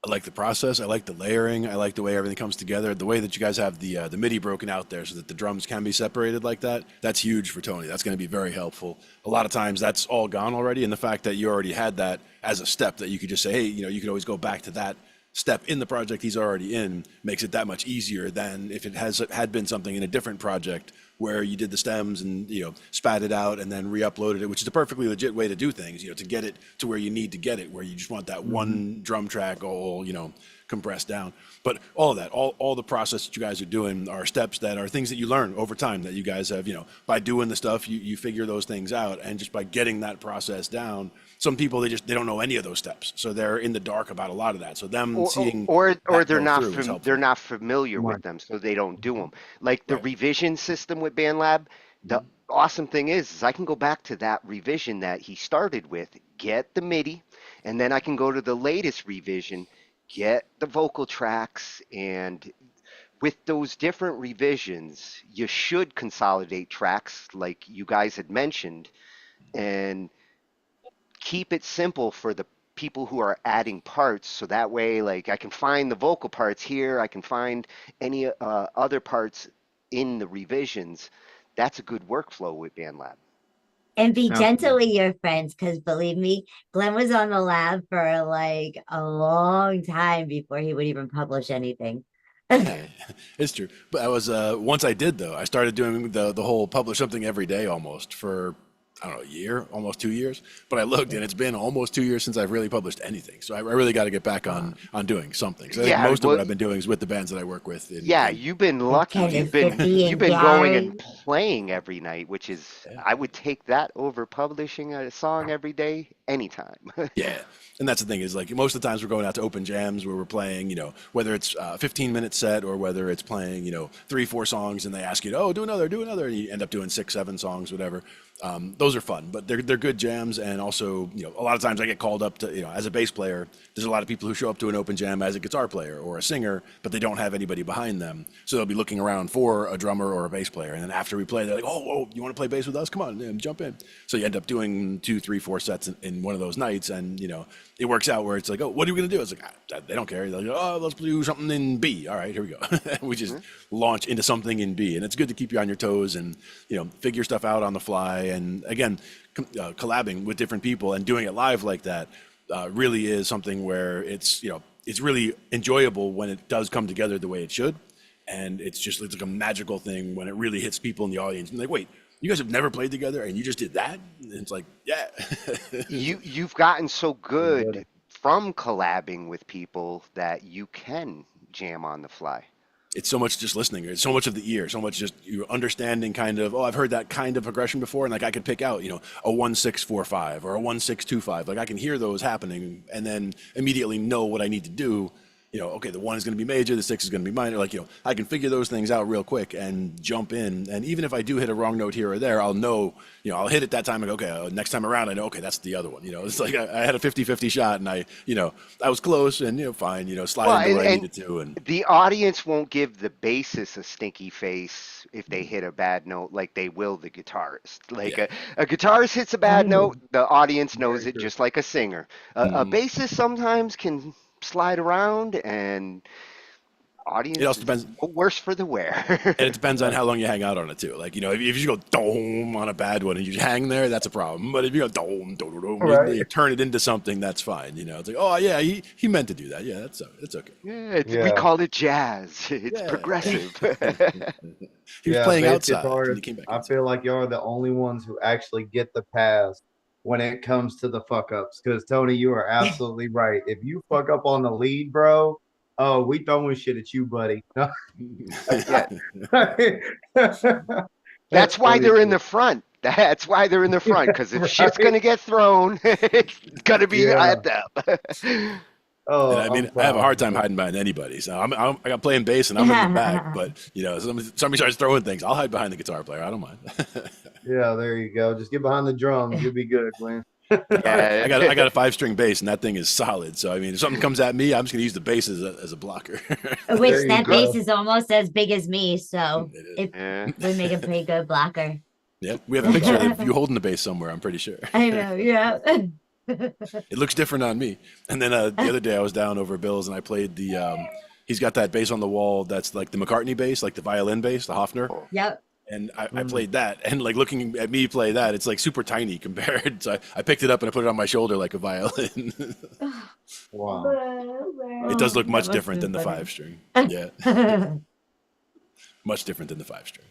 I like the process. I like the layering. I like the way everything comes together. The way that you guys have the MIDI broken out there so that the drums can be separated like that. That's huge for Tony. That's going to be very helpful. A lot of times that's all gone already, and the fact that you already had that as a step that you could just say, hey, you could always go back to that step in the project he's already in makes it that much easier than if it had been something in a different project where you did the stems and, you know, spat it out and then re-uploaded it, which is a perfectly legit way to do things, you know, to get it to where you need to get it, where you just want that one drum track all, you know, compressed down. But all of that, all the process that you guys are doing are steps that are things that you learn over time, that you guys have, you know, by doing the stuff, you figure those things out. And just by getting that process down, some people, they don't know any of those steps. So they're in the dark about a lot of that. So them seeing or that they're go not through is helpful. they're not familiar with them, so they don't do them. Like the revision system with BandLab, the awesome thing is I can go back to that revision that he started with, get the MIDI, and then I can go to the latest revision, get the vocal tracks, and with those different revisions, you should consolidate tracks like you guys had mentioned, and keep it simple for the people who are adding parts, so that way, like, I can find the vocal parts here, I can find any other parts in the revisions. That's a good workflow with BandLab. And be gentle with your friends, because believe me, Glenn was on the lab for like a long time before he would even publish anything. It's true. But I was once I did, though, I started doing the whole publish something every day almost for, I don't know, a year, almost 2 years. But I looked, and it's been almost 2 years since I've really published anything. So I really got to get back on doing something. So I think most of what I've been doing is with the bands that I work with. You've been lucky. You've been going and playing every night, which is, I would take that over publishing a song every day anytime. Yeah. And that's the thing, is like most of the times we're going out to open jams where we're playing, you know, whether it's a 15-minute set or whether it's playing, you know, 3-4 songs, and they ask you, oh, do another, and you end up doing 6-7 songs, whatever. Those are fun, but they're good jams. And also, you know, a lot of times I get called up to, you know, as a bass player, there's a lot of people who show up to an open jam as a guitar player or a singer, but they don't have anybody behind them. So they'll be looking around for a drummer or a bass player. And then after we play, they're like, oh, you want to play bass with us? Come on, jump in. So you end up doing 2, 3, 4 sets in one of those nights. And, you know, it works out where it's like, oh, what are we going to do? It's like, they don't care. They're like, oh, let's do something in B. All right, here we go. We just launch into something in B. And it's good to keep you on your toes and, you know, figure stuff out on the fly. And again, collabing with different people and doing it live like that really is something where it's, you know, it's really enjoyable when it does come together the way it should. And it's like a magical thing when it really hits people in the audience. And like, wait, you guys have never played together and you just did that? And it's like, yeah. You've gotten so good from collabing with people that you can jam on the fly. It's so much just listening. It's so much of the ear, so much just you understanding kind of, oh, I've heard that kind of progression before. And like I could pick out, you know, a 1-6-4-5 or a 1-6-2-5. Like I can hear those happening and then immediately know what I need to do. You know, okay, the 1 is going to be major, the 6 is going to be minor. Like, you know, I can figure those things out real quick and jump in. And even if I do hit a wrong note here or there, I'll know, you know, I'll hit it that time and go, okay, next time around, I know, okay, that's the other one. You know, it's like I had a 50-50 shot and I was close and, you know, fine, you know, slide into where I needed to. And the audience won't give the bassist a stinky face if they hit a bad note like they will the guitarist. Like a guitarist hits a bad note, the audience knows it just like a singer. A bassist sometimes can slide around, and audience it also depends worse for the wear. And it depends on how long you hang out on it too. Like, you know, if you go dome on a bad one and you hang there, that's a problem. But if you go dome, you turn it into something, that's fine. You know, it's like, oh yeah, he meant to do that. Yeah, that's okay. Yeah, we call it jazz. It's progressive. He was playing outside. Guitars, I feel like you're the only ones who actually get the pass when it comes to the fuck ups. Because Tony, you are absolutely right. If you fuck up on the lead, bro, oh, we throwing shit at you, buddy. That's why they're in the front. That's why they're in the front. Because if shit's gonna get thrown, it's gonna be at them. Oh, and I mean, I have a hard time hiding behind anybody. So I got playing bass and I'm in the back. But you know, somebody starts throwing things, I'll hide behind the guitar player. I don't mind. Yeah, there you go. Just get behind the drums. You'll be good, Glenn. I got a 5-string bass and that thing is solid. So I mean, if something comes at me, I'm just gonna use the bass as a blocker. Which that bass is almost as big as me, so it would make a pretty good blocker. Yeah, we have a picture of you holding the bass somewhere. I'm pretty sure. I know. Yeah. It looks different on me. And then the other day I was down over Bill's and I played the. He's got that bass on the wall that's like the McCartney bass, like the violin bass, the Hofner. Yep. And I played that, and like looking at me play that, it's like super tiny compared. So I picked it up and I put it on my shoulder like a violin. Wow. It does look That much must different have than the been 5-string. Yeah, funny. much different than the 5-string.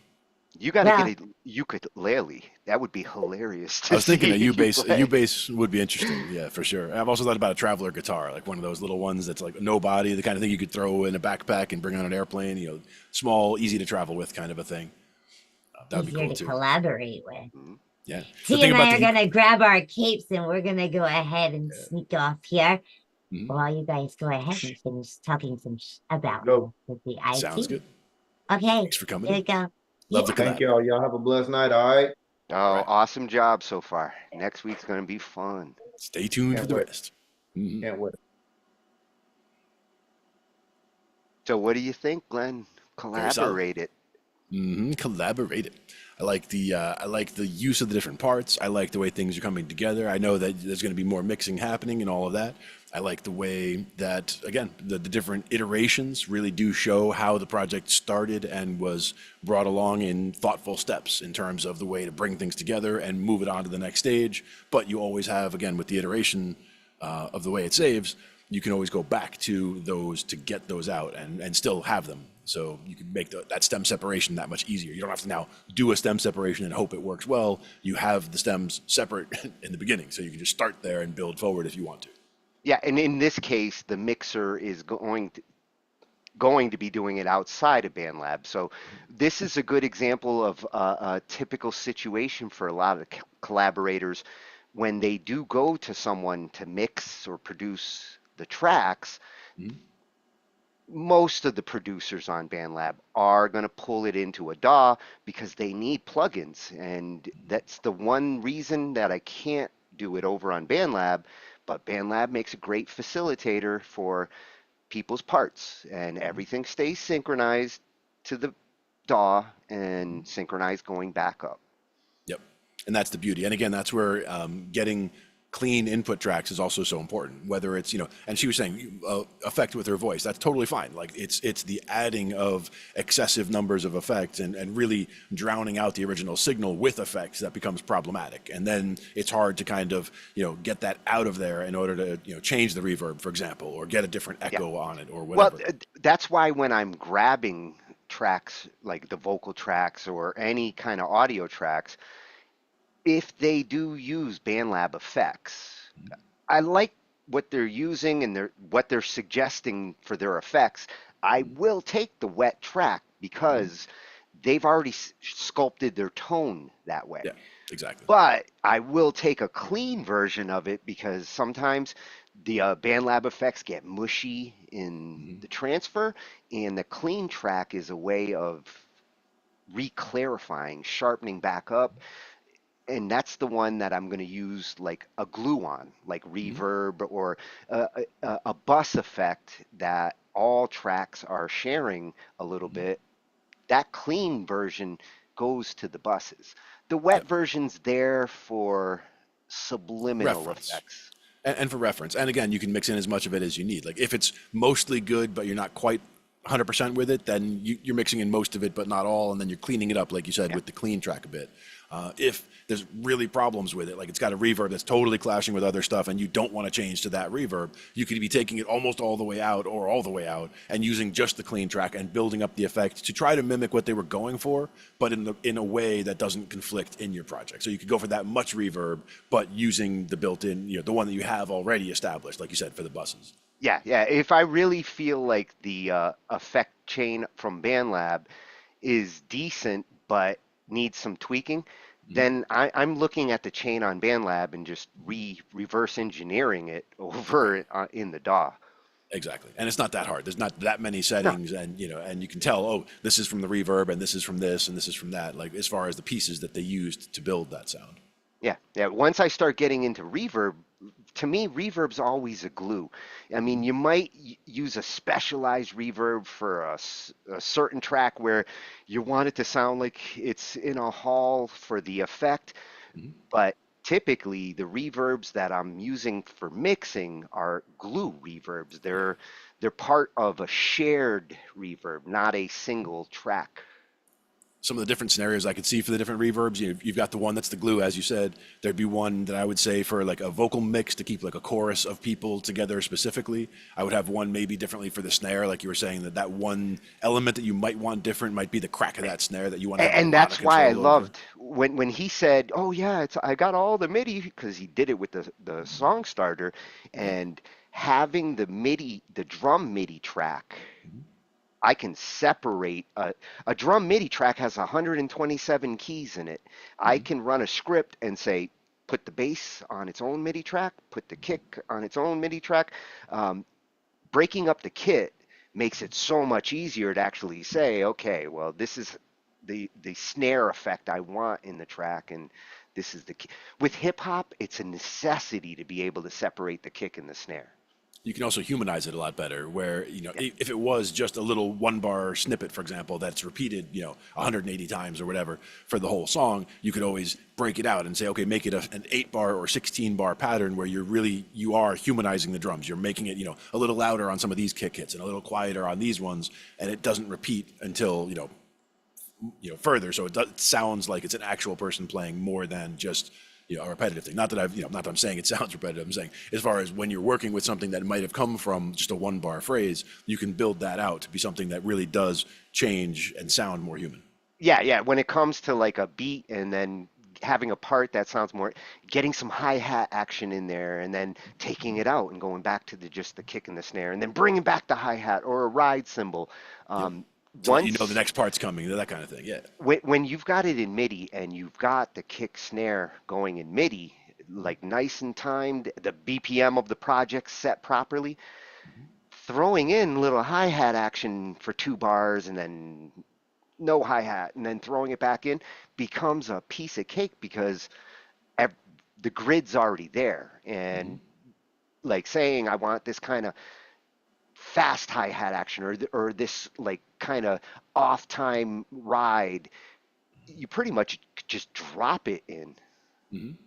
You got to Well, get a ukulele. That would be hilarious I to was thinking a see U you bass. A play. U bass would be interesting. Yeah, for sure. I've also thought about a traveler guitar, like one of those little ones that's like no body, the kind of thing you could throw in a backpack and bring on an airplane. You know, small, easy to travel with, kind of a thing. That would be easier cool to too. collaborate with. Mhm. Yeah. The T thing and about I are the gonna grab our capes and we're gonna go ahead and sneak off here Mhm. while you guys go ahead and finish talking some about Go. with the Sounds IT. good. Okay, Thanks for coming here we in. go. Love the Yeah. Thank collab. y'all. Y'all have a blessed night. All right. Oh, right. awesome job so far. Next week's going to be fun. Stay tuned for Can't the wait. rest. Mhm. Can't wait. So, what do you think, Glenn? Very solid. Collaborate it. Collaborate it. I like the use of the different parts. I like the way things are coming together. I know that there's going to be more mixing happening and all of that. I like the way that, again, the different iterations really do show how the project started and was brought along in thoughtful steps in terms of the way to bring things together and move it on to the next stage. But you always have, again, with the iteration of the way it saves, you can always go back to those to get those out and still have them. So you can make that stem separation that much easier. You don't have to now do a stem separation and hope it works well. You have the stems separate in the beginning, so you can just start there and build forward if you want to. Yeah, and in this case, the mixer is going to be doing it outside of BandLab. So this is a good example of a typical situation for a lot of collaborators when they do go to someone to mix or produce the tracks. Most of the producers on BandLab are going to pull it into a DAW because they need plugins. And that's the one reason that I can't do it over on BandLab, but BandLab makes a great facilitator for people's parts, and everything stays synchronized to the DAW and synchronized going back up. Yep. And that's the beauty. And again, that's where getting clean input tracks is also so important, whether it's, and she was saying effect with her voice, that's totally fine. Like it's the adding of excessive numbers of effects and really drowning out the original signal with effects that becomes problematic. And then it's hard to kind of, get that out of there in order to, change the reverb, for example, or get a different echo on it or whatever. Well, that's why when I'm grabbing tracks like the vocal tracks or any kind of audio tracks, if they do use BandLab effects, I like what they're using and what they're suggesting for their effects. I will take the wet track because they've already sculpted their tone that way. Yeah, exactly. But I will take a clean version of it because sometimes the BandLab effects get mushy in the transfer, and the clean track is a way of re-clarifying, sharpening back up. And that's the one that I'm going to use like a glue on, like reverb or a bus effect that all tracks are sharing a little bit. That clean version goes to the buses. The wet version's there for subliminal Reference. effects. And for reference. And again, you can mix in as much of it as you need. Like if it's mostly good, but you're not quite 100% with it, then you're mixing in most of it, but not all. And then you're cleaning it up, like you said, with the clean track a bit. If there's really problems with it, like it's got a reverb that's totally clashing with other stuff and you don't want to change to that reverb, you could be taking it almost all the way out or all the way out and using just the clean track and building up the effect to try to mimic what they were going for, but in a way that doesn't conflict in your project. So you could go for that much reverb, but using the built-in, the one that you have already established, like you said, for the buses. Yeah. If I really feel like the effect chain from BandLab is decent but needs some tweaking, then I'm looking at the chain on BandLab and just reverse engineering it over in the DAW. Exactly. And it's not that hard. There's not that many settings and you can tell, oh, this is from the reverb and this is from this and this is from that, like as far as the pieces that they used to build that sound. Yeah. Once I start getting into reverb, to me, reverb's always a glue. I mean, you might use a specialized reverb for a certain track where you want it to sound like it's in a hall for the effect, but typically the reverbs that I'm using for mixing are glue reverbs. They're part of a shared reverb, not a single track. some of the different scenarios I could see for the different reverbs. You've got the one that's the glue, as you said. There'd be one that I would say for like a vocal mix to keep like a chorus of people together specifically. I would have one maybe differently for the snare, like you were saying, that one element that you might want different might be the crack of that snare that you want to have. And that's why I loved when he said, "Oh yeah, I got all the MIDI," because he did it with the song starter, and having the drum MIDI track. I can separate a drum MIDI track has 127 keys in it. I can run a script and say, put the bass on its own MIDI track, put the kick on its own MIDI track. Breaking up the kit makes it so much easier to actually say, okay, well, this is the snare effect I want in the track, and this is the key. With hip hop, it's a necessity to be able to separate the kick and the snare. You can also humanize it a lot better, where, if it was just a little 1-bar snippet, for example, that's repeated, 180 times or whatever for the whole song, you could always break it out and say, okay, make it an 8-bar or 16-bar pattern where you are humanizing the drums. You're making it, a little louder on some of these kick hits and a little quieter on these ones, and it doesn't repeat until, further. So it sounds like it's an actual person playing more than just a repetitive thing. Not that I'm saying it sounds repetitive. I'm saying as far as when you're working with something that might have come from just a 1-bar phrase, you can build that out to be something that really does change and sound more human. Yeah. When it comes to like a beat and then having a part that sounds more, getting some hi-hat action in there and then taking it out and going back to just the kick and the snare and then bringing back the hi-hat or a ride cymbal. So the next part's coming, that kind of thing, yeah. When you've got it in MIDI and you've got the kick snare going in MIDI, like nice and timed, the BPM of the project set properly, throwing in little hi-hat action for 2 bars and then no hi-hat and then throwing it back in becomes a piece of cake because the grid's already there. And like saying, I want this kind of fast hi-hat action or this like kind of off time ride, you pretty much just drop it in.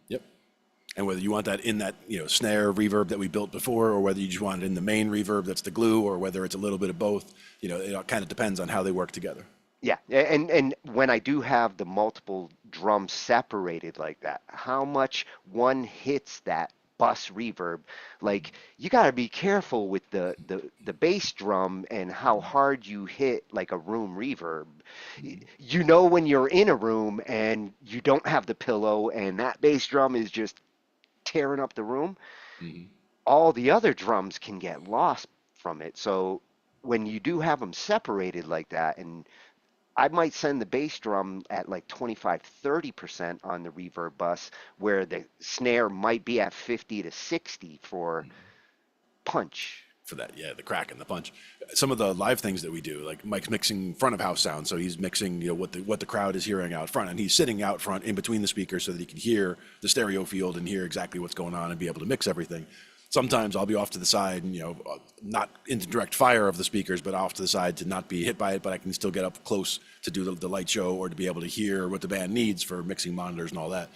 Yep. And whether you want that in that snare reverb that we built before, or whether you just want it in the main reverb that's the glue, or whether it's a little bit of both, it kind of depends on how they work together. Yeah, and when I do have the multiple drums separated like that, how much one hits that bus reverb, like you got to be careful with the bass drum and how hard you hit like a room reverb. When you're in a room and you don't have the pillow and that bass drum is just tearing up the room, all the other drums can get lost from it. So when you do have them separated like that, and I might send the bass drum at like 25-30% on the reverb bus, where the snare might be at 50 to 60 for punch. For that, yeah, the crack and the punch. Some of the live things that we do, like Mike's mixing front of house sound, so he's mixing what the crowd is hearing out front, and he's sitting out front in between the speakers so that he can hear the stereo field and hear exactly what's going on and be able to mix everything. Sometimes I'll be off to the side and, not into direct fire of the speakers, but off to the side to not be hit by it, but I can still get up close to do the light show or to be able to hear what the band needs for mixing monitors and all that.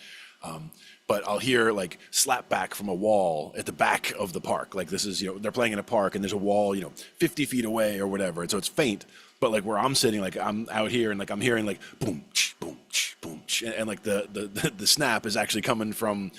But I'll hear like slap back from a wall at the back of the park. Like this is, they're playing in a park and there's a wall, 50 feet away or whatever. And so it's faint, but like where I'm sitting, like I'm out here and like I'm hearing like boom, ch, boom, ch, boom, ch, and like the snap is actually coming from,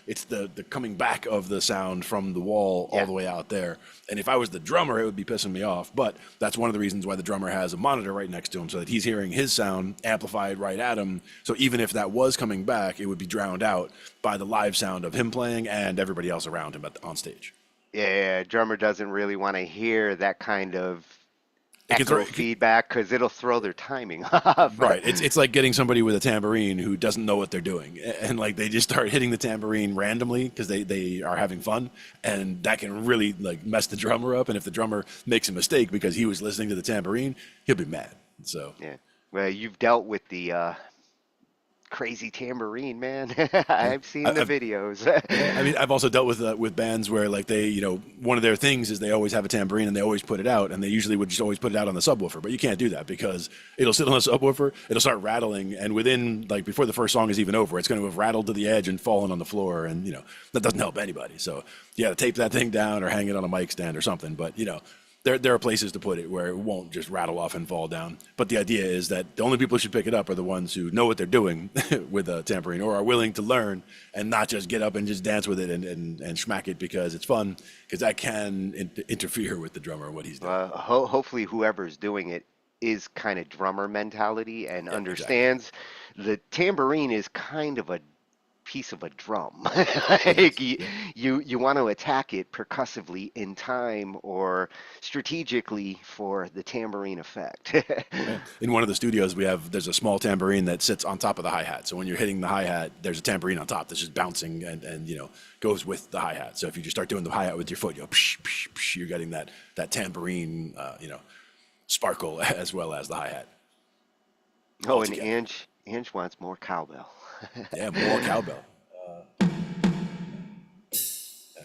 it's the coming back of the sound from the wall all the way out there. And if I was the drummer, it would be pissing me off. But that's one of the reasons why the drummer has a monitor right next to him, so that he's hearing his sound amplified right at him. So even if that was coming back, it would be drowned out by the live sound of him playing and everybody else around him on stage. Yeah, drummer doesn't really want to hear that kind of echo feedback because it'll throw their timing off. Right. It's like getting somebody with a tambourine who doesn't know what they're doing, and like they just start hitting the tambourine randomly because they are having fun, and that can really like mess the drummer up. And if the drummer makes a mistake because he was listening to the tambourine, he'll be mad. So yeah. Well, you've dealt with the crazy tambourine, man. I've seen the videos. I mean, I've also dealt with bands where like they, one of their things is they always have a tambourine and they always put it out, and they usually would just always put it out on the subwoofer, but you can't do that because it'll sit on the subwoofer, it'll start rattling, and within like before the first song is even over, it's going to have rattled to the edge and fallen on the floor, and that doesn't help anybody. So you got to tape that thing down or hang it on a mic stand or something. But there are places to put it where it won't just rattle off and fall down. But the idea is that the only people who should pick it up are the ones who know what they're doing with a tambourine, or are willing to learn and not just get up and just dance with it and smack it because it's fun, because that can interfere with the drummer and what he's doing. Hopefully whoever's doing it is kind of drummer mentality and Yeah, understands the tambourine is kind of a piece of a drum. Like you want to attack it percussively in time or strategically for the tambourine effect. In one of the studios, there's a small tambourine that sits on top of the hi-hat. So when you're hitting the hi-hat, there's a tambourine on top that's just bouncing and goes with the hi-hat. So if you just start doing the hi-hat with your foot, psh, psh, psh, you're getting that tambourine sparkle as well as the hi-hat. Oh, and Ange wants more cowbell. Yeah, more cowbell.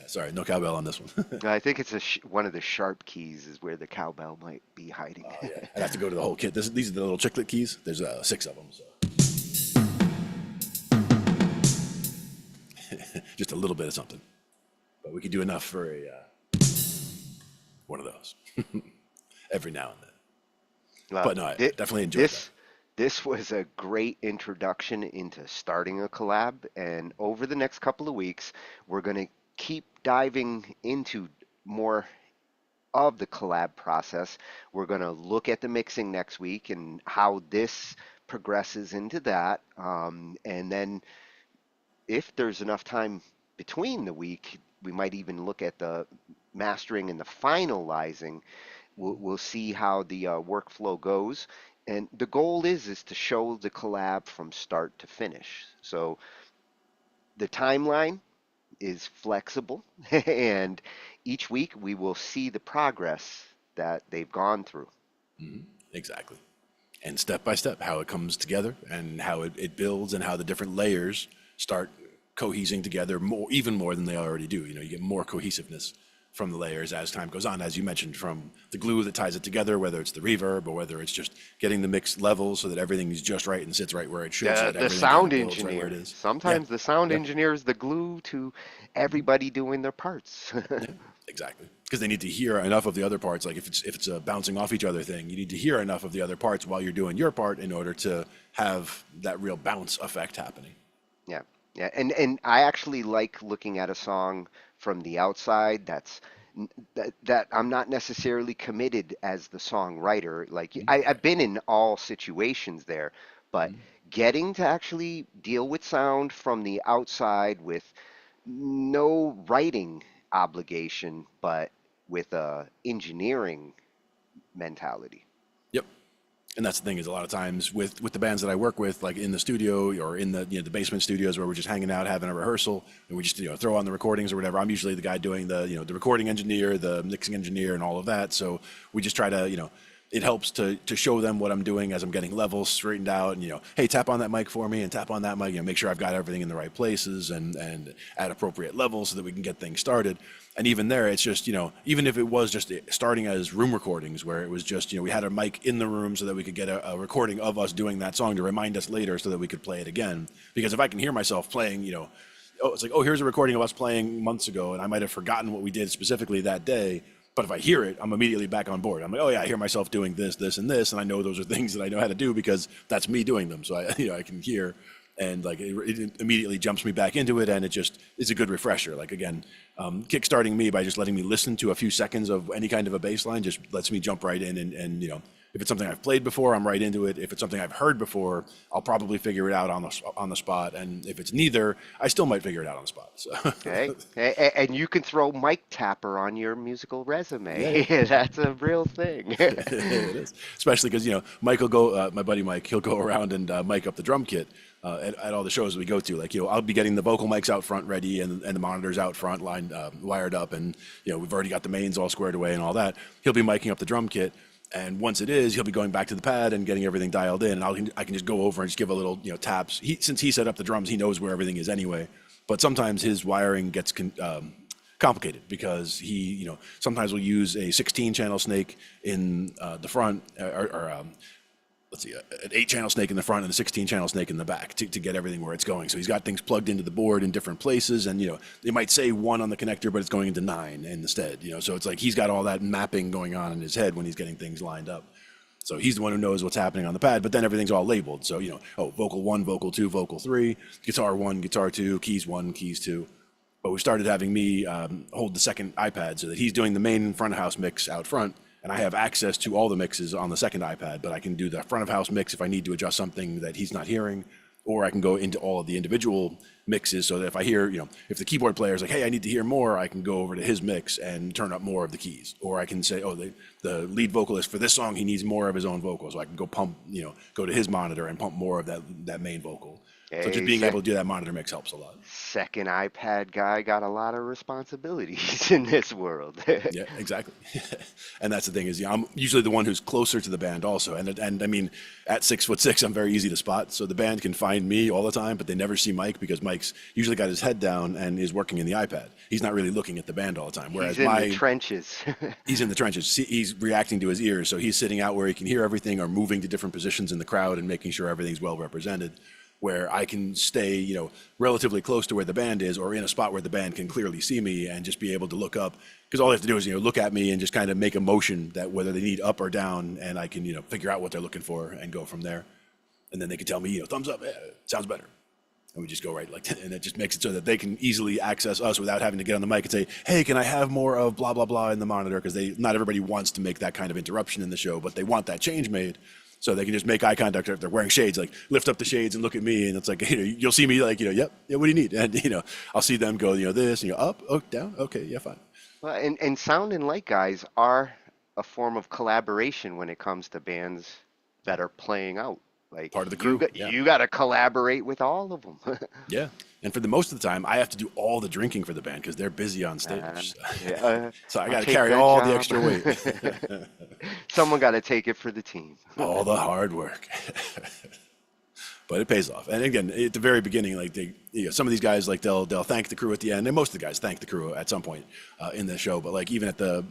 Sorry, no cowbell on this one. I think it's one of the sharp keys is where the cowbell might be hiding. Yeah. I'd have to go to the whole kit. These are the little chiclet keys. There's 6 of them. So. Just a little bit of something. But we could do enough for one of those every now and then. But no, I definitely enjoyed that. This was a great introduction into starting a collab, and over the next couple of weeks, we're going to keep diving into more of the collab process. We're going to look at the mixing next week and how this progresses into that, and then if there's enough time between the week, we might even look at the mastering and the finalizing. We'll see how the workflow goes. And the goal is to show the collab from start to finish. So the timeline is flexible, and each week we will see the progress that they've gone through. Mm-hmm. Exactly. And step by step, how it comes together and how it builds and how the different layers start cohesing together even more than they already do. You get more cohesiveness from the layers as time goes on, as you mentioned, from the glue that ties it together, whether it's the reverb or whether it's just getting the mix level so that everything is just right and sits right where it should. So the sound engineer. Right, sometimes the sound engineer is the glue to everybody doing their parts. Yeah, exactly. Because they need to hear enough of the other parts. Like if it's a bouncing off each other thing, you need to hear enough of the other parts while you're doing your part in order to have that real bounce effect happening. Yeah. Yeah, and I actually like looking at a song from the outside that I'm not necessarily committed as the songwriter. Like I've been in all situations there, but getting to actually deal with sound from the outside with no writing obligation, but with a engineering mentality. Yep. And that's the thing, is a lot of times with the bands that I work with, like in the studio or in the the basement studios where we're just hanging out having a rehearsal and we just throw on the recordings or whatever. I'm usually the guy doing the the recording engineer, the mixing engineer, and all of that. So we just try to it helps to show them what I'm doing as I'm getting levels straightened out, and hey, tap on that mic for me and tap on that mic, make sure I've got everything in the right places and at appropriate levels so that we can get things started. And even there, it's just even if it was just starting as room recordings where it was just we had a mic in the room so that we could get a recording of us doing that song to remind us later so that we could play it again. Because if I can hear myself playing, it's like, oh, here's a recording of us playing months ago and I might have forgotten what we did specifically that day. But if I hear it, I'm immediately back on board. I'm like, oh yeah, I hear myself doing this, this, and this, and I know those are things that I know how to do because that's me doing them. So I can hear, and like it immediately jumps me back into it, and it just is a good refresher. Like again, kickstarting me by just letting me listen to a few seconds of any kind of a bass line just lets me jump right in, and if it's something I've played before, I'm right into it. If it's something I've heard before, I'll probably figure it out on the spot. And if it's neither, I still might figure it out on the spot. So. Okay, and you can throw Mike Tapper on your musical resume. Yeah. That's a real thing. It is, especially because Mike will go. My buddy Mike, he'll go around and mic up the drum kit at all the shows we go to. Like I'll be getting the vocal mics out front ready and the monitors out front lined wired up, and we've already got the mains all squared away and all that. He'll be miking up the drum kit. And once it is, he'll be going back to the pad and getting everything dialed in. And I can just go over and just give a little, taps. Since he set up the drums, he knows where everything is anyway. But sometimes his wiring gets complicated because sometimes we'll use a 16-channel snake in the front, or let's see, an 8-channel snake in the front and a 16-channel snake in the back to get everything where it's going. So he's got things plugged into the board in different places, and they might say 1 on the connector, but it's going into 9 instead. So it's like he's got all that mapping going on in his head when he's getting things lined up. So he's the one who knows what's happening on the pad, but then everything's all labeled. So vocal 1, vocal 2, vocal 3, guitar 1, guitar 2, keys 1, keys 2. But we started having me hold the second iPad so that he's doing the main front of house mix out front. And I have access to all the mixes on the second iPad, but I can do the front of house mix if I need to adjust something that he's not hearing, or I can go into all of the individual mixes so that if I hear, if the keyboard player is like, hey, I need to hear more, I can go over to his mix and turn up more of the keys. Or I can say, oh, the lead vocalist for this song, he needs more of his own vocal. So I can go pump, go to his monitor and pump more of that main vocal. So just being able to do that monitor mix helps a lot. Second iPad guy got a lot of responsibilities in this world. Yeah, exactly. And that's the thing is, I'm usually the one who's closer to the band also. And I mean, at 6'6", I'm very easy to spot. So the band can find me all the time, but they never see Mike because Mike's usually got his head down and is working in the iPad. He's not really looking at the band all the time. Whereas he's in the trenches. He's in the trenches. He's reacting to his ears. So he's sitting out where he can hear everything or moving to different positions in the crowd and making sure everything's well represented. Where I can stay, relatively close to where the band is, or in a spot where the band can clearly see me and just be able to look up. Because all they have to do is, look at me and just kind of make a motion that whether they need up or down, and I can, figure out what they're looking for and go from there. And then they can tell me, thumbs up, sounds better. And we just go right like that. And it just makes it so that they can easily access us without having to get on the mic and say, hey, can I have more of blah, blah, blah in the monitor? Because not everybody wants to make that kind of interruption in the show, but they want that change made. So they can just make eye contact if they're wearing shades, like lift up the shades and look at me, and it's like, you'll see me like, yep, yeah, what do you need? And I'll see them go, this, and up, oh, down, okay, yeah, fine. Well, and sound and light guys are a form of collaboration when it comes to bands that are playing out. Like part of the crew. You got to collaborate with all of them. Yeah, and for the most of the time, I have to do all the drinking for the band because they're busy on stage. So I got to carry all the extra weight. Someone got to take it for the team. All the hard work. But it pays off. And again, at the very beginning, like some of these guys, like they'll thank the crew at the end, and most of the guys thank the crew at some point in the show. But like even at the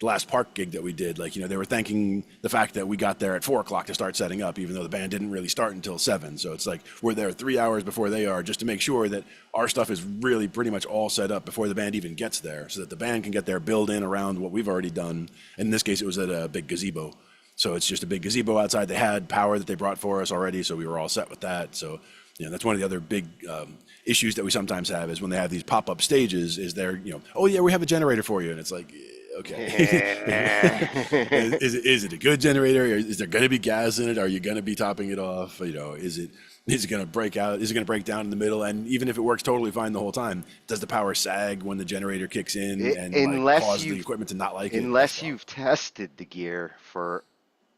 last park gig that we did, like they were thanking the fact that we got there at 4:00 to start setting up, even though the band didn't really start until 7. So it's like we're there 3 hours before they are, just to make sure that our stuff is really pretty much all set up before the band even gets there, so that the band can get there, build in around what we've already done. In this case, it was at a big gazebo. So it's just a big gazebo outside. They had power that they brought for us already, so we were all set with that. So that's one of the other big issues that we sometimes have is when they have these pop-up stages. Is they're oh yeah, we have a generator for you, and it's like, okay, is it a good generator? Is there going to be gas in it? Are you going to be topping it off? Is it going to break out? Is it going to break down in the middle? And even if it works totally fine the whole time, does the power sag when the generator kicks in and cause the equipment to not like it? Unless you've tested the gear for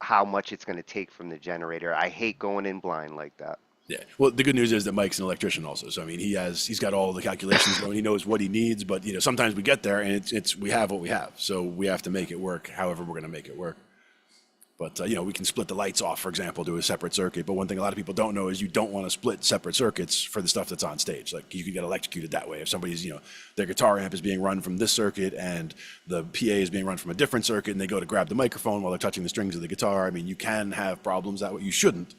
how much it's going to take from the generator. I hate going in blind like that. Yeah. Well, the good news is that Mike's an electrician also. So I mean, he's got all the calculations going. He knows what he needs. But sometimes we get there and we have what we have. So we have to make it work. However, we're going to make it work. But we can split the lights off, for example, to a separate circuit. But one thing a lot of people don't know is you don't want to split separate circuits for the stuff that's on stage. Like you could get electrocuted that way. If somebody's their guitar amp is being run from this circuit and the PA is being run from a different circuit, and they go to grab the microphone while they're touching the strings of the guitar. I mean, you can have problems that way. You shouldn't,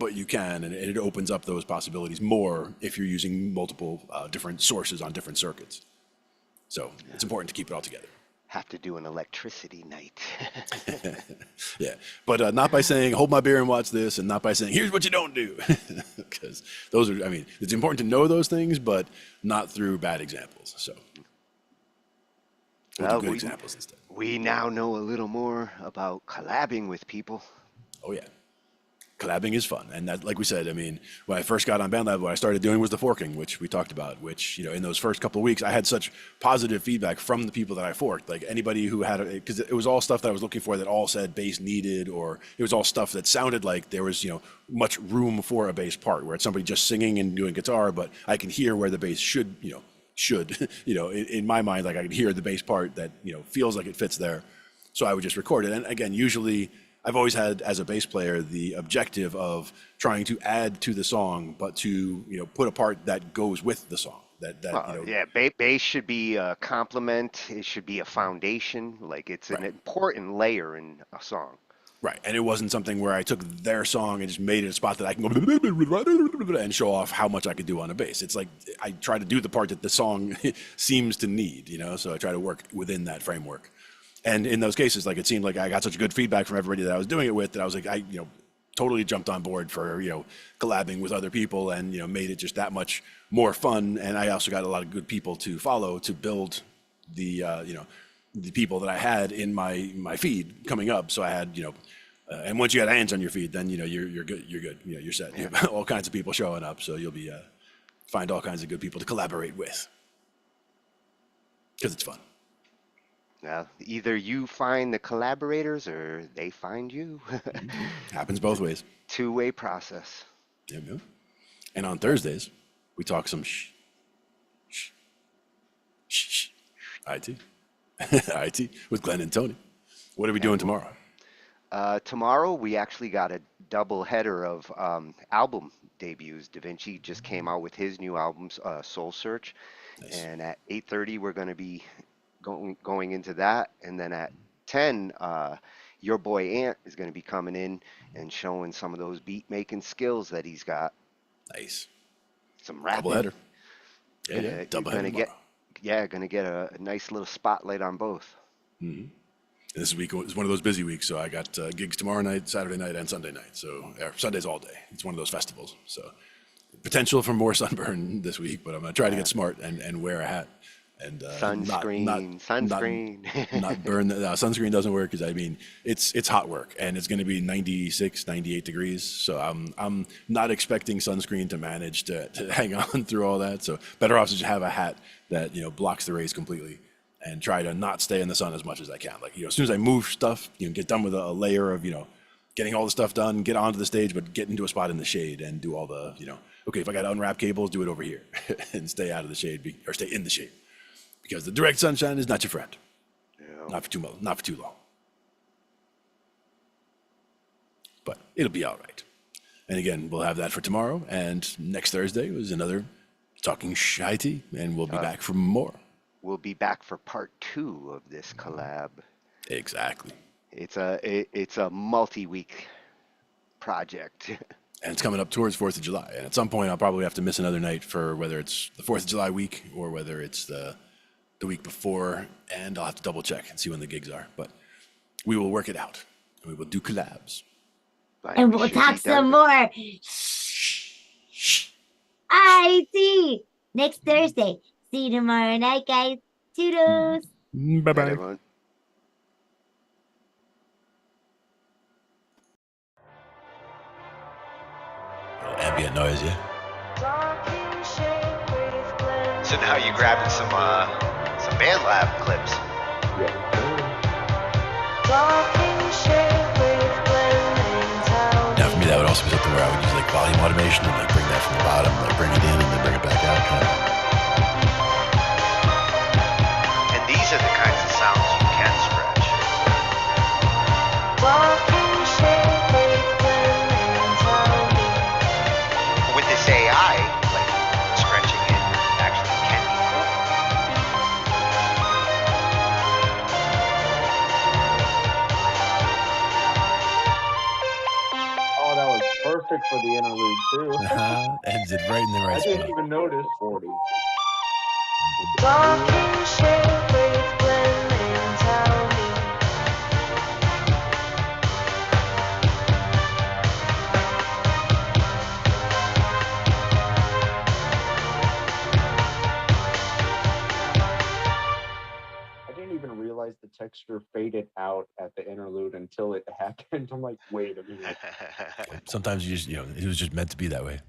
but you can, and it opens up those possibilities more if you're using multiple different sources on different circuits. So it's important to keep it all together. Have to do an electricity night. Yeah, but not by saying hold my beer and watch this, and not by saying here's what you don't do, because those are, I mean, it's important to know those things, but not through bad examples. So we'll do good examples instead. We now know a little more about collabing with people. Oh yeah. Collabing is fun, and that, like we said, I mean, when I first got on BandLab, what I started doing was the forking, which we talked about. Which in those first couple of weeks, I had such positive feedback from the people that I forked. Like anybody who had, because it was all stuff that I was looking for that all said bass needed, or it was all stuff that sounded like there was much room for a bass part, where it's somebody just singing and doing guitar, but I can hear where the bass should in my mind, like I could hear the bass part that feels like it fits there, so I would just record it. And again, usually I've always had, as a bass player, the objective of trying to add to the song, but to put a part that goes with the song. Bass should be a complement. It should be a foundation. Like it's an important layer in a song. Right, and it wasn't something where I took their song and just made it a spot that I can go and show off how much I could do on a bass. It's like I try to do the part that the song seems to need, you know. So I try to work within that framework. And in those cases, like it seemed like I got such good feedback from everybody that I was doing it with that I was like, totally jumped on board for collabing with other people and made it just that much more fun. And I also got a lot of good people to follow to build the the people that I had in my feed coming up. So I had and once you got hands on your feed, then you're good. You're good. You're set. You have all kinds of people showing up, so you'll be find all kinds of good people to collaborate with because it's fun. Well, either you find the collaborators or they find you. Happens both ways. Two-way process. Yeah. And on Thursdays, we talk some IT. IT with Glenn and Tony. What are we doing tomorrow? Tomorrow, we actually got a double header of album debuts. Da Vinci just came out with his new album, Soul Search. Nice. And at 8:30, we're going to be going into that. And then at 10, your boy Ant is going to be coming in and showing some of those beat making skills that he's got. Nice. Some rapping. Double header. Yeah. Double header tomorrow. Gonna get a nice little spotlight on both. Mm-hmm. This week is one of those busy weeks, so I got gigs tomorrow night, Saturday night, and Sunday night. So Sunday's all day. It's one of those festivals. So potential for more sunburn this week, but I'm gonna try to get smart and wear a hat and sunscreen. not burn. Sunscreen doesn't work because it's hot work and it's gonna be 96, 98 degrees. So I'm not expecting sunscreen to manage to hang on through all that. So better off to just have a hat that blocks the rays completely. And try to not stay in the sun as much as I can. Like, as soon as I move stuff, get done with a layer of, getting all the stuff done, get onto the stage, but get into a spot in the shade and do all the, okay, if I got to unwrap cables, do it over here and stay out of the shade or stay in the shade. Because the direct sunshine is not your friend. Yeah. Not for too long. But it'll be all right. And again, we'll have that for tomorrow. And next Thursday is another Talkin Shhh I.T. And we'll be back for more. We'll be back for part 2 of this collab. Exactly. It's a multi-week project. And it's coming up towards 4th of July. And at some point, I'll probably have to miss another night for whether it's the 4th of July week or whether it's the week before. And I'll have to double check and see when the gigs are. But we will work it out. And we will do collabs. And we'll talk some more. IT next Thursday. See you tomorrow night, guys. Toodles. Bye-bye. Ambient noise, yeah? So now you're grabbing some BandLab clips. Now for me that would also be something where I would use like volume automation and like bring that from the bottom, like bring it in and then bring it back out. These are the kinds of sounds you can stretch. With this AI, like stretching it actually can be cool. Oh, that was perfect for the interlude too. Ends it right in the right I spot. didn't even notice. 40. The texture faded out at the interlude until it happened. I'm like, wait a minute. Sometimes you just, it was just meant to be that way.